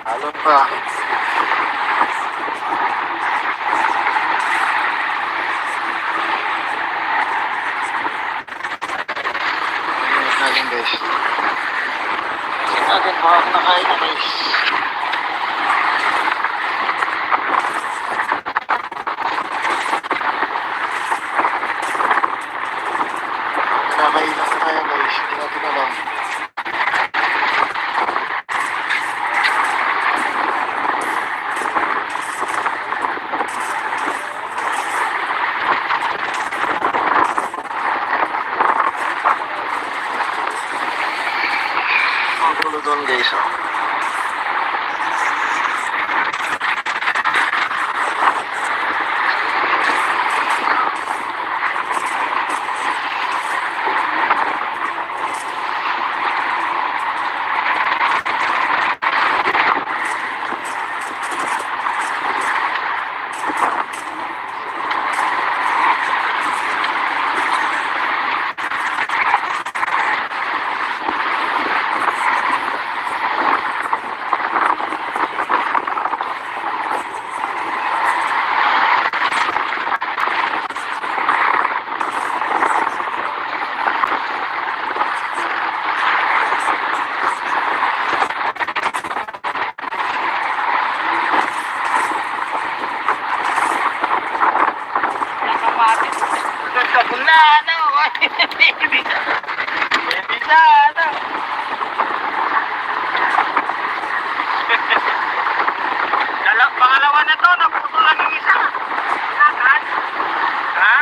Halon pa. Natin guys. Check natin baka nakain na guys. Nakakainan na tayo guys. Ito na lang. Ang tulo doon guys. Bisa, ano? Pangalawa na to, naputol lang yung isa. Sinakan? Ha?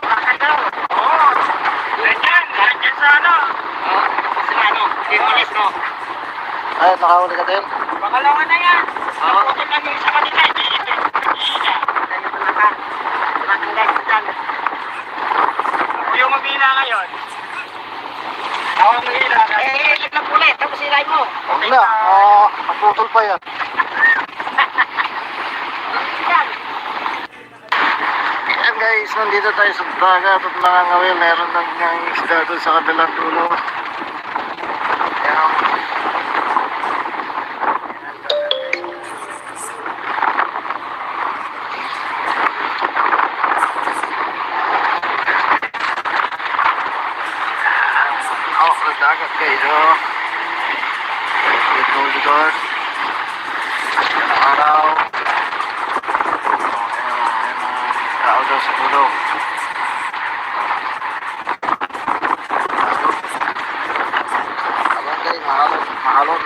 Sinakan daw. Oo. Ganyan, ganyan sa ano. Oo. Sa ano? Timulis, no? Ay, nakahuli ka din. Pangalawa na yan. Oo. Naputol lang yung isa kanina. Hindi ito. Tayo sa lakan. Tumatanggal ko dyan. Ako yung mamila ngayon. Ako ang mamila. Laglag ulit. Tapos silay mo. Huwag na, naputol pa yan. Yan. Ayan guys, nandito tayo sa dagat at nangangawil. Meron ng isda doon sa kabilang dulo. Ayan. Sa dagat guys, oh. Ito doon. Ayan ang araw. Tao daw sa dulo. Abang guys, mahalon, mahalon.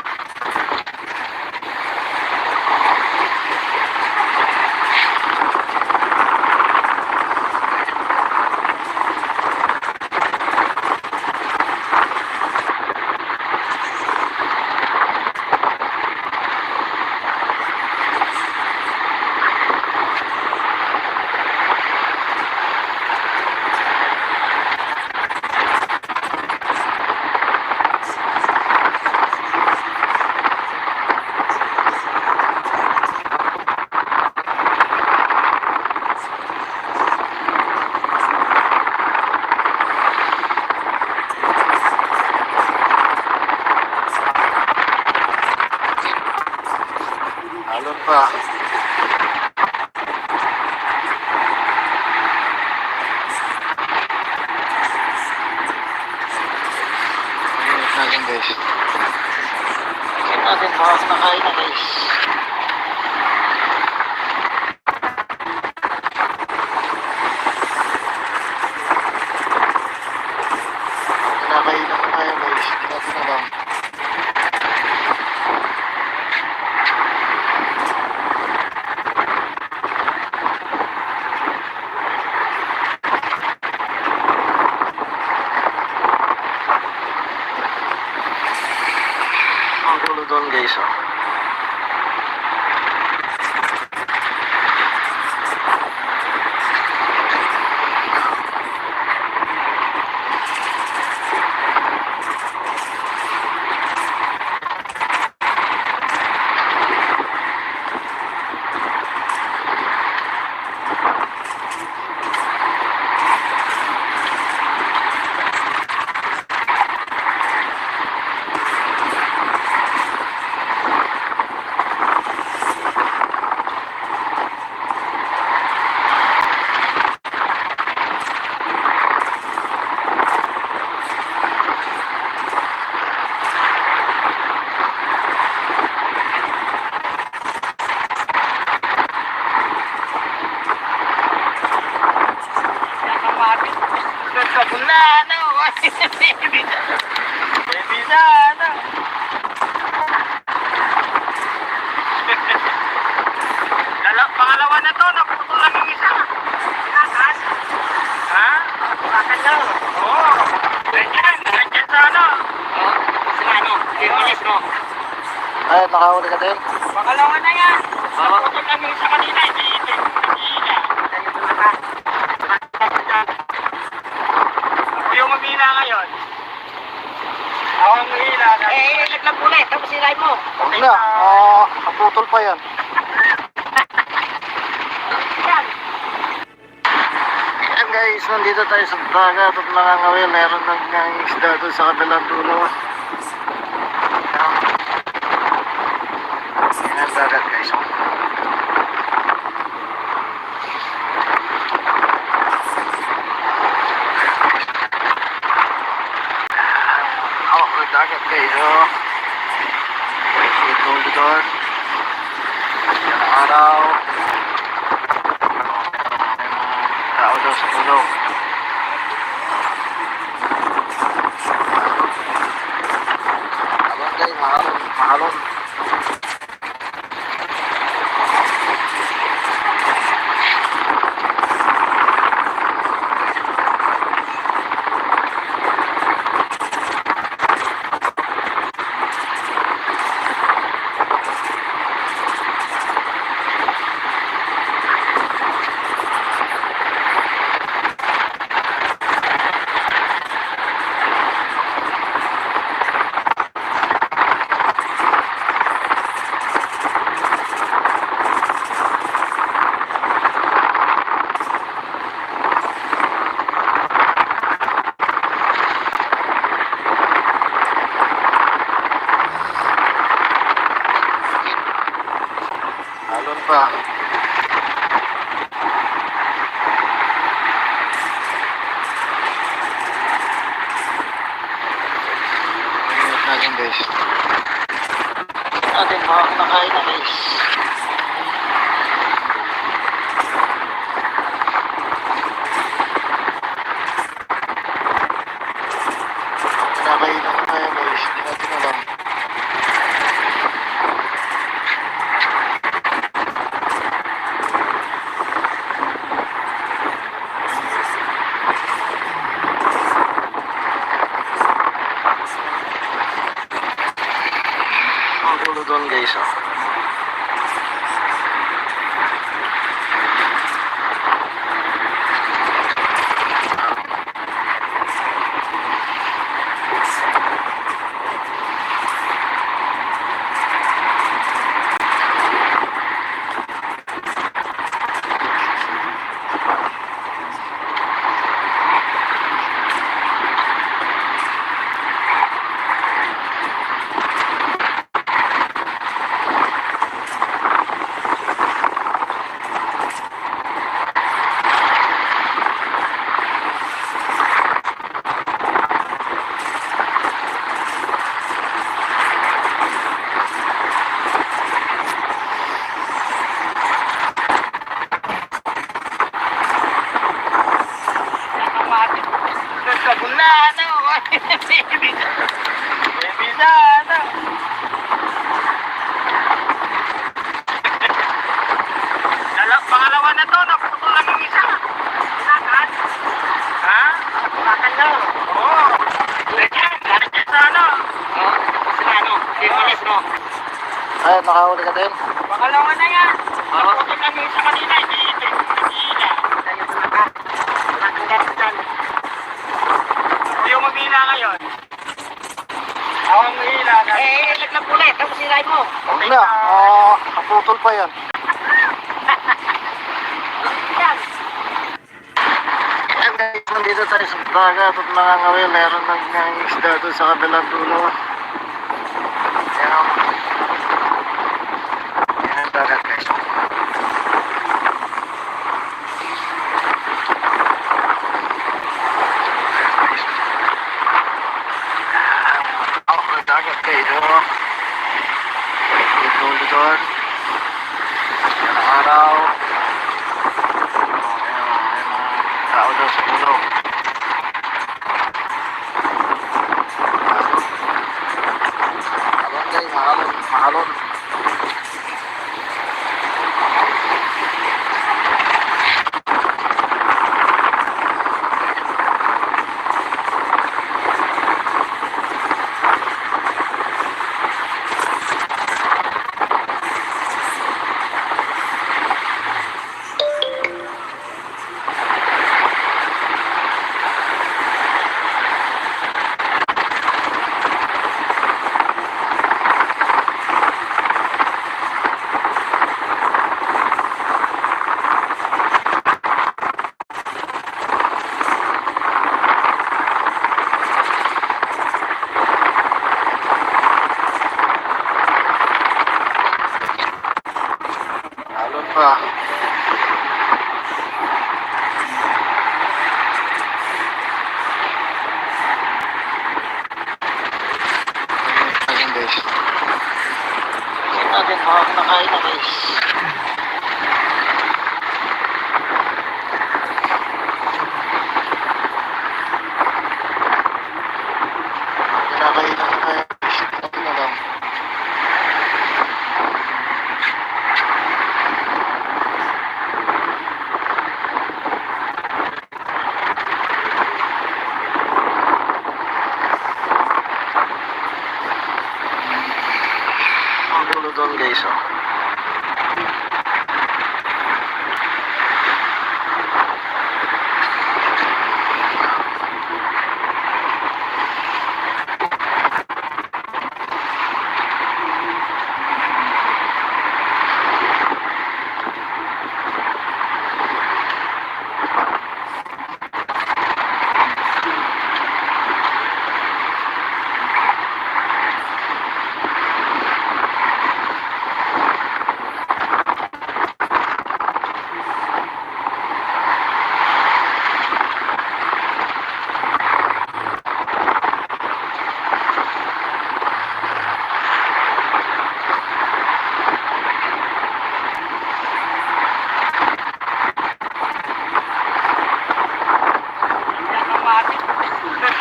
Halon pa. Ingat natin guys. Ingat natin, baka nakain na guys. Kinakain na mo tayo guys. Ingat natin na lang. Ang gulo doon guys, oh. Na, ano? Bisa, ano? Pangalawa na to, naputol lang yung isa. Sinakan? Ha? Sinakan daw. Oo. Ganyan, ganyan sa ano. Oo. Sa ano? Timulis, no? Ay, nakahuli ka din. Pangalawa na yan. Oo. Naputol lang yung isa kanina. Hindi ito. Tayo sa lakan. Tumatanggal ko dyan. Ako yung mamila ngayon. Ako ang mamila. Laglag ulit. Tapos silay mo. Huwag na, naputol pa yan. Yan. Ayan guys, nandito tayo sa dagat at nangangawil. Meron ng isda doon sa kabilang dulo. Ayan ang dagat guys, oh. Sa dagat guys, oh. Ito doon. Ayan ang araw. Tao daw sa dulo. pa. Ingat natin guys. Natin baka kumakain na guys. Kinakain na tayo guys. Hindi natin alam. Ang dulo doon guys oh. Kabunado! Bisado! Pangalawa na to, naputol lang yung isa. Sinakan? Ha? Sinakan daw. Oo. Ganyan, ganyan sa ano. Oo, sa ano, Timulis, no? Ay, nakahuli ka din. Pangalawa na yan. Naputol lang yung isa kanina, hindi ito. Hindi Tayo sa lakan. Matanggal sa dyan. Ako yung mamila ngayon. Ako ang mahila. Laglag ulit. Tapos siray mo. Huwag na. Kaputol pa yan. Yan. Ayan guys, nandito tayo sa dagat at nangangawin. Meron ng isda doon sa kabilang dulo. Ayan. Ayan ang dagat guys. Ang dagat guys. Dulo doon. Ayan ang araw. Tao daw sa puno. Mahalon guys, mahalon, mahalon. Mahalon pa. Ayan guys. Ayan natin, baka kumakain na guys. Kinakain na tayo guys. Hindi natin alam. Ang dulo doon guys oh.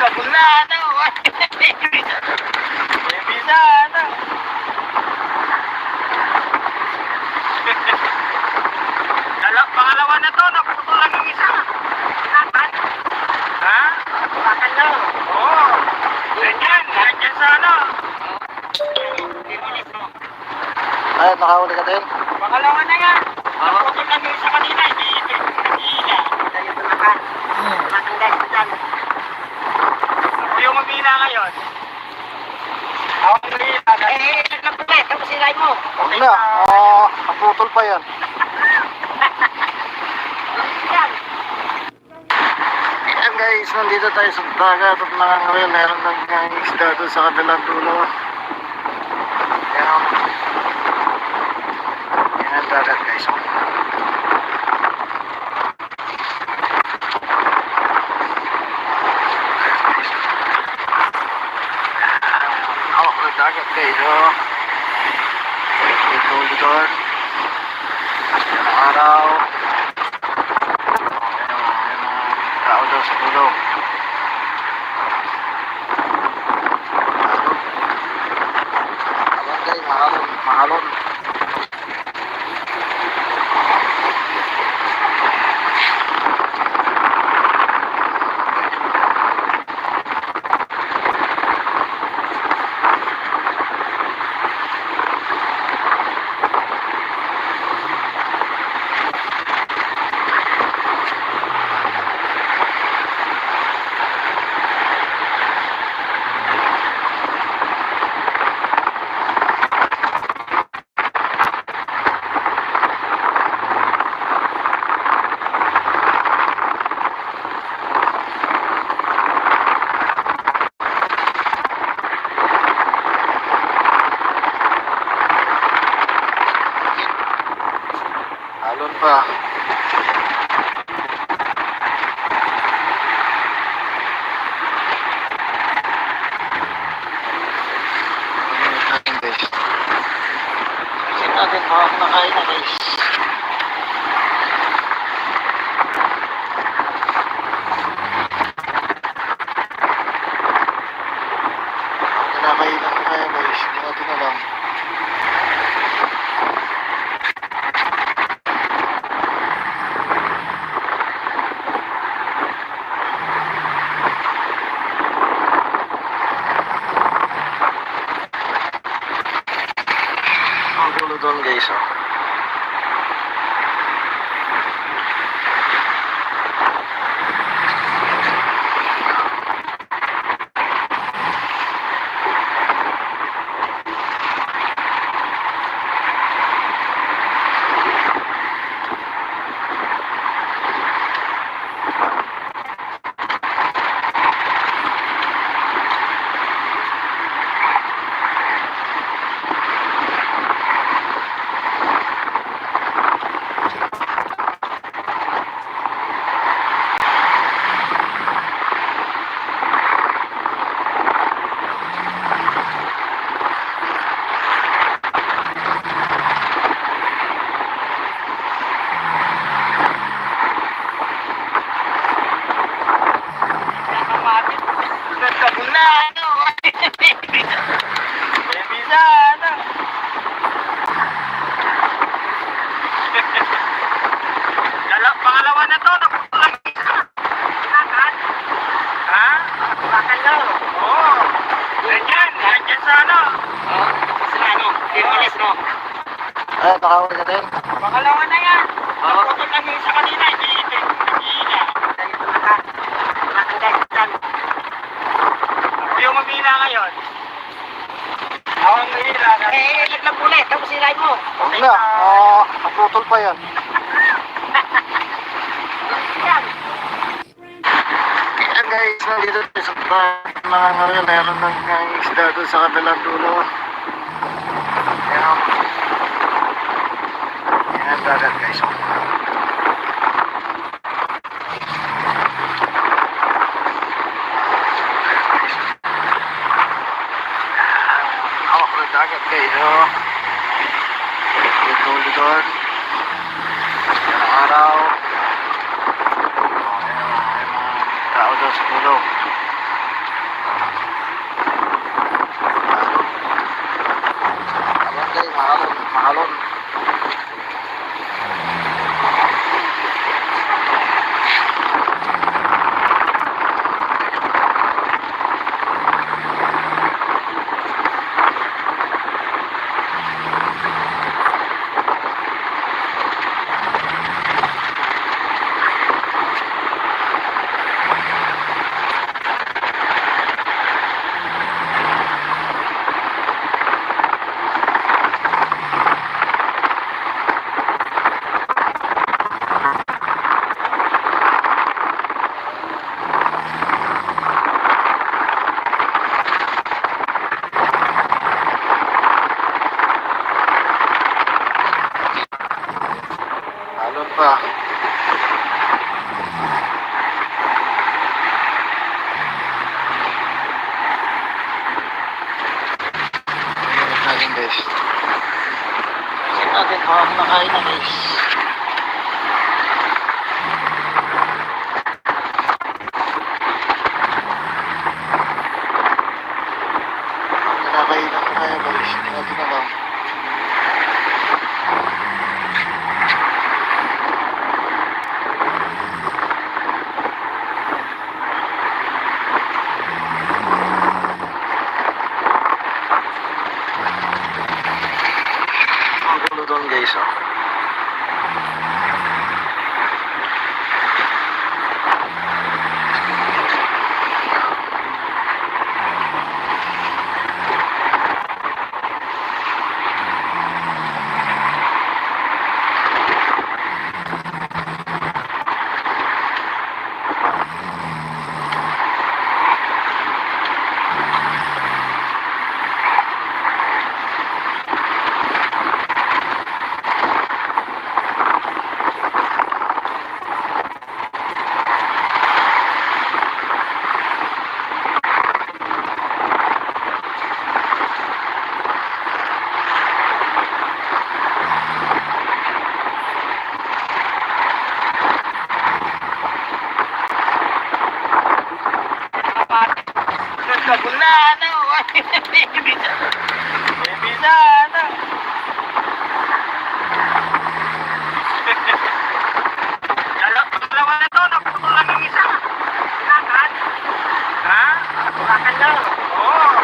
Kabulado. Bisado. Pangalawa na to, naputol lang yung isa. Ha? Bakal na. Oo. Nandyan sa ano. Ay, nakahuli ka din. Pangalawa na yan. Naputol lang yung isa kanina, hindi nag-iila. Tayo tumakan. Tumakan guys, dyan. Ako yung mamila ngayon. Ako ang mamila. Nagpulit, tapos silay mo. Huwag na, naputol pa yan. Yan. Ayan guys, nandito tayo sa dagat at nangangawi. Meron ng isda doon sa kabilang dulo. Ayan. Ayan ang dagat guys. Hawak ng dagat guys. Ito doon. Ayan ang araw. Tao daw sa dulo. Alam guys, mahalon. Halon pa. Check natin baka nakain na guys. Kinakain na kaya guys. Hindi natin alam. Ang dulo doon guys. Kabulado. Bisado. Pangalawa na to, naputol lang yung isa. Tumakan. Ha? Bakal na. Oo. Nandyan sa ano. Sa ano? Dimulis, no? Ay, nakahuli ka din. Pangalawa na yan. Naputol lang yung isa kanina, hindi nag-iila. Tayo tumakan. Tumakan guys, dyan. Ako yung mamila ngayon. Ako ang mamila. Nagpulit, tapos silay mo. Huwag na, naputol pa yan. Yan. Ayan guys, nandito tayo sa dagat at nangangawi. Meron ng isda doon sa kabilang dulo. Ayan. Ayan ang dagat guys. Hawak ng dagat guys. Ito doon. Ayan ang araw. Ayan ang tao daw sa dulo. Parang nakain na guys. Nakakain na kaya guys. Natin na lang. Ang gulo doon guys oh. Kabulano! Bisano! Dalawa na to, naputol lang yung isa. Sinakan? Ha? Sinakan daw. Oo.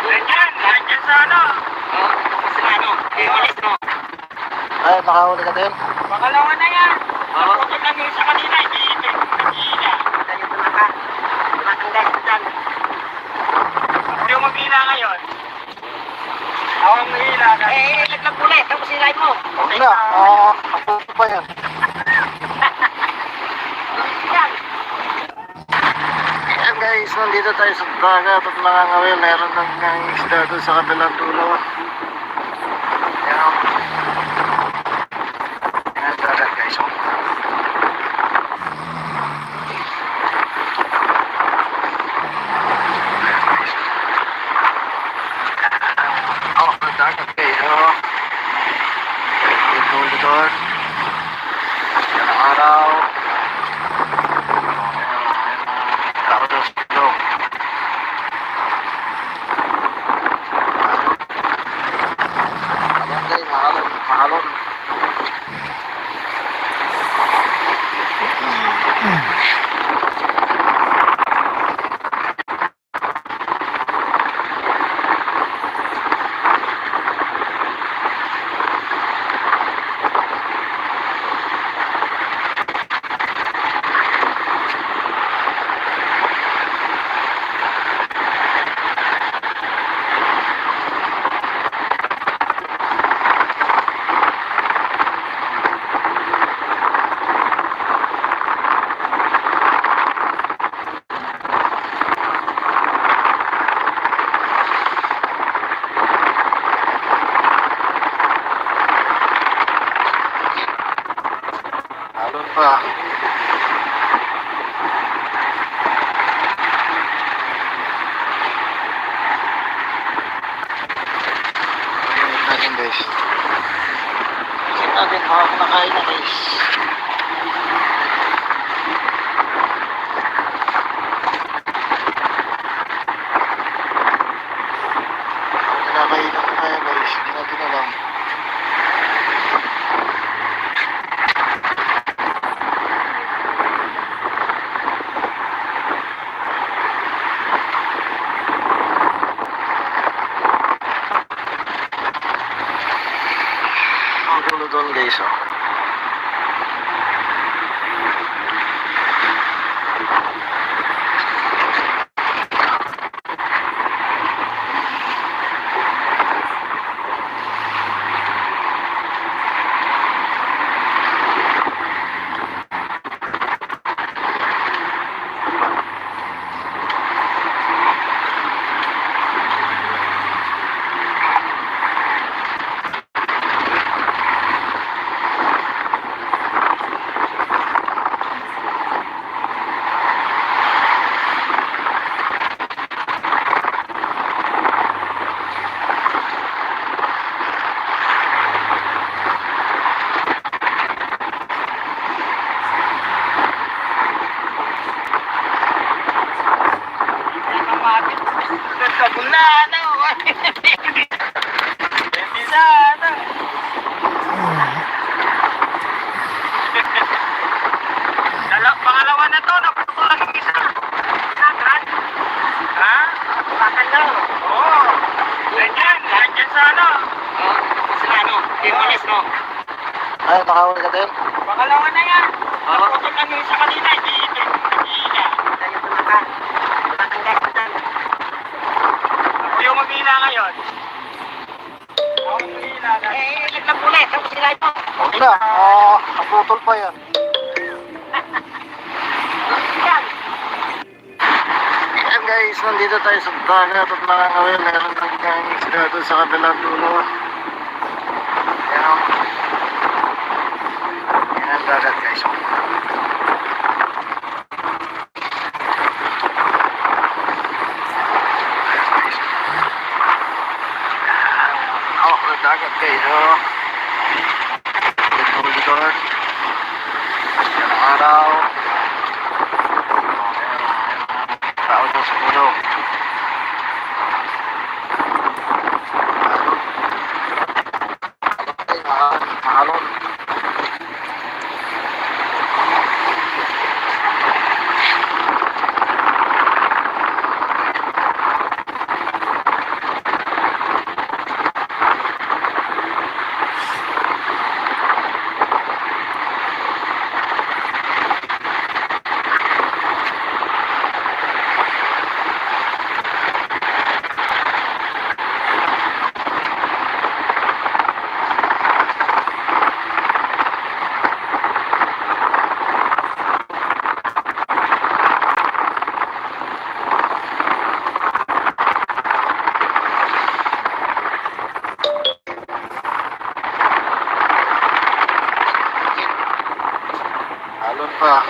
Nandiyan sa ano? Oo, sa ano? Iwalis no? Ay, nakahuli ka din. Pangalawa na yan. Naputol lang yung isa kanina, hindi ito. Nag-iina. Dahil tumakan. Tumakan guys dyan. Yung mag-iina ngayon. Ako ang mag-iina. Laglag ulit. Tapos sinayin mo. Huwag na. Ako pa yan. Yan. Ayan guys, nandito tayo sa dagat at nangangawin. Meron ng isda doon sa kabilang dulo. Ayan. Ayan dagat guys. Oh. Oh, dagat guys. Oh. Ito doon. Yan ang araw. Tapos ito. Ayan guys, mahalon. Mahalon. Halon pa. Ayun natin guys. Check natin baka kumakain na guys. Kinakain na kaya guys. Natin na lang. Ang gulo doon guys oh. kapatid. Nagkagulan, ano? Hindi sana. Pangalawa na to, naputol lang yung isa. Agad? Ha? Bakal na. Oo. Nandyan sa ano. Sa ano? Timulis, no? Ay, nakahuli ka din? Pangalawa na yan. Naputol lang yung isa kanina, hindi ito yung nag-iila. Tayo tumakan. Tumakan guys ko dyan. Ako yung mag-iila ngayon. Ako yung mag-iila. Naglag ulit. Tapos sila ito. Huwag na, naputol pa yan. Yan. Ayan guys, nandito tayo sa dagat at nakangawin. Meron ng isda doon sa kabilang dulo. Ayan. Ayan ang dagat guys. Hawak na dagat guys. Dito doon. Ayan ang araw. Tao doon sa puno. Mahalon. Alon pa.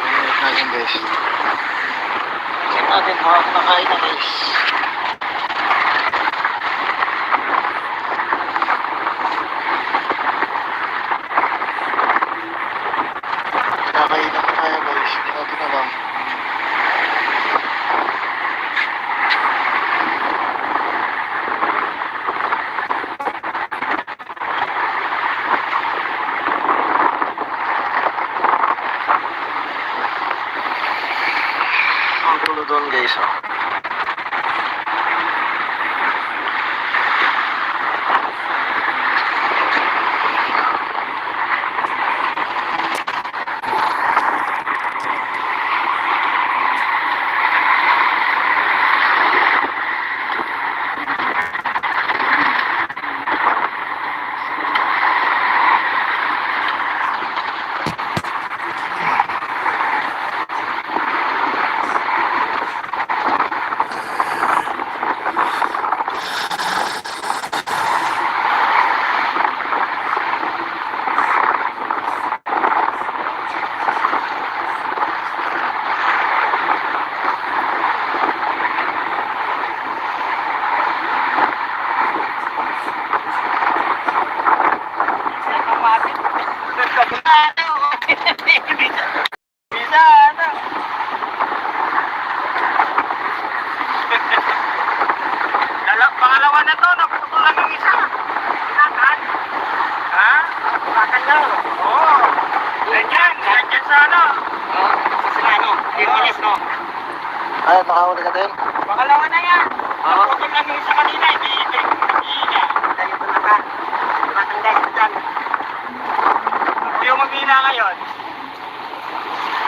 Ingat natin guys. Check natin hawak na kain na guys. Kakain na kaya guys. Hindi natin alam. Ang dulo doon guys, oh. Kapatid. Nagkagulan, ano? Bisa, ano? Pangalawa na to, naputol lang yung isa. Agad? Ha? Bakal na. Oo. Nandyan sa ano. Sa ano? Timulis, no? Ay, nakahuli ka din? Pangalawa na yan. Naputol lang yung isa kanina, hindi ito yung nag-iila. Tayo tumakan. Tumakan guys ko dyan. Ako yung mag-iila ngayon.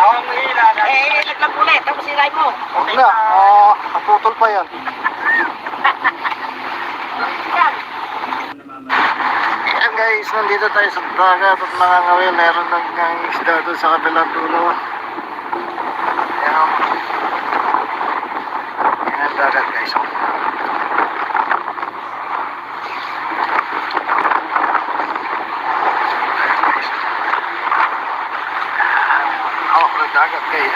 Ako ang mag-iila. Naglag ulit. Tapos sila mo. Huwag na, naputol pa yan. Yan. Ayan guys, nandito tayo sa dagat at nakangawin. Meron ng isda doon sa kabilang dulo. Ayan. Ayan ang dagat guys. Hawak na dagat guys.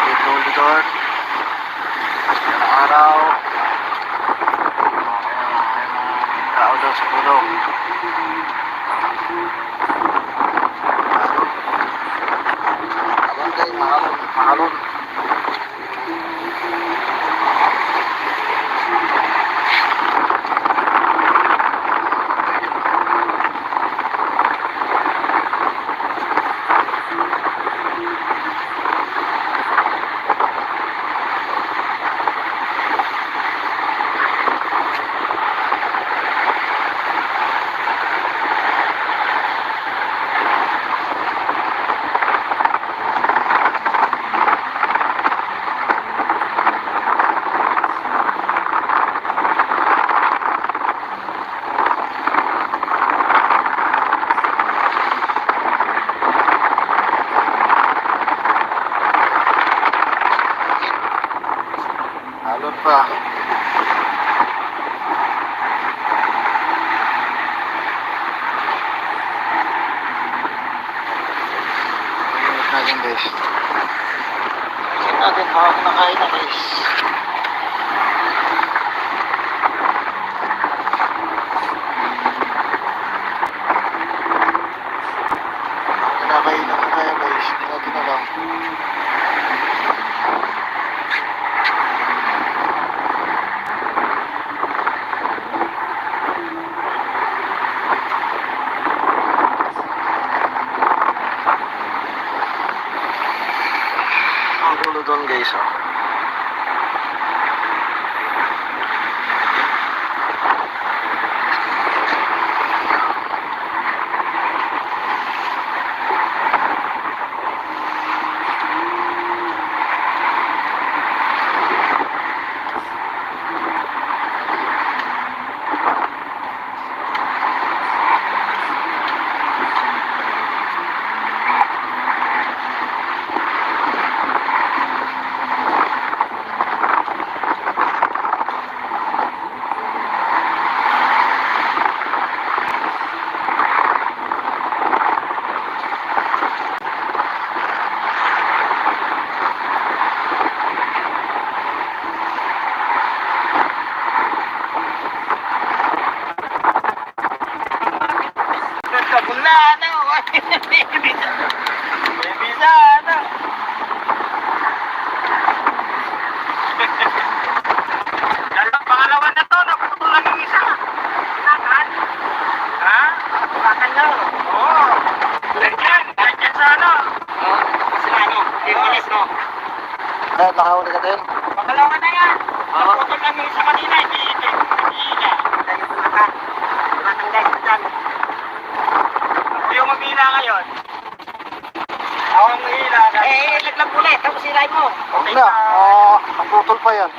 Dito doon. Ayan ang araw. Ayan ang tao doon. daw sa puno. Abang guys, mahalon, mahalon. Halon pa. Ingat natin guys. Ingat natin baka kumakain na guys. Kinakain na tayo guys. Hindi natin alam. Ang gulo doon guys oh. Kabulano! Bisano! Pangalawa na to, naputol lang yung isa. Pinakan? Ha? Pinakan nyo? Oo. Nandiyan sa ano? Oo, sa ano? Dimulis, no? Kahit nakahuli ka din. Pangalawa na yan. Naputol lang yung isa kanina, hindi ila. Dahil pinakan. Pinakan guys, dyan. Ako yung mamila ngayon. Ako ang mahila. Laglag ulit. Tapos silain mo. Huwag na. Naputol pa yan.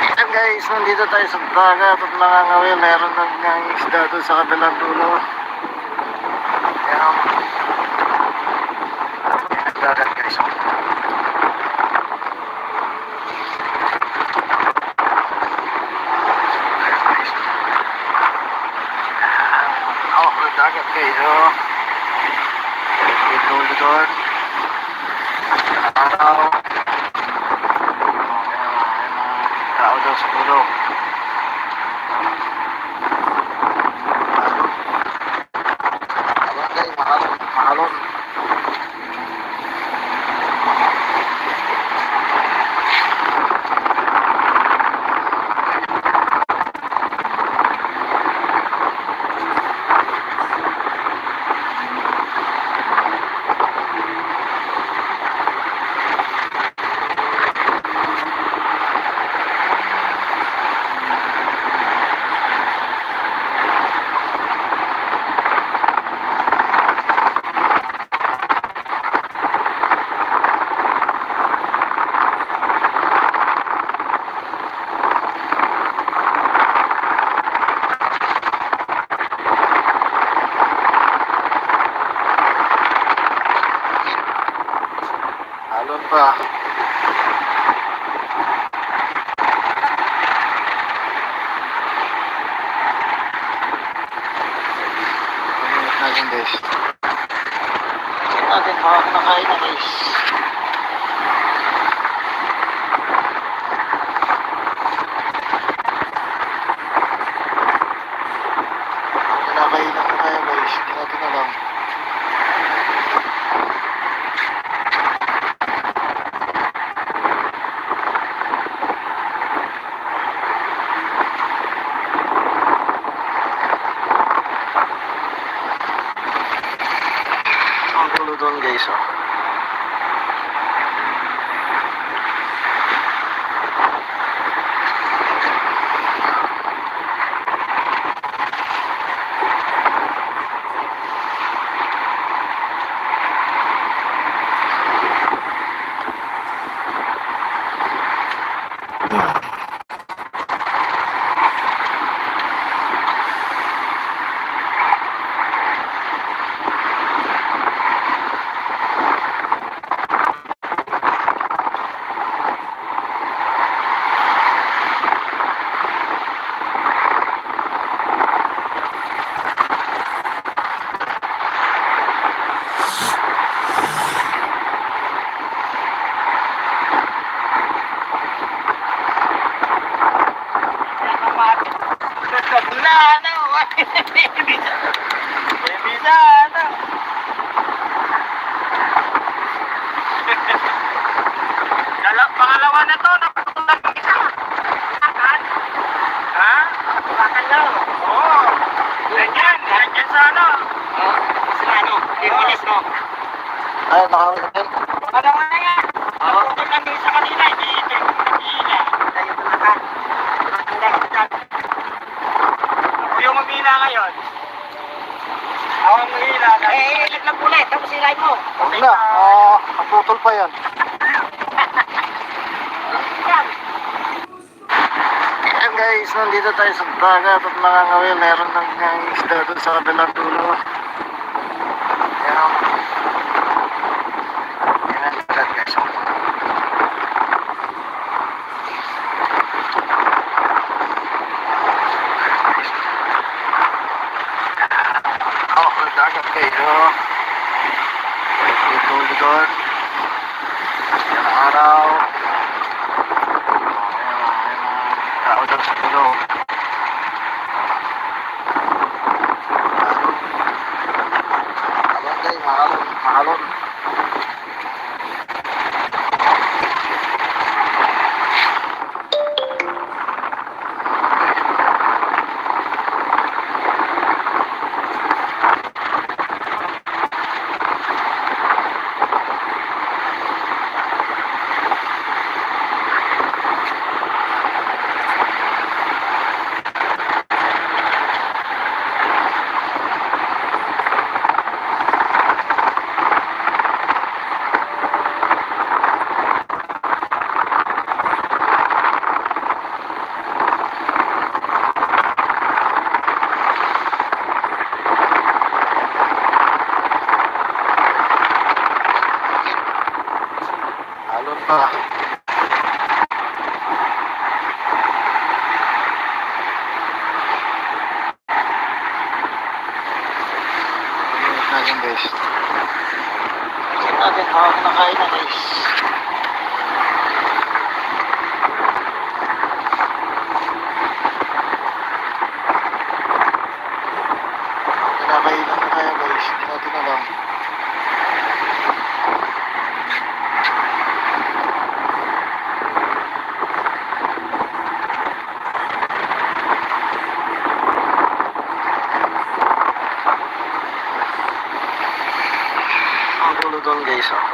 Ayan guys, nandito tayo sa dagat at nangangawin. Meron ng isda doon sa kabilang dulo. Ayan. Ayan, dagat guys. Dagat guys, oh. Ito doon. Araw. Tao daw sa puno. Abang guys, mahalon, mahalon. Halon pa. Ingat natin guys. Ingat natin baka kumakain na guys. doon guys, oh. Pangalawa na to, napatulan yung isa. Bakit? Ha? Bakit daw? Oo. Ganyan sa ano. Sa ano? Dimulis, no? Ay, nakawin din. Pangalawa na yan. Naputol lang din sa kanila, hindi ito yung pag-iila. Tayo tumakan. Tumakan guys dyan. Ako yung mamila ngayon. Ako ang mamila. Ilit lang ulit. Tapos sirain mo. Huwag na, naputol pa yan. Yan. Ayan guys, nandito tayo sa dagat at nakangawin. Meron ng isda doon sa kabilang dulo. Ayan. Ayan, dagat guys. Oh, dagat guys, oh. Ito doon. Ayan ang araw. Tao doon sa dulo. Ayan guys, mahalon. Halon pa. Natin guys. Check natin hawak na kain na guys. Kinakainan na kaya guys. Hindi natin alam. Ang dulo doon guys, oh.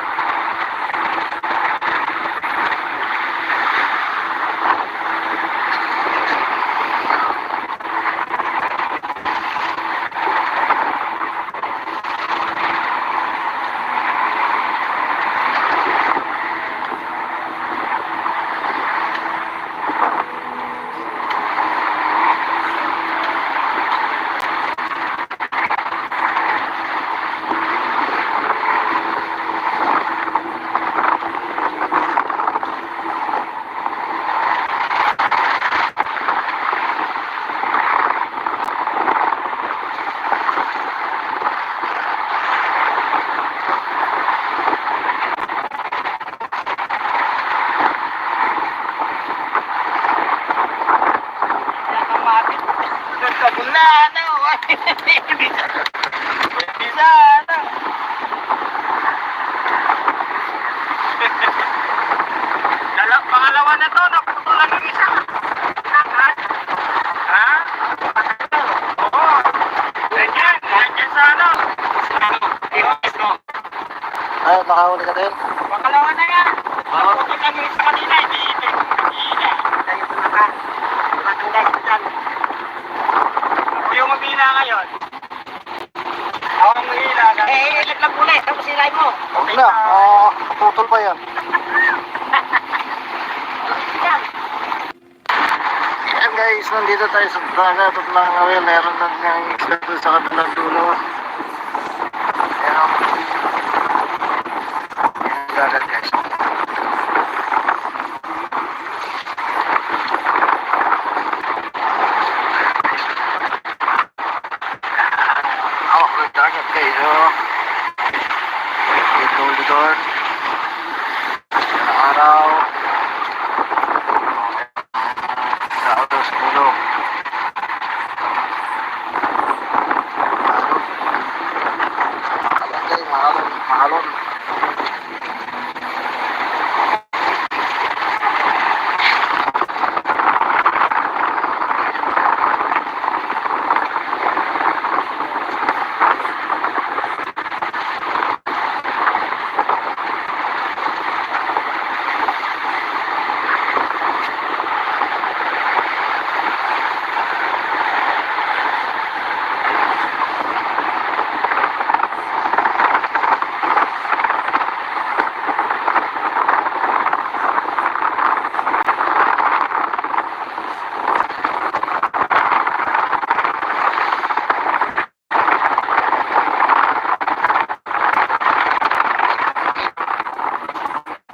Pangalawa na to, naputol lang yung isa. Bakit? Ha? Oo. Ganyan sa ano. Sa ano? Dimulis, no? makahuli ka din. Pangalawa na yan. Naputin lang yung isa kanina, hindi ito. Tayo sa lakan. Malaking guys ko dyan. Ako yung mamila ngayon. Ako ang mamila. Ilaglag muna eh. Tapos silay mo. Huwag na, putol pa yan. Yan. Ayan guys, nandito tayo sa dagat at nakangawin. Meron ng isla doon sa kabilang dulo. Ayan o. Ayan dagat guys. Oh, dagat guys o. Ito ulit doon. Araw. Sa auto sa dulo. Mahalon.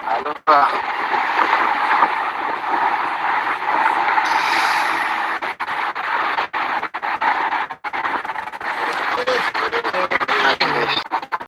Halo pa.